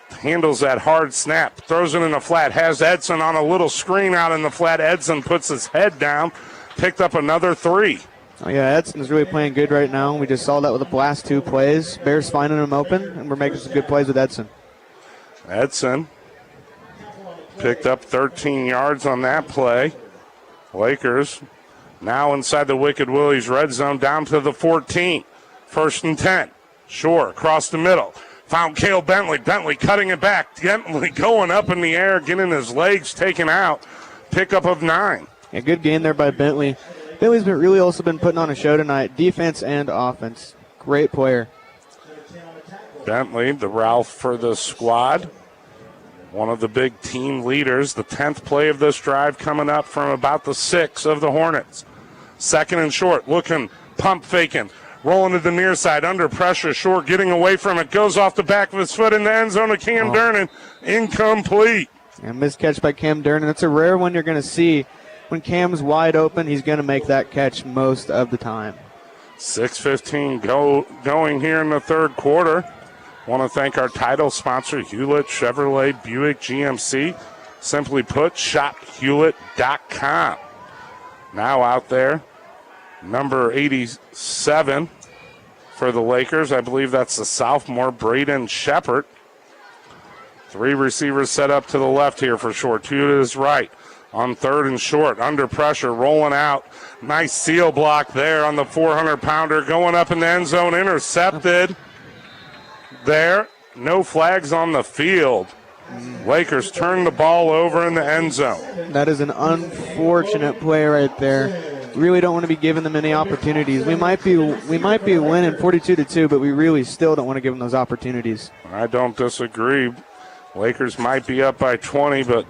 handles that hard snap, throws it in the flat, has Edson on a little screen out in the flat. Edson puts his head down, picked up another 3. Oh, yeah, Edson's really playing good right now. We just saw that with the last 2 plays. Bears finding him open, and we're making some good plays with Edson. Edson picked up 13 yards on that play. Lakers now inside the Wicked Willie's red zone, down to the 14. 1st and 10. Shore across the middle. Found Cale Bentley. Bentley cutting it back. Bentley going up in the air, getting his legs taken out. Pickup of 9. Yeah, good game there by Bentley. Bentley's really also been putting on a show tonight, defense and offense. Great player. Bentley, the Ralph for the squad. One of the big team leaders. The 10th play of this drive coming up from about the 6 of the Hornets. 2nd and short, looking, pump faking. Rolling to the near side, under pressure. Short getting away from it. Goes off the back of his foot in the end zone of Cam Durnan. Incomplete. And missed catch by Cam Durnan. It's a rare one you're going to see. When Cam's wide open, he's going to make that catch most of the time. 6:15 going here in the 3rd quarter. Want to thank our title sponsor, Hewlett Chevrolet Buick GMC. Simply put, shophewlett.com. Now out there, number 87 for the Lakers. I believe that's the sophomore, Braden Shepard. 3 receivers set up to the left here for short. 2 to his right. On 3rd and short, under pressure, rolling out. Nice seal block there on the 400-pounder. Going up in the end zone, intercepted. There, no flags on the field. Lakers turn the ball over in the end zone. That is an unfortunate play right there. We really don't want to be giving them any opportunities. We might be winning 42-2, but we really still don't want to give them those opportunities. I don't disagree. Lakers might be up by 20, but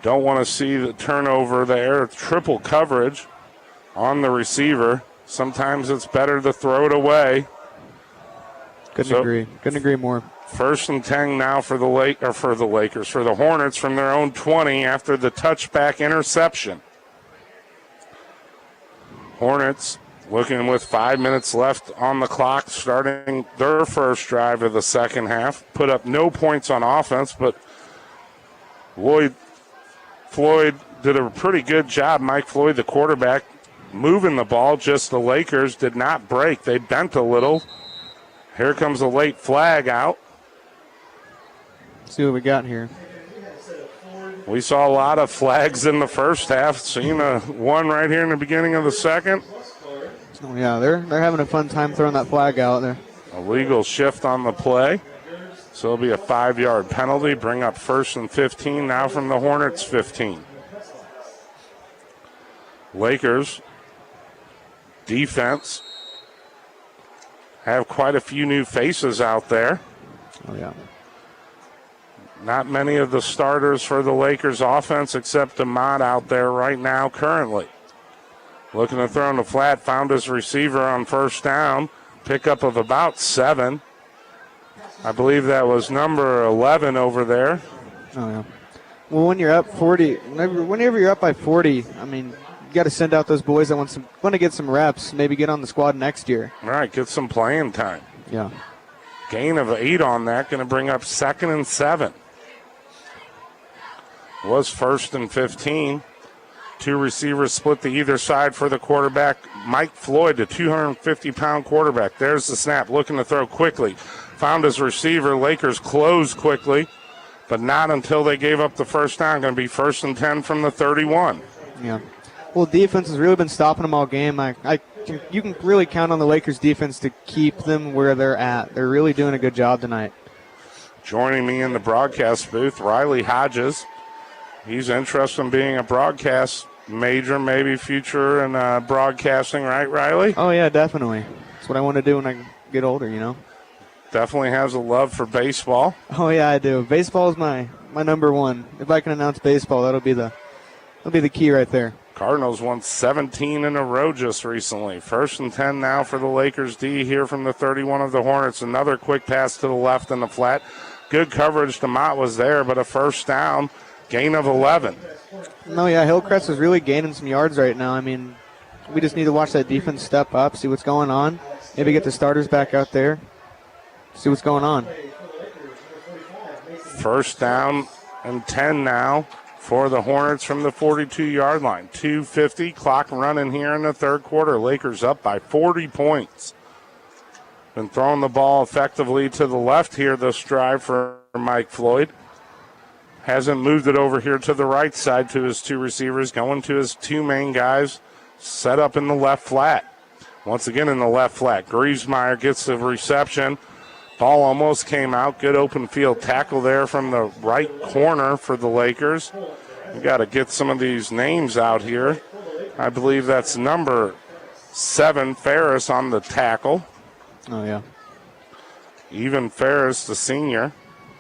don't want to see the turnover there. Triple coverage on the receiver. Sometimes it's better to throw it away. Couldn't agree more. 1st and 10 now for the Lakers, for the Hornets from their own 20 after the touchback interception. Hornets looking with 5 minutes left on the clock, starting their first drive of the second half. Put up no points on offense, but Floyd did a pretty good job. Mike Floyd, the quarterback, moving the ball. Just the Lakers did not break. They bent a little. Here comes a late flag out. Let's see what we got here. We saw a lot of flags in the first half. Seen one right here in the beginning of the second. Oh, yeah, they're having a fun time throwing that flag out there. Illegal shift on the play. So it'll be a 5-yard penalty. Bring up 1st and 15 now from the Hornets 15. Lakers defense have quite a few new faces out there. Oh, yeah. Not many of the starters for the Lakers offense except Ahmad out there right now currently. Looking to throw in the flat, found his receiver on 1st down. Pickup of about 7. I believe that was number 11 over there. Oh, yeah. Well, when you're up 40, whenever you're up by 40, I mean, you got to send out those boys that want to get some reps, maybe get on the squad next year. All right, get some playing time. Yeah. Gain of 8 on that, going to bring up 2nd and 7. Was 1st and 15. 2 receivers split to either side for the quarterback. Mike Floyd, the 250-pound quarterback. There's the snap, looking to throw quickly. Found his receiver. Lakers closed quickly, but not until they gave up the 1st down. Going to be 1st and 10 from the 31. Yeah. Well, defense has really been stopping them all game. You can really count on the Lakers defense to keep them where they're at. They're really doing a good job tonight. Joining me in the broadcast booth, Riley Hodges. He's interested in being a broadcast major, maybe future in broadcasting, right, Riley? Oh, yeah, definitely. That's what I want to do when I get older, Definitely has a love for baseball. Oh, yeah, I do. Baseball is my number one. If I can announce baseball, that'll be the key right there. Cardinals won 17 in a row just recently. 1st and 10 now for the Lakers D here from the 31 of the Hornets. Another quick pass to the left in the flat. Good coverage. DeMott was there, but a 1st down. Gain of 11. No, yeah, Hillcrest is really gaining some yards right now. I mean, we just need to watch that defense step up, see what's going on. Maybe get the starters back out there, see what's going on. 1st down and 10 now for the Hornets from the 42-yard line. 2:50, clock running here in the 3rd quarter. Lakers up by 40 points. Been throwing the ball effectively to the left here this drive for Mike Floyd. Hasn't moved it over here to the right side to his 2 receivers, going to his 2 main guys, set up in the left flat. Once again in the left flat. Griesmeyer gets the reception. Ball almost came out. Good open field tackle there from the right corner for the Lakers. We got to get some of these names out here. I believe that's number 7, Ferris, on the tackle. Oh, yeah. Even Ferris, the senior.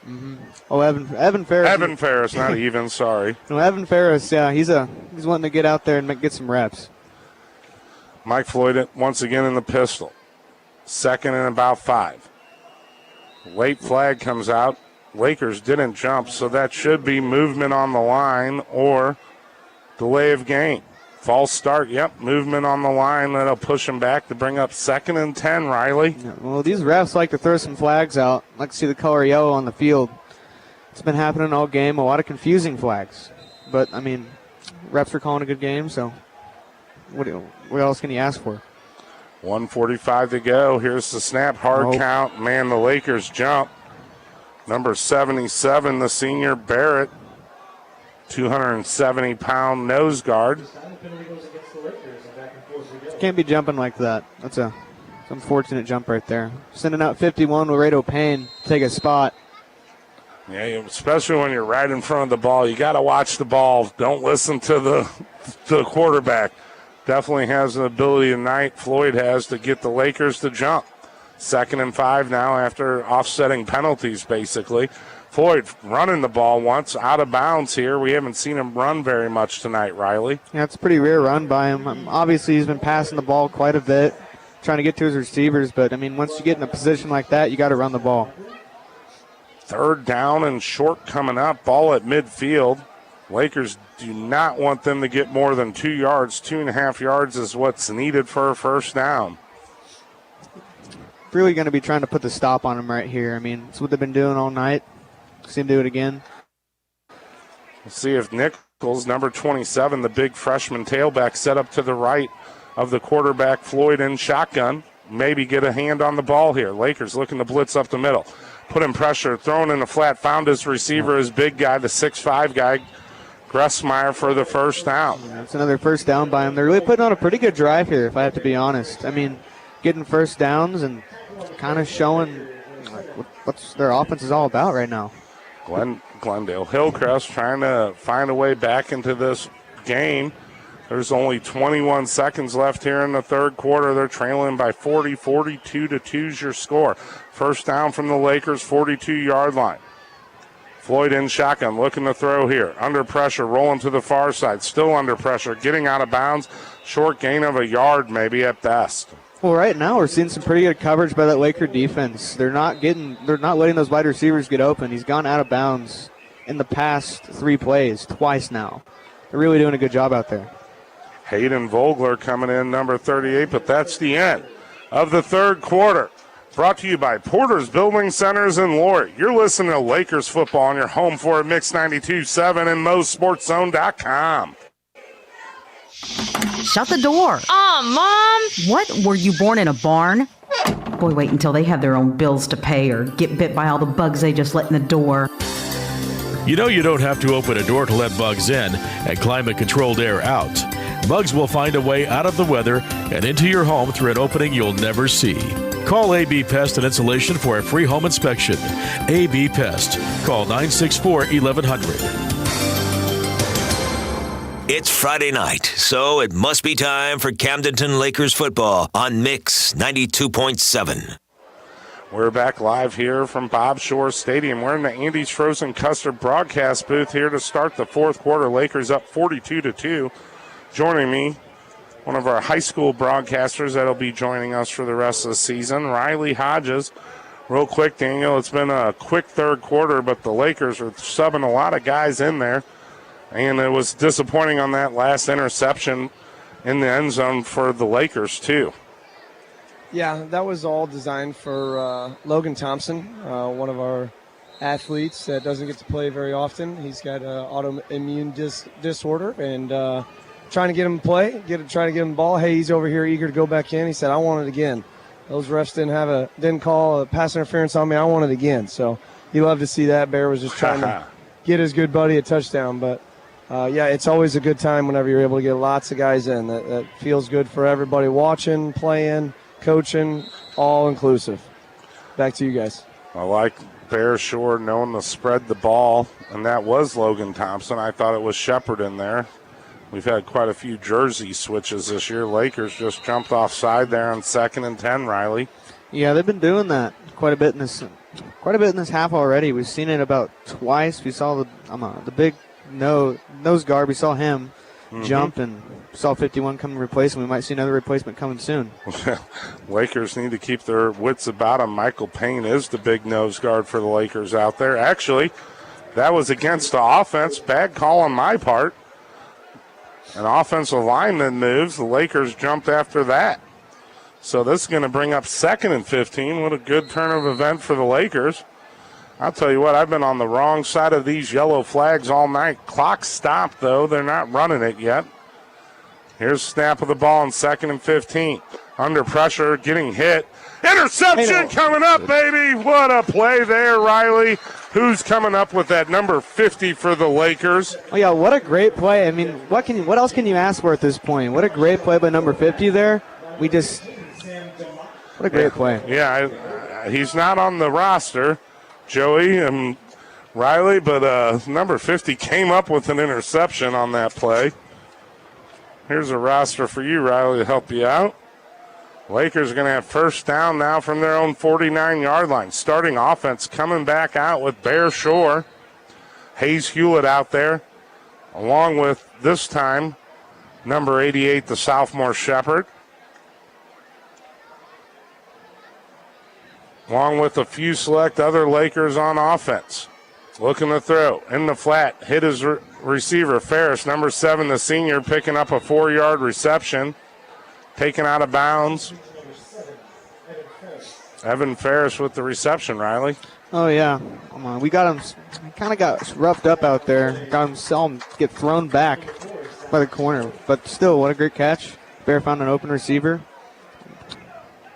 Mm-hmm. Oh, Evan Ferris. Evan Ferris, not even, sorry. No, Evan Ferris, yeah, he's wanting to get out there and get some reps. Mike Floyd once again in the pistol. 2nd and about 5. Late flag comes out. Lakers didn't jump, so that should be movement on the line or delay of game. False start, yep. Movement on the line. That'll push him back to bring up 2nd and 10, Riley. Yeah, well, these refs like to throw some flags out. Like to see the color yellow on the field. It's been happening all game. A lot of confusing flags. But, I mean, refs are calling a good game, so what else can you ask for? 1:45 to go. Here's the snap. Hard count. Man, the Lakers jump. Number 77, the senior Barrett. 270-pound nose guard. Can't be jumping like that. That's an unfortunate jump right there. Sending out 51 Laredo Payne to take a spot. Yeah, especially when you're right in front of the ball. You got to watch the ball. Don't listen to the quarterback. Definitely has an ability tonight, Floyd has, to get the Lakers to jump. 2nd and 5 now after offsetting penalties, basically. Floyd running the ball once, out of bounds here. We haven't seen him run very much tonight, Riley. Yeah, it's a pretty rare run by him. Obviously, he's been passing the ball quite a bit, trying to get to his receivers. But, I mean, once you get in a position like that, you got to run the ball. 3rd down and short coming up. Ball at midfield. Lakers do not want them to get more than 2 yards. 2.5 yards is what's needed for a first down. Really going to be trying to put the stop on him right here. I mean, it's what they've been doing all night. See him do it again. We'll see if Nichols, number 27, the big freshman tailback, set up to the right of the quarterback, Floyd, in shotgun. Maybe get a hand on the ball here. Lakers looking to blitz up the middle. Put in pressure, thrown in the flat, found his receiver, his big guy, the 6'5 guy, Gressmeyer, for the first down. Yeah, it's another first down by him. They're really putting on a pretty good drive here, if I have to be honest. I mean, getting first downs and kind of showing what their offense is all about right now. Glendale Hillcrest trying to find a way back into this game. There's only 21 seconds left here in the 3rd quarter. They're trailing by 40, 42-2 is your score. First down from the Lakers, 42-yard line. Floyd in shotgun, looking to throw here. Under pressure, rolling to the far side. Still under pressure, getting out of bounds. Short gain of a yard maybe at best. Well, right now we're seeing some pretty good coverage by that Laker defense. They're not letting those wide receivers get open. He's gone out of bounds in the past 3 plays, twice now. They're really doing a good job out there. Hayden Vogler coming in, number 38, but that's the end of the 3rd quarter. Brought to you by Porter's Building Centers in Lori. You're listening to Lakers football on your home for it, Mix 92.7 and MoSportsZone.com. Shut the door. Mom! What? Were you born in a barn? Boy, wait until they have their own bills to pay or get bit by all the bugs they just let in the door. You know you don't have to open a door to let bugs in and climate-controlled air out. Bugs will find a way out of the weather and into your home through an opening you'll never see. Call AB Pest and Insulation for a free home inspection. AB Pest. Call 964-1100. It's Friday night, so it must be time for Camdenton Lakers football on Mix 92.7. We're back live here from Bob Shore Stadium. We're in the Andy's Frozen Custard broadcast booth here to start the 4th quarter. Lakers up 42-2. Joining me, one of our high school broadcasters that'll be joining us for the rest of the season, Riley Hodges. Real quick, Daniel, it's been a quick 3rd quarter, but the Lakers are subbing a lot of guys in there. And it was disappointing on that last interception in the end zone for the Lakers, too. Yeah, that was all designed for Logan Thompson, one of our athletes that doesn't get to play very often. He's got an autoimmune disorder, and trying to get him to play, trying to get him the ball. Hey, he's over here eager to go back in. He said, I want it again. Those refs didn't call a pass interference on me. I want it again. So you love to see that. Bear was just trying to get his good buddy a touchdown, but yeah, it's always a good time whenever you're able to get lots of guys in. That feels good for everybody watching, playing, coaching, all inclusive. Back to you guys. I like Bear Shore knowing to spread the ball, and that was Logan Thompson. I thought it was Shepard in there. We've had quite a few jersey switches this year. Lakers just jumped offside there on 2nd and 10, Riley. Yeah, they've been doing that quite a bit in this half already. We've seen it about twice. We saw the big nose guard. We saw him jump, and saw 51 come and replace him. We might see another replacement coming soon. Lakers need to keep their wits about them. Michael Payne is the big nose guard for the Lakers out there. Actually, that was against the offense. Bad call on my part. An offensive lineman moves. The Lakers jumped after that. So this is going to bring up 2nd and 15. What a good turn of event for the Lakers. I'll tell you what, I've been on the wrong side of these yellow flags all night. Clock stopped, though. They're not running it yet. Here's snap of the ball on 2nd and 15. Under pressure, getting hit. Interception coming up, baby. What a play there, Riley. Who's coming up with that number 50 for the Lakers? Oh, yeah, what a great play. I mean, what else can you ask for at this point? What a great play by number 50 there. What a great play. Yeah, he's not on the roster, Joey and Riley, but number 50 came up with an interception on that play. Here's a roster for you, Riley, to help you out. Lakers are going to have first down now from their own 49-yard line. Starting offense coming back out with Bear Shore. Hayes Hewlett out there, along with, this time, number 88, the sophomore Shepard. Along with a few select other Lakers on offense. Looking to throw in the flat. Hit his receiver, Ferris, number 7, the senior, picking up a 4-yard reception. Taken out of bounds. Evan Ferris with the reception, Riley. Oh, yeah. Come on. We got him, kind of got roughed up out there. Saw him get thrown back by the corner. But still, what a great catch. Bear found an open receiver.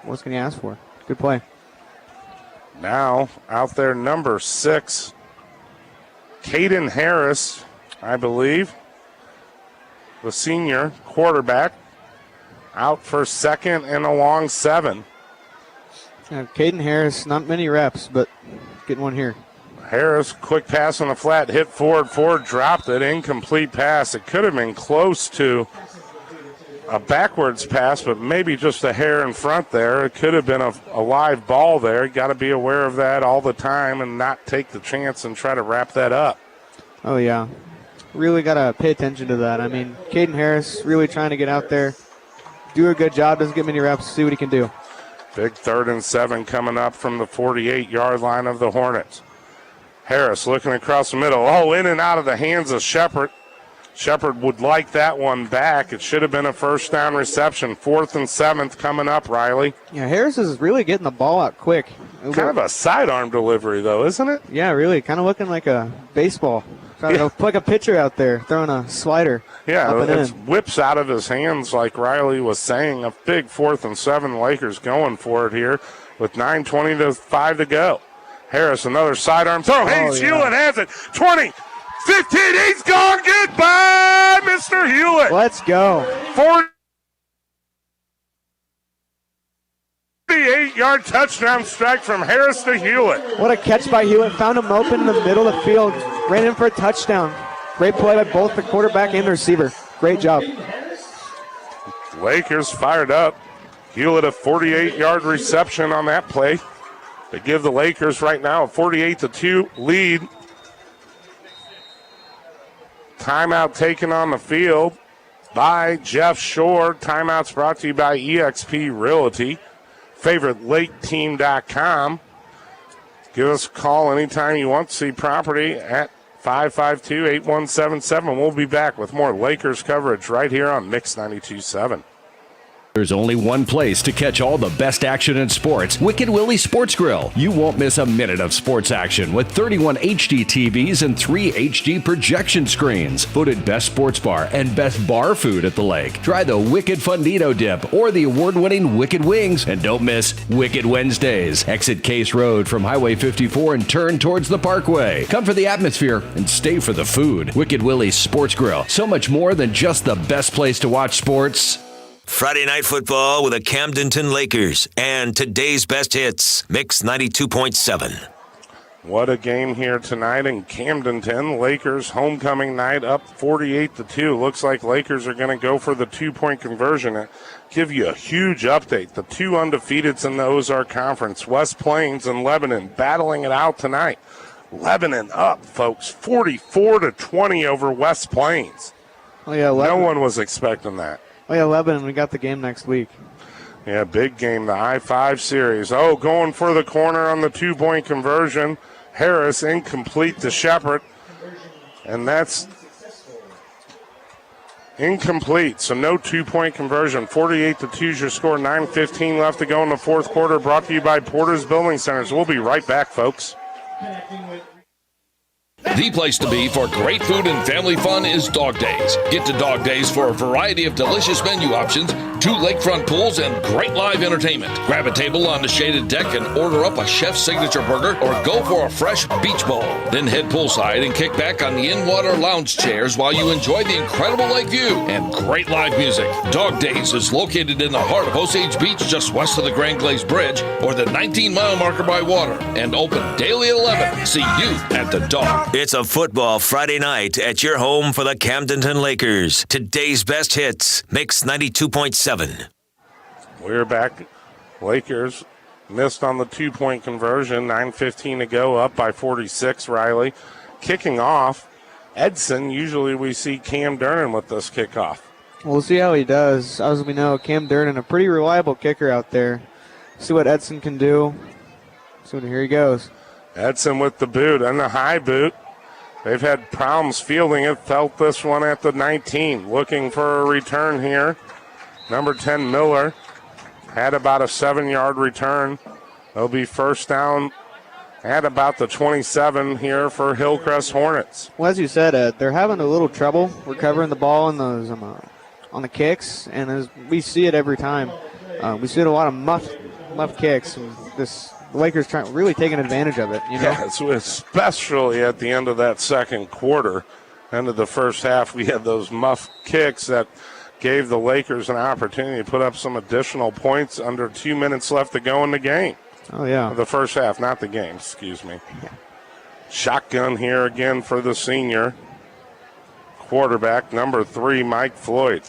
What can you ask for? Good play. Now, out there, number 6, Caden Harris, I believe, the senior quarterback. Out for 2nd and a long 7. Caden Harris, not many reps, but getting one here. Harris, quick pass on the flat, hit Ford. Ford dropped it, incomplete pass. It could have been close to a backwards pass, but maybe just a hair in front there. It could have been a live ball there. You got to be aware of that all the time and not take the chance and try to wrap that up. Oh, yeah. Really got to pay attention to that. I mean, Caden Harris really trying to get out there. Do a good job, doesn't get many reps, see what he can do. Big 3rd and 7 coming up from the 48-yard line of the Hornets. Harris looking across the middle. Oh, in and out of the hands of Shepard. Shepard would like that one back. It should have been a first down reception. 4th and 7th coming up, Riley. Yeah, Harris is really getting the ball out quick. Kind of a sidearm delivery, though, isn't it? Yeah, really. Kind of looking like a baseball. Trying to like a pitcher out there, throwing a slider. Yeah, it whips out of his hands, like Riley was saying. A big 4th and 7. Lakers going for it here with 9:20 to go. Harris, another sidearm throw. Hayes Hewlett has it. 20, 15. He's gone. Goodbye, Mr. Hewlett. Let's go. 48-yard touchdown strike from Harris to Hewlett. What a catch by Hewlett. Found him open in the middle of the field. Ran in for a touchdown. Great play by both the quarterback and the receiver. Great job. Lakers fired up. Hewlett a 48-yard reception on that play to give the Lakers right now a 48-2 lead. Timeout taken on the field by Jeff Shore. Timeouts brought to you by eXp Realty. FavoriteLakeTeam.com. Give us a call anytime you want to see property at 552-8177. We'll be back with more Lakers coverage right here on Mix 92.7. There's only one place to catch all the best action in sports. Wicked Willie Sports Grill. You won't miss a minute of sports action with 31 HD TVs and 3 HD projection screens. Voted best sports bar and best bar food at the lake. Try the Wicked Fundito Dip or the award-winning Wicked Wings. And don't miss Wicked Wednesdays. Exit Case Road from Highway 54 and turn towards the Parkway. Come for the atmosphere and stay for the food. Wicked Willie's Sports Grill. So much more than just the best place to watch sports. Friday Night Football with the Camdenton Lakers and today's best hits, Mix 92.7. What a game here tonight in Camdenton. Lakers homecoming night up 48-2. Looks like Lakers are going to go for the 2-point conversion. Give you a huge update. The 2 undefeateds in the Ozark Conference, West Plains and Lebanon, battling it out tonight. Lebanon up, folks, 44-20 over West Plains. Oh, yeah, no one was expecting that. Oh, yeah, Lebanon, we got the game next week. Yeah, big game, the I-5 series. Oh, going for the corner on the 2-point conversion. Harris incomplete to Shepard. And that's Incomplete, so no two-point conversion. 48-2 is your score. 9:15 left to go in the fourth quarter. Brought to you by Porter's Building Centers. We'll be right back, folks. The place to be for great food and family fun is Dog Days. Get to Dog Days for a variety of delicious menu options, 2 lakefront pools, and great live entertainment. Grab a table on the shaded deck and order up a chef's signature burger or go for a fresh beach bowl. Then head poolside and kick back on the in-water lounge chairs while you enjoy the incredible lake view and great live music. Dog Days is located in the heart of Osage Beach, just west of the Grand Glaze Bridge or the 19-mile marker by water, and open daily at 11. See you at the Dog. It's a football Friday night at your home for the Camdenton Lakers. Today's best hits, Mix 92.7. We're back. Lakers missed on the two-point conversion. 9:15 to go, up by 46. Riley kicking off. Edson, usually we see Cam Durnan with this kickoff. We'll see how he does. As we know, Cam Durnan, a pretty reliable kicker out there. See what Edson can do. So here he goes. Edson with the boot and the high boot. They've had problems fielding it. Felt this one at the 19. Looking for a return here. Number 10, Miller, had about a 7-yard return. It'll be first down at about the 27 here for Hillcrest Hornets. Well, as you said, Ed, they're having a little trouble recovering the ball in those on the kicks, and as we see it every time. We see a lot of muff kicks, and the Lakers really taking advantage of it. You know? Yeah, especially at the end of that second quarter. End of the first half, we had those muff kicks that gave the Lakers an opportunity to put up some additional points under 2 minutes left to go in the game. Oh, yeah. The first half, not the game, excuse me. Shotgun here again for the senior quarterback, number 3, Mike Floyd.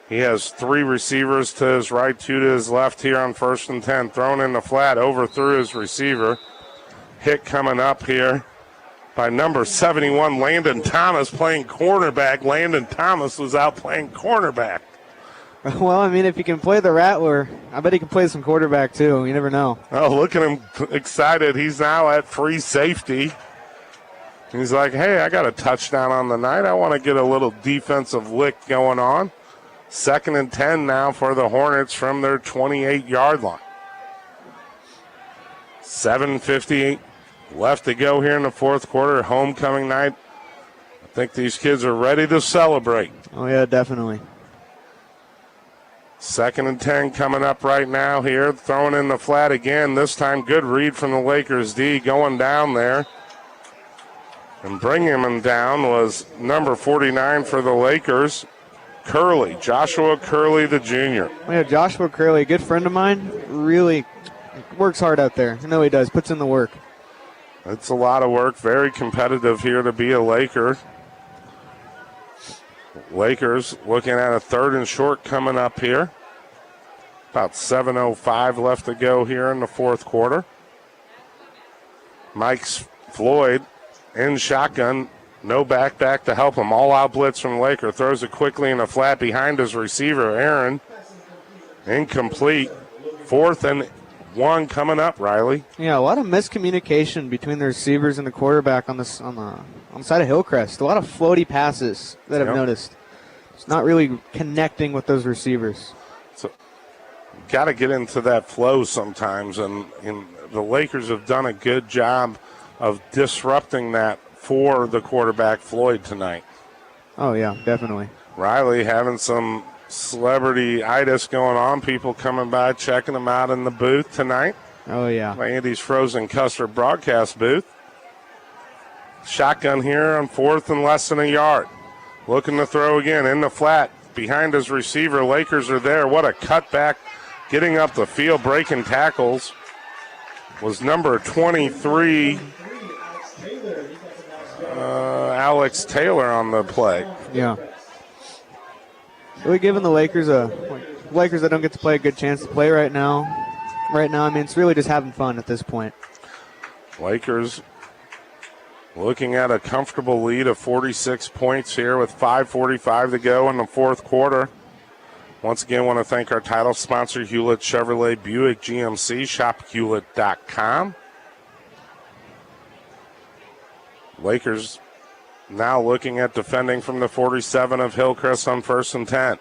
He has 3 receivers to his right, 2 to his left here on 1st and 10. Thrown in the flat, overthrew his receiver. Hit coming up here by number 71, Landon Thomas, playing cornerback. Landon Thomas was out playing cornerback. Well, I mean, if he can play the Rattler, I bet he can play some quarterback too. You never know. Oh, look at him excited. He's now at free safety. He's like, hey, I got a touchdown on the night. I want to get a little defensive lick going on. 2nd and 10 now for the Hornets from their 28-yard line. 7:58 left to go here in the fourth quarter. Homecoming night. I think these kids are ready to celebrate. Oh, yeah, definitely. 2nd and 10 coming up right now here. Throwing in the flat again. This time good read from the Lakers D going down there. And bringing him down was number 49 for the Lakers, Curley, Joshua Curley, the junior. Yeah, Joshua Curley, a good friend of mine, really works hard out there. I know he does, puts in the work. It's a lot of work, very competitive here to be a Laker. Lakers looking at a 3rd and short coming up here. About 7:05 left to go here in the fourth quarter. Mike Floyd in shotgun. No back to help him. All-out blitz from Laker. Throws it quickly in the flat behind his receiver, Aaron. Incomplete. 4th and 1 coming up, Riley. Yeah, a lot of miscommunication between the receivers and the quarterback on the side of Hillcrest. A lot of floaty passes that I've noticed. It's not really connecting with those receivers. So, got to get into that flow sometimes, and the Lakers have done a good job of disrupting that for the quarterback, Floyd, tonight. Oh, yeah, definitely. Riley having some celebrity-itis going on. People coming by, checking him out in the booth tonight. Oh, yeah. By Andy's Frozen Custard broadcast booth. Shotgun here on 4th and less than a yard. Looking to throw again in the flat. Behind his receiver, Lakers are there. What a cutback. Getting up the field, breaking tackles was number 23, Alex Taylor on the play. Yeah. We're giving the Lakers Lakers that don't get to play a good chance to play right now. Right now, I mean, it's really just having fun at this point. Lakers looking at a comfortable lead of 46 points here with 5:45 to go in the fourth quarter. Once again, I want to thank our title sponsor, Hewlett Chevrolet Buick GMC. Shop Hewlett.com. Lakers Now looking at defending from the 47 of Hillcrest on 1st and 10.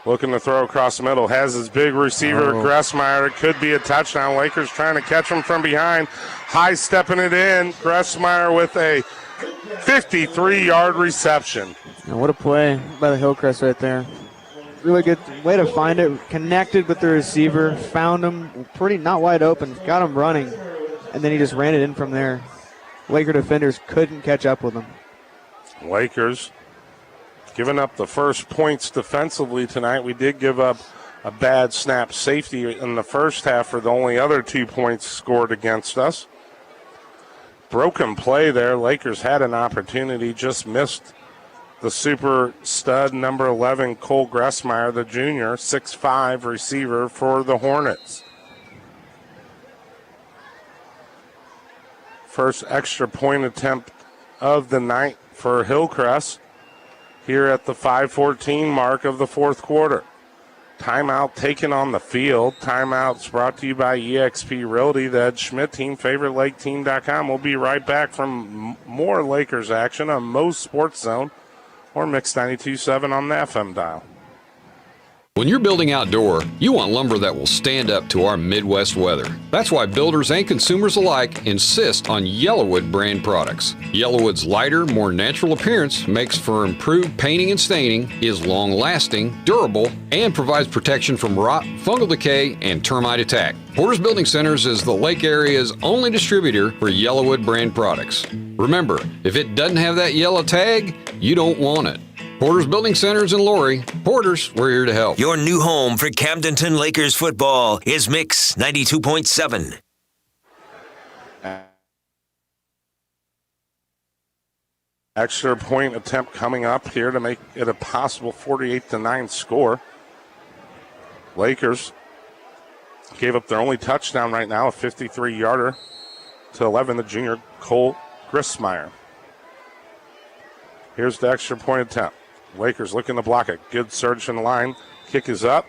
Looking to throw across the middle. Has his big receiver, Gressmeyer. It could be a touchdown. Lakers trying to catch him from behind. High stepping it in. Gressmeyer with a 53-yard reception. Now, what a play by the Hillcrest right there. Really good way to find it. Connected with the receiver. Found him pretty not wide open. Got him running. And then he just ran it in from there. Laker defenders couldn't catch up with him. Lakers giving up the first points defensively tonight. We did give up a bad snap safety in the first half for the only other 2 points scored against us. Broken play there. Lakers had an opportunity, just missed the super stud number 11, Cole Gressmeyer, the junior, 6'5" receiver for the Hornets. First extra point attempt of the night for Hillcrest here at the 5:14 mark of the fourth quarter. Timeout taken on the field. Timeouts brought to you by eXp Realty, the Ed Schmidt team, favoritelake.com. We'll be right back from more Lakers action on Moe's Sports Zone or Mix 92.7 on the FM dial. When you're building outdoor, you want lumber that will stand up to our Midwest weather. That's why builders and consumers alike insist on Yellowwood brand products. Yellowwood's lighter, more natural appearance makes for improved painting and staining, is long-lasting, durable, and provides protection from rot, fungal decay, and termite attack. Porter's Building Centers is the Lake Area's only distributor for Yellowwood brand products. Remember, if it doesn't have that yellow tag, you don't want it. Porter's Building Centers in Lori. Porter's, we're here to help. Your new home for Camdenton Lakers football is Mix 92.7. Extra point attempt coming up here to make it a possible 48-9 score. Lakers gave up their only touchdown right now, a 53-yarder to 11, the junior Cole Gressmeyer. Here's the extra point attempt. Lakers looking to block it. Good surge in the line. Kick is up.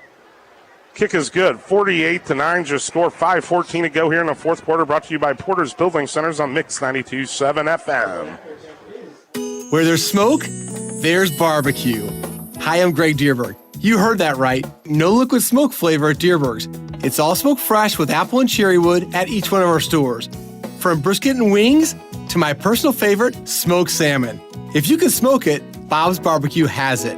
Kick is good. 48-9, just score. 5:14 to go here in the fourth quarter. Brought to you by Porter's Building Centers on Mix 92.7 FM. Where there's smoke, there's barbecue. Hi, I'm Greg Dierberg. You heard that right. No liquid smoke flavor at Dierberg's. It's all smoke fresh with apple and cherry wood at each one of our stores. From brisket and wings to my personal favorite, smoked salmon. If you can smoke it, Bob's Barbecue has it.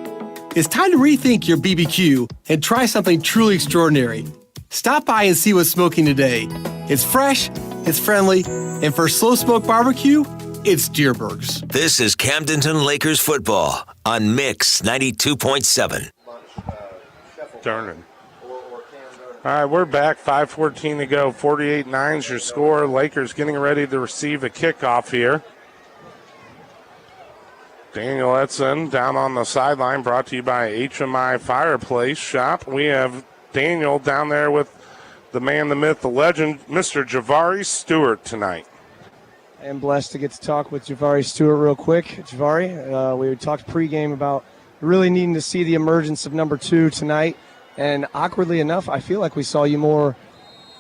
It's time to rethink your BBQ and try something truly extraordinary. Stop by and see what's smoking today. It's fresh, it's friendly, and for slow smoke barbecue, it's Dierberg's. This is Camdenton Lakers football on Mix 92.7. Darn. All right, we're back. 5:14 to go. 48-9's your score. Lakers getting ready to receive a kickoff here. Daniel Edson down on the sideline, brought to you by HMI Fireplace Shop. We have Daniel down there with the man, the myth, the legend, Mr. Javari Stewart tonight. I am blessed to get to talk with Javari Stewart real quick. Javari, we talked pregame about really needing to see the emergence of number 2 tonight. And awkwardly enough, I feel like we saw you more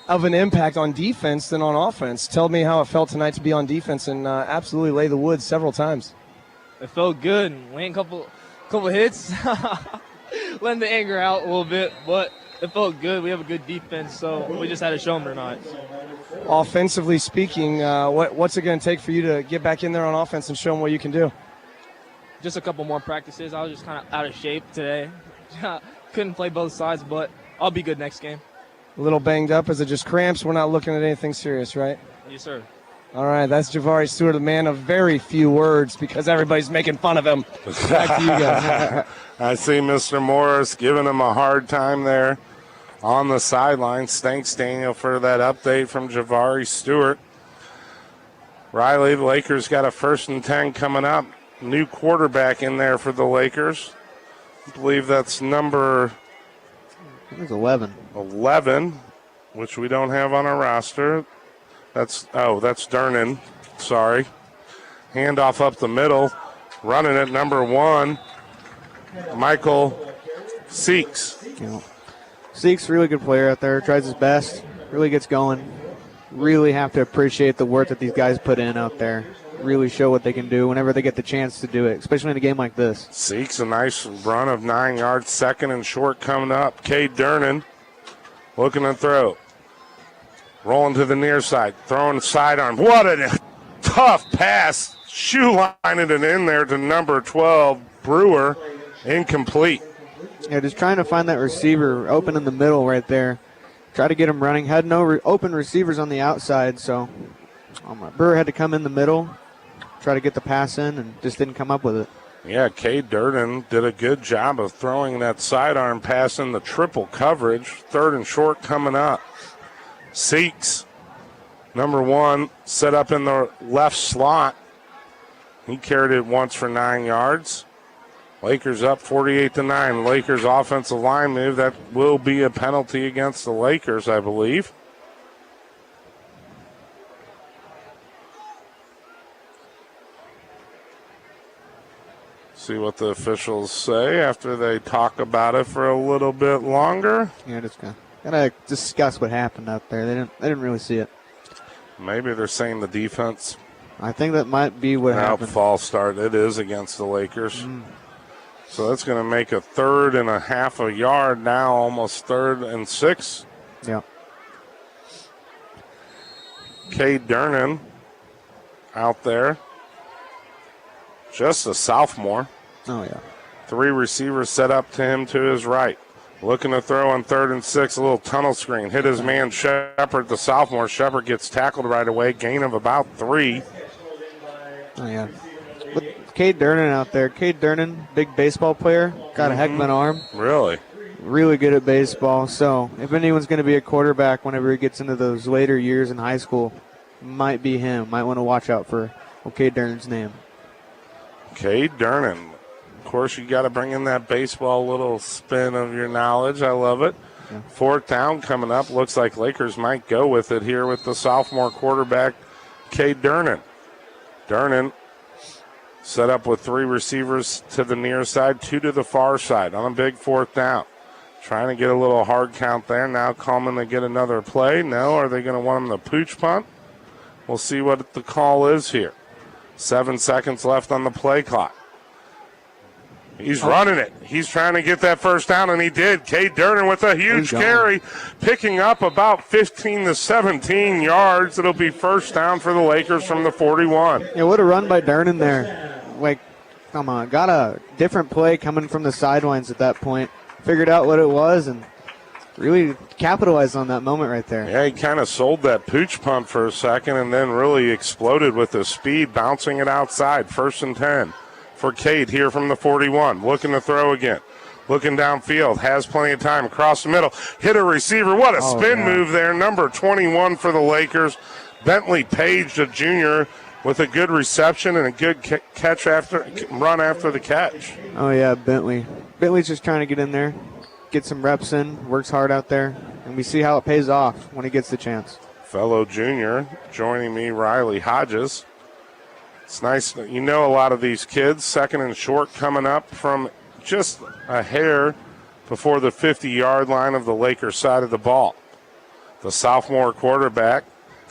of an impact on defense than on offense. Tell me how it felt tonight to be on defense and absolutely lay the wood several times. It felt good. Landing a couple hits, letting the anger out a little bit, but it felt good. We have a good defense, so we just had to show them tonight. Offensively speaking, what's it going to take for you to get back in there on offense and show them what you can do? Just a couple more practices. I was just kind of out of shape today. Couldn't play both sides, but I'll be good next game. A little banged up. Is it just cramps? We're not looking at anything serious, right? Yes, sir. All right, that's Javari Stewart, a man of very few words because everybody's making fun of him. Back to you guys. I see Mr. Morris giving him a hard time there on the sidelines. Thanks, Daniel, for that update from Javari Stewart. Riley, the Lakers got a 1st and 10 coming up. New quarterback in there for the Lakers. I believe that's number 11. 11, which we don't have on our roster. That's Dernan. Sorry. Handoff up the middle. Running it, number 1, Michael Seeks. Seeks, really good player out there. Tries his best. Really gets going. Really have to appreciate the work that these guys put in out there. really show what they can do whenever they get the chance to do it, especially in a game like this. Seeks a nice run of 9 yards, second and short coming up. Cade Durnan looking to throw. Rolling to the near side, throwing sidearm. What a tough pass. Shoe lining it in there to number 12, Brewer. Incomplete. Yeah, just trying to find that receiver open in the middle right there. Try to get him running. Had no open receivers on the outside, so Brewer had to come in the middle, try to get the pass in, and just didn't come up with it. Yeah, Cade Durden did a good job of throwing that sidearm pass in the triple coverage. Third and short coming up. Seeks, number 1, set up in the left slot. He carried it once for 9 yards. Lakers up 48-9. Lakers offensive line move. That will be a penalty against the Lakers, I believe. See what the officials say after they talk about it for a little bit longer. Yeah, just gotta discuss what happened out there. They didn't really see it. Maybe they're saying the defense. I think that might be what happened. False start. It is against the Lakers. So that's going to make a 3rd and a half a yard now, almost 3rd and 6. Yeah. Cade Durnan out there. Just a sophomore. Oh, yeah. 3 receivers set up to him to his right. Looking to throw on 3rd and 6, a little tunnel screen. Hit his man Shepard, the sophomore. Shepard gets tackled right away. Gain of about 3. Oh, yeah. But Cade Durnan out there. Cade Durnan, big baseball player. Got a heck of an arm. Really? Really good at baseball. So if anyone's going to be a quarterback whenever he gets into those later years in high school, might be him. Might want to watch out for Cade Durnan's name. Cade Durnan. Of course, you got to bring in that baseball little spin of your knowledge. I love it. Yeah. 4th down coming up. Looks like Lakers might go with it here with the sophomore quarterback, Cade Durnan. Durnan set up with 3 receivers to the near side, 2 to the far side on a big 4th down. Trying to get a little hard count there. Now Coleman to get another play. No, are they going to want him to pooch punt? We'll see what the call is here. 7 seconds left on the play clock. He's running it. He's trying to get that first down, and he did. Cade Durnan with a huge carry, picking up about 15 to 17 yards. It'll be first down for the Lakers from the 41. Yeah, what a run by Durnan there. Like, come on. Got a different play coming from the sidelines at that point. Figured out what it was and really capitalized on that moment right there. Yeah, he kind of sold that pooch punt for a second and then really exploded with his speed, bouncing it outside. 1st and 10 for Cade here from the 41. Looking to throw again. Looking downfield. Has plenty of time. Across the middle. Hit a receiver. What a spin move there. Number 21 for the Lakers. Bentley Page, a junior, with a good reception and a good run after the catch. Oh, yeah, Bentley. Bentley's just trying to get in there, get some reps in, works hard out there, and we see how it pays off when he gets the chance. Fellow junior joining me, Riley Hodges. It's nice. You know a lot of these kids. 2nd and short coming up from just a hair before the 50-yard line of the Lakers side of the ball. The sophomore quarterback,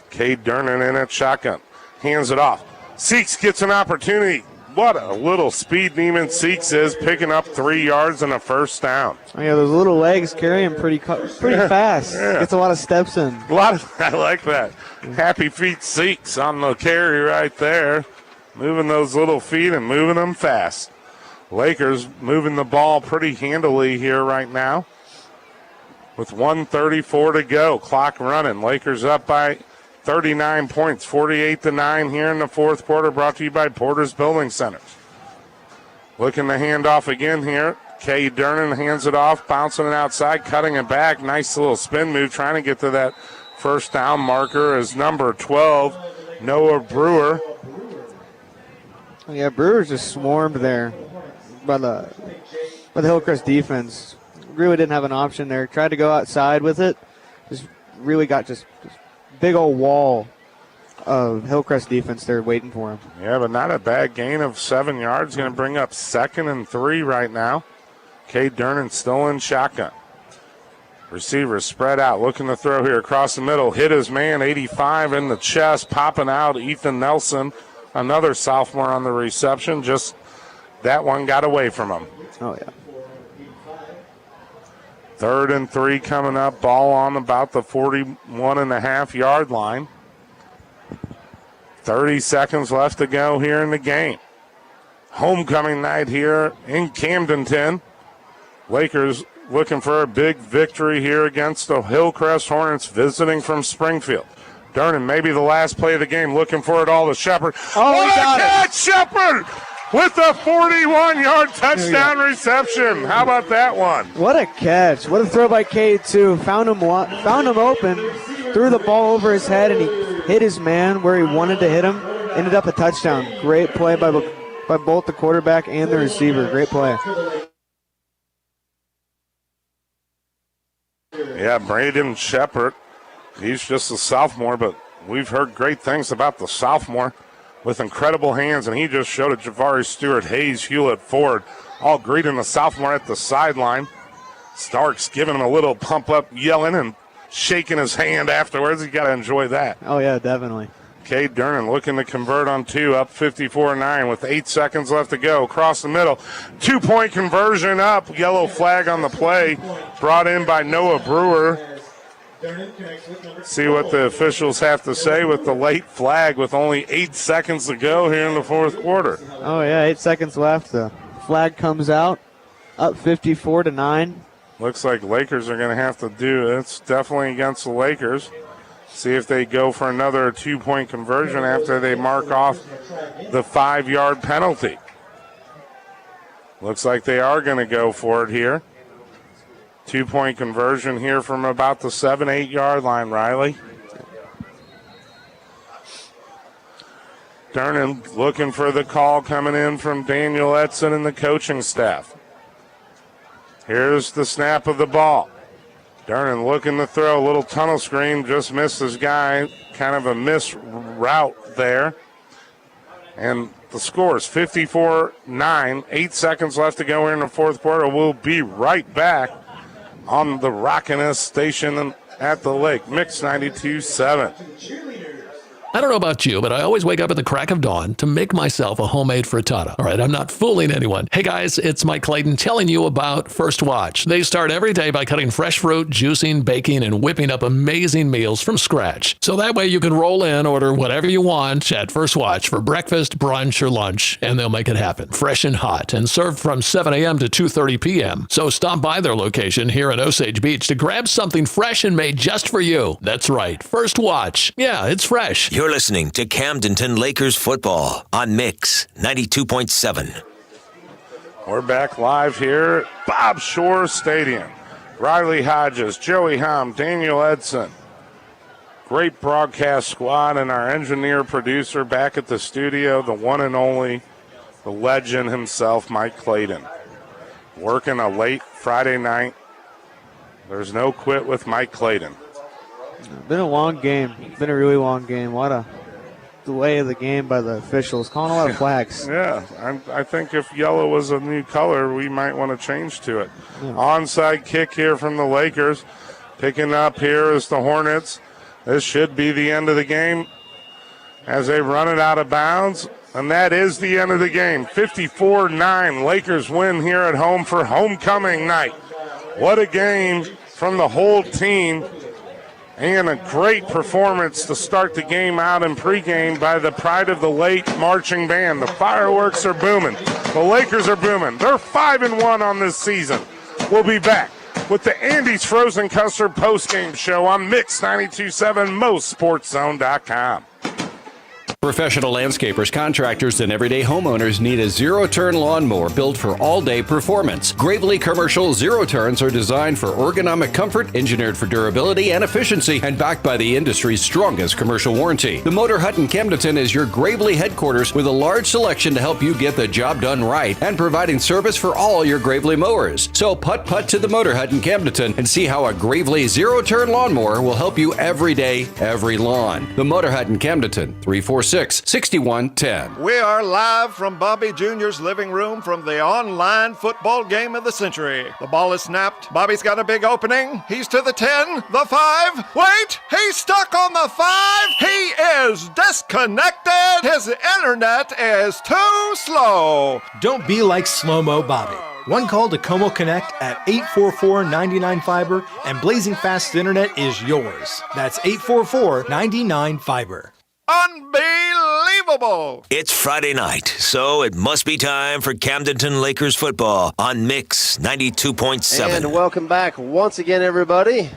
Cade Durnan, in at shotgun. Hands it off. Seeks gets an opportunity. What a little speed Neiman Seeks is, picking up 3 yards and a first down. Oh, yeah, those little legs carry him pretty fast. Yeah. Gets a lot of steps in. I like that. Happy feet Seeks on the carry right there. Moving those little feet and moving them fast. Lakers moving the ball pretty handily here right now. With 1:34 to go. Clock running. Lakers up by 39 points, 48-9 here in the 4th quarter, brought to you by Porter's Building Centers. Looking to hand off again here. Cade Durnan hands it off, bouncing it outside, cutting it back. Nice little spin move, trying to get to that first down marker is number 12, Noah Brewer. Yeah, Brewer's just swarmed there by the Hillcrest defense. Really didn't have an option there. Tried to go outside with it. Just really got just big old wall of Hillcrest defense there waiting for him. Yeah, but not a bad gain of 7 yards. Going to bring up 2nd and 3 right now. Cade Durnan still in shotgun. Receivers spread out, looking to throw here across the middle. Hit his man, 85 in the chest, popping out. Ethan Nelson Another sophomore on the reception, just that one got away from him. Oh, yeah. 3rd and 3 coming up, ball on about the 41.5-yard line. 30 seconds left to go here in the game. Homecoming night here in Camdenton. Lakers looking for a big victory here against the Hillcrest Hornets visiting from Springfield. Durnan, maybe the last play of the game, looking for it all to Shepard. Oh, he got it! Shepard with a 41-yard touchdown reception. How about that one? What a catch. What a throw by Cade, too. Found him open, threw the ball over his head, and he hit his man where he wanted to hit him. Ended up a touchdown. Great play by both the quarterback and the receiver. Great play. Yeah, Braden Shepard. He's just a sophomore, but we've heard great things about the sophomore with incredible hands, and he just showed it. Javari Stewart, Hayes, Hewlett, Ford, all greeting the sophomore at the sideline. Starks giving him a little pump up, yelling and shaking his hand afterwards. You got to enjoy that. Oh, yeah, definitely. Cade Durnan looking to convert on 2, up 54-9 with 8 seconds left to go. Across the middle, 2-point conversion up. Yellow flag on the play, brought in by Noah Brewer. See what the officials have to say with the late flag with only 8 seconds to go here in the fourth quarter. Oh, yeah, 8 seconds left. The flag comes out, up 54-9. Looks like Lakers are going to have to do it. It's definitely against the Lakers. See if they go for another 2-point conversion after they mark off the 5-yard penalty. Looks like they are going to go for it here. 2-point conversion here from about the 7-8 line, Riley. Durnan looking for the call coming in from Daniel Edson and the coaching staff. Here's the snap of the ball. Durnan looking to throw a little tunnel screen, just missed his guy. Kind of a miss route there. And the score is 54-9. 8 seconds left to go here in the fourth quarter. We'll be right back on the Rockiness station at the lake. Mix 92.7. I don't know about you, but I always wake up at the crack of dawn to make myself a homemade frittata. All right, I'm not fooling anyone. Hey guys, it's Mike Clayton telling you about First Watch. They start every day by cutting fresh fruit, juicing, baking, and whipping up amazing meals from scratch. So that way you can roll in, order whatever you want at First Watch for breakfast, brunch, or lunch, and they'll make it happen. Fresh and hot, and served from 7 a.m. to 2:30 p.m. So stop by their location here in Osage Beach to grab something fresh and made just for you. That's right, First Watch. Yeah, it's fresh. You're listening to Camdenton Lakers football on Mix 92.7. We're back live here at Bob Shore Stadium. Riley Hodges, Joey Hom, Daniel Edson. Great broadcast squad, and our engineer producer back at the studio, the one and only, the legend himself, Mike Clayton. Working a late Friday night. There's no quit with Mike Clayton. Been a long game. Been a really long game. What a delay of the game by the officials. Calling a lot of flags. Yeah, I think if yellow was a new color, we might want to change to it. Yeah. Onside kick here from the Lakers. Picking up here is the Hornets. This should be the end of the game as they run it out of bounds. And that is the end of the game. 54-9. Lakers win here at home for homecoming night. What a game from the whole team. And a great performance to start the game out in pregame by the Pride of the Lake marching band. The fireworks are booming. The Lakers are booming. They're 5-1 on this season. We'll be back with the Andy's Frozen Custard postgame show on Mix 92.7, MoSportsZone.com. Professional landscapers, contractors, and everyday homeowners need a zero-turn lawnmower built for all-day performance. Gravely Commercial Zero-Turns are designed for ergonomic comfort, engineered for durability and efficiency, and backed by the industry's strongest commercial warranty. The Motor Hut in Camdenton is your Gravely headquarters with a large selection to help you get the job done right and providing service for all your Gravely mowers. So putt-putt to the Motor Hut in Camdenton and see how a Gravely zero-turn lawnmower will help you every day, every lawn. The Motor Hut in Camdenton, 347 406-6110. We are live from Bobby Jr.'s living room from the online football game of the century. The ball is snapped. Bobby's got a big opening. He's to the 10, the 5. Wait, he's stuck on the 5. He is disconnected. His internet is too slow. Don't be like Slow-Mo Bobby. One call to Como Connect at 844-99-FIBER and blazing fast internet is yours. That's 844-99-FIBER. Unbelievable! It's Friday night, so it must be time for Camdenton Lakers football on Mix 92.7. And welcome back once again, everybody,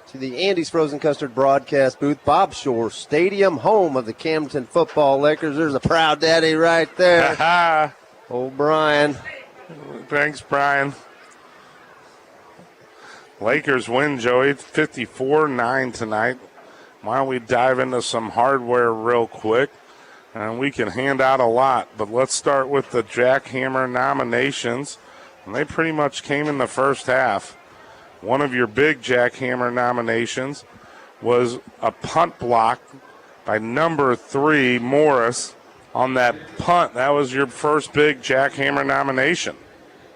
to the Andy's Frozen Custard broadcast booth, Bob Shore Stadium, home of the Camdenton football Lakers. There's a proud daddy right there. Old Brian. Thanks, Brian. Lakers win, Joey, 54-9 tonight. Why don't we dive into some hardware real quick? And we can hand out a lot, but let's start with the Jackhammer nominations. And they pretty much came in the first half. One of your big Jackhammer nominations was a punt block by number 3, Morris, on that punt. That was your first big Jackhammer nomination.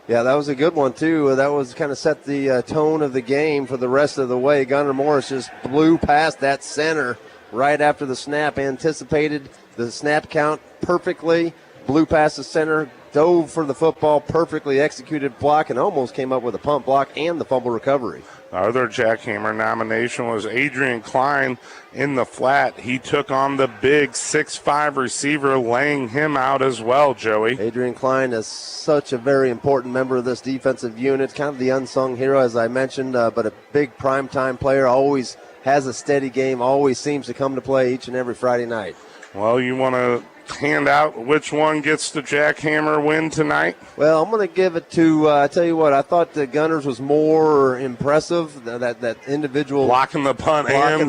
Yeah, that was a good one, too. That was kind of set the tone of the game for the rest of the way. Gunnar Morris just blew past that center right after the snap, anticipated the snap count perfectly, blew past the center, dove for the football, perfectly executed block, and almost came up with a punt block and the fumble recovery. The other Jackhammer nomination was Adrian Klein in the flat. He took on the big 6'5 receiver, laying him out as well, Joey. Adrian Klein is such a very important member of this defensive unit, kind of the unsung hero, as I mentioned, but a big primetime player, always has a steady game, always seems to come to play each and every Friday night. Well, you want to hand out which one gets the Jackhammer win tonight? Well, I'm going to give it to, I tell you what, I thought the Gunners was more impressive, that individual. Blocking the punt and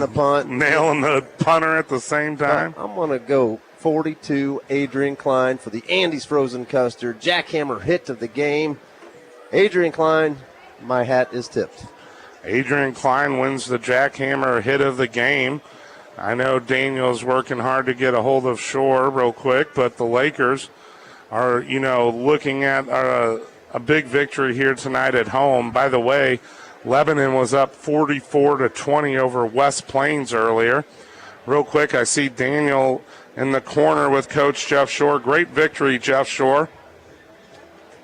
nailing the punter at the same time. I'm going to go 42 Adrian Klein for the Andy's Frozen Custard Jackhammer hit of the game. Adrian Klein, my hat is tipped. Adrian Klein wins the Jackhammer hit of the game. I know Daniel's working hard to get a hold of Shore real quick, but the Lakers are, looking at a big victory here tonight at home. By the way, Lebanon was up 44-20 over West Plains earlier. Real quick, I see Daniel in the corner with Coach Jeff Shore. Great victory, Jeff Shore.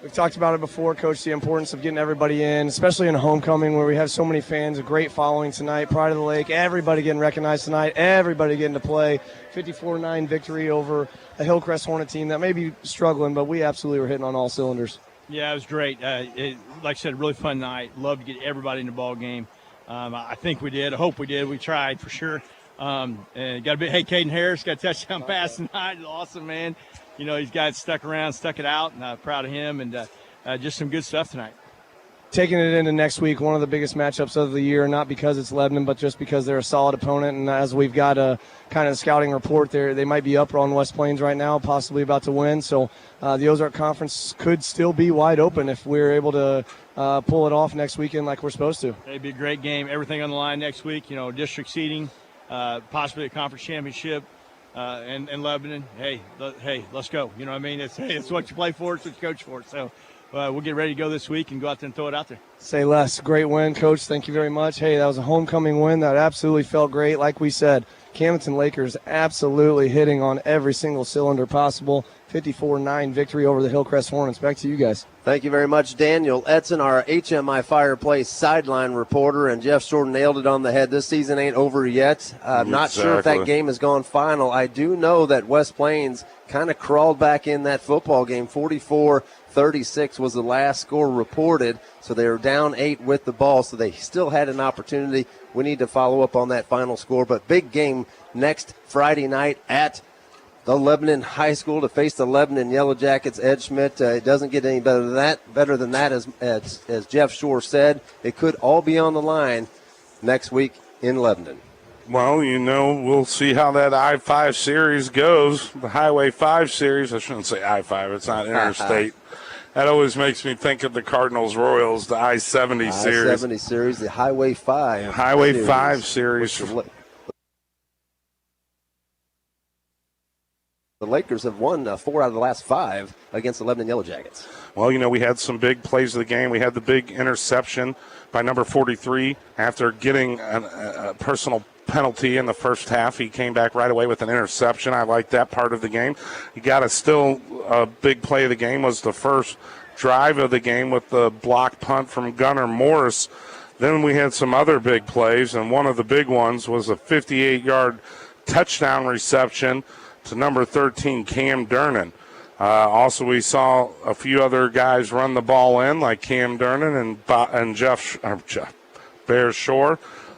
We've talked about it before, Coach, the importance of getting everybody in, especially in a homecoming where we have so many fans, a great following tonight, Pride of the Lake, everybody getting recognized tonight, everybody getting to play. 54-9 victory over a Hillcrest Hornet team that may be struggling, but we absolutely were hitting on all cylinders. Yeah, it was great. Like I said, really fun night. Love to get everybody in the ball game. I think we did. I hope we did. We tried for sure. And got a bit. Hey, Caden Harris got a touchdown pass tonight. Awesome, man. He's got stuck around, stuck it out, and proud of him, and just some good stuff tonight. Taking it into next week, one of the biggest matchups of the year, not because it's Lebanon, but just because they're a solid opponent. And as we've got a kind of scouting report there, they might be up on West Plains right now, possibly about to win. So the Ozark Conference could still be wide open if we're able to pull it off next weekend like we're supposed to. It'd be a great game. Everything on the line next week, district seeding, possibly a conference championship. And Lebanon, hey, let's go. You know what I mean? It's what you play for, it's what you coach for. So we'll get ready to go this week and go out there and throw it out there. Say less. Great win, Coach. Thank you very much. Hey, that was a homecoming win. That absolutely felt great. Like we said, Camdenton Lakers absolutely hitting on every single cylinder possible. 54-9 victory over the Hillcrest Hornets. Back to you guys. Thank you very much, Daniel Edson, our HMI Fireplace sideline reporter, and Jeff Shore nailed it on the head. This season ain't over yet. I'm not sure if that game has gone final. I do know that West Plains kind of crawled back in that football game. 44-36 was the last score reported, so they were down 8 with the ball, so they still had an opportunity. We need to follow up on that final score, but big game next Friday night at the Lebanon High School to face the Lebanon Yellow Jackets. Ed Schmidt, it doesn't get any better than that, as Jeff Shore said. It could all be on the line next week in Lebanon. Well, we'll see how that I-5 series goes. The Highway 5 series. I shouldn't say I-5. It's not interstate. That always makes me think of the Cardinals-Royals, the I-70 series. I-70 series, the Highway 5. Highway 5 series. The Lakers have won 4 out of the last 5 against the Lebanon Yellow Jackets. Well, we had some big plays of the game. We had the big interception by number 43 after getting a personal penalty in the first half. He came back right away with an interception. I like that part of the game. You got a big play of the game was the first drive of the game with the block punt from Gunnar Morris. Then we had some other big plays, and one of the big ones was a 58-yard touchdown reception to number 13, Cam Durnan. Also, we saw a few other guys run the ball in, like Cam Durnan and Jeff Bear Shore.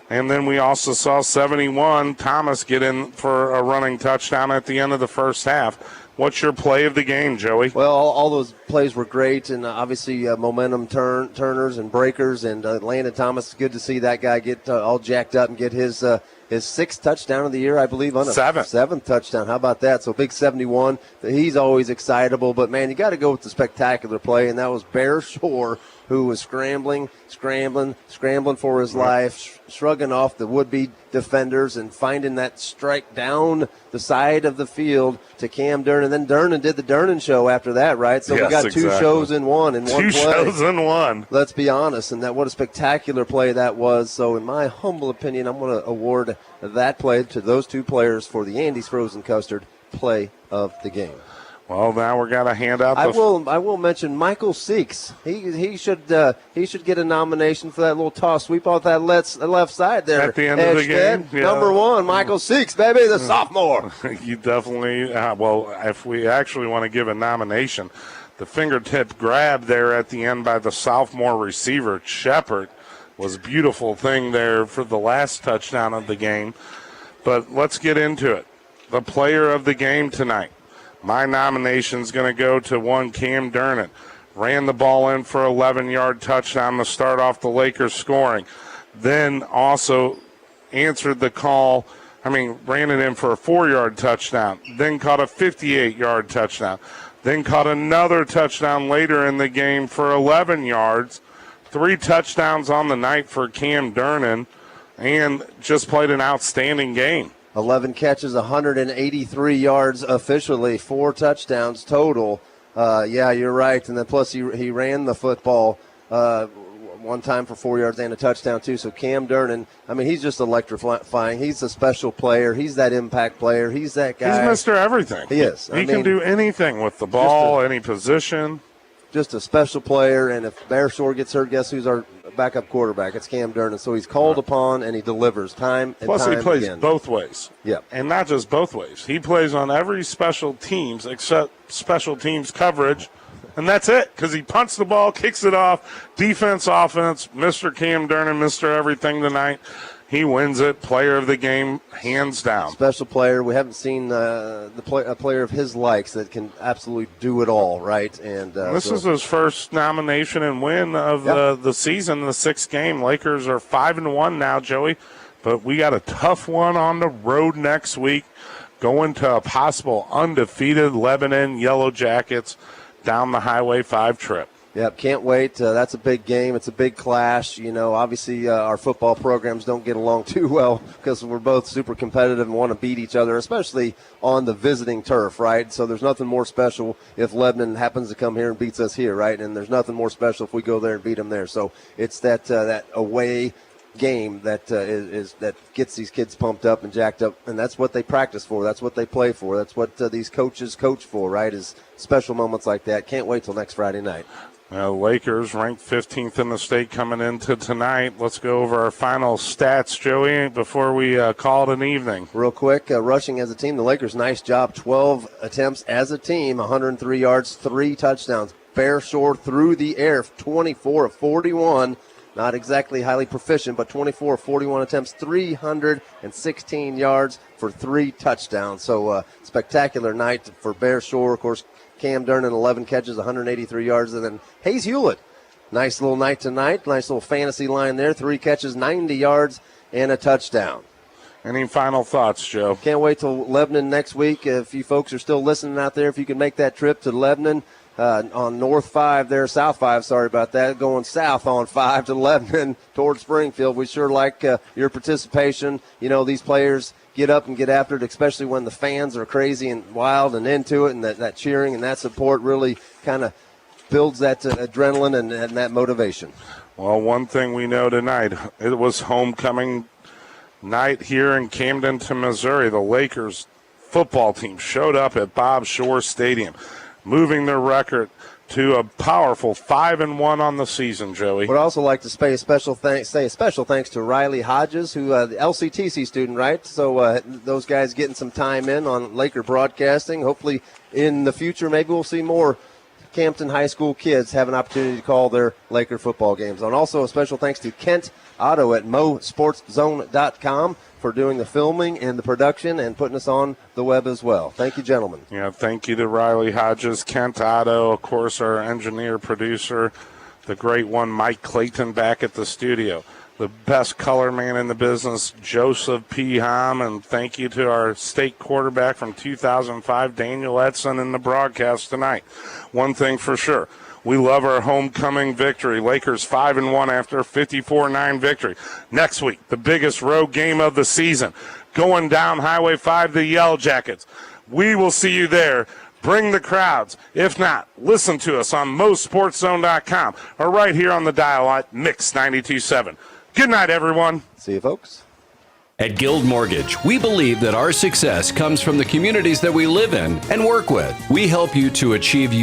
And then we also saw 71 Thomas get in for a running touchdown at the end of the first half. What's your play of the game, Joey? Well, all those plays were great, and obviously momentum turners and breakers. And Landon Thomas, good to see that guy get all jacked up and get his 6th touchdown of the year, I believe. On a 7th touchdown. How about that? So big 71. He's always excitable, but man, you got to go with the spectacular play, and that was Bear Shore, who was scrambling for his life, shrugging off the would-be defenders and finding that strike down the side of the field to Cam Durnan. And then Durnan did the Durnan show after that, right? So yes, we got 2 shows in one play. 2 shows in one. Let's be honest, and what a spectacular play that was. So in my humble opinion, I'm going to award that play to those 2 players for the Andy's Frozen Custard play of the game. Well, now we're going to hand out. I will mention Michael Seeks. He should get a nomination for that little toss sweep off that left side there at the end of the game. Yeah. Number 1, Michael Seeks, baby, the sophomore. You definitely. Well, if we actually want to give a nomination, the fingertip grab there at the end by the sophomore receiver Shepard was a beautiful thing there for the last touchdown of the game. But let's get into it. The player of the game tonight. My nomination is going to go to one Cam Durnan. Ran the ball in for an 11-yard touchdown to start off the Lakers scoring. Then also answered the call. Ran it in for a 4-yard touchdown. Then caught a 58-yard touchdown. Then caught another touchdown later in the game for 11 yards. 3 touchdowns on the night for Cam Durnan, and just played an outstanding game. 11 catches, 183 yards officially, 4 touchdowns total. Yeah, you're right. And then plus he ran the football one time for 4 yards and a touchdown too. So Cam Durnan, he's just electrifying. He's a special player. He's that impact player. He's that guy. He's Mr. Everything. He is. He can do anything with the ball, any position. Just a special player. And if Bear Shore gets hurt, guess who's our backup quarterback? It's Cam Durnan. So he's called upon and he delivers time and plus time he plays again. Both ways. Yeah. And not just both ways. He plays on every special teams except special teams coverage. And that's it, because he punts the ball, kicks it off, defense, offense. Mr. Cam Durnan, Mr. Everything tonight. He wins it. Player of the game, hands down. Special player. We haven't seen a player of his likes that can absolutely do it all, right? And this is his first nomination and win of the season, the 6th game. Lakers are 5-1 now, Joey. But we got a tough one on the road next week, going to a possible undefeated Lebanon Yellow Jackets down the Highway 5 trip. Yep, can't wait. That's a big game. It's a big clash. Obviously our football programs don't get along too well because we're both super competitive and want to beat each other, especially on the visiting turf, right? So there's nothing more special if Lebanon happens to come here and beats us here, right? And there's nothing more special if we go there and beat them there. So it's that away game that that gets these kids pumped up and jacked up, and that's what they practice for. That's what they play for. That's what these coaches coach for, right? Is special moments like that. Can't wait till next Friday night. Lakers ranked 15th in the state coming into tonight. Let's go over our final stats, Joey, before we call it an evening. Real quick, rushing as a team, the Lakers, nice job. 12 attempts as a team, 103 yards, 3 touchdowns. Bear Shore through the air, 24 of 41. Not exactly highly proficient, but 24 of 41 attempts, 316 yards for 3 touchdowns. So spectacular night for Bear Shore. Of course, Cam Durnan, 11 catches, 183 yards. And then Hayes Hewlett, nice little night tonight. Nice little fantasy line there. 3 catches, 90 yards, and a touchdown. Any final thoughts, Joe? Can't wait till Lebanon next week. If you folks are still listening out there, if you can make that trip to Lebanon, on North 5 there, South 5, sorry about that, going south on 5 to Lebanon towards Springfield. We sure like your participation. These players get up and get after it, especially when the fans are crazy and wild and into it, and that cheering and that support really kind of builds that adrenaline and that motivation. Well, one thing we know tonight, it was homecoming night here in Camdenton, Missouri. The Lakers football team showed up at Bob Shore Stadium, moving their record to a powerful 5-1 on the season, Joey. Would also like to say a special thanks to Riley Hodges, who the LCTC student, right? So those guys getting some time in on Laker broadcasting. Hopefully in the future, maybe we'll see more Campton High School kids have an opportunity to call their Laker football games. And also a special thanks to Kent Otto at mosportszone.com for doing the filming and the production and putting us on the web as well. Thank you, gentlemen. Yeah, thank you to Riley Hodges, Kent Otto, of course, our engineer, producer, the great one, Mike Clayton, back at the studio. The best color man in the business, Joseph P. Hom, and thank you to our state quarterback from 2005, Daniel Edson, in the broadcast tonight. One thing for sure, we love our homecoming victory. Lakers 5-1 after a 54-9 victory. Next week, the biggest road game of the season, going down Highway 5, the Yellow Jackets. We will see you there. Bring the crowds. If not, listen to us on mosportszone.com or right here on the dial at Mix 92.7. Good night, everyone. See you, folks. At Guild Mortgage, we believe that our success comes from the communities that we live in and work with. We help you to achieve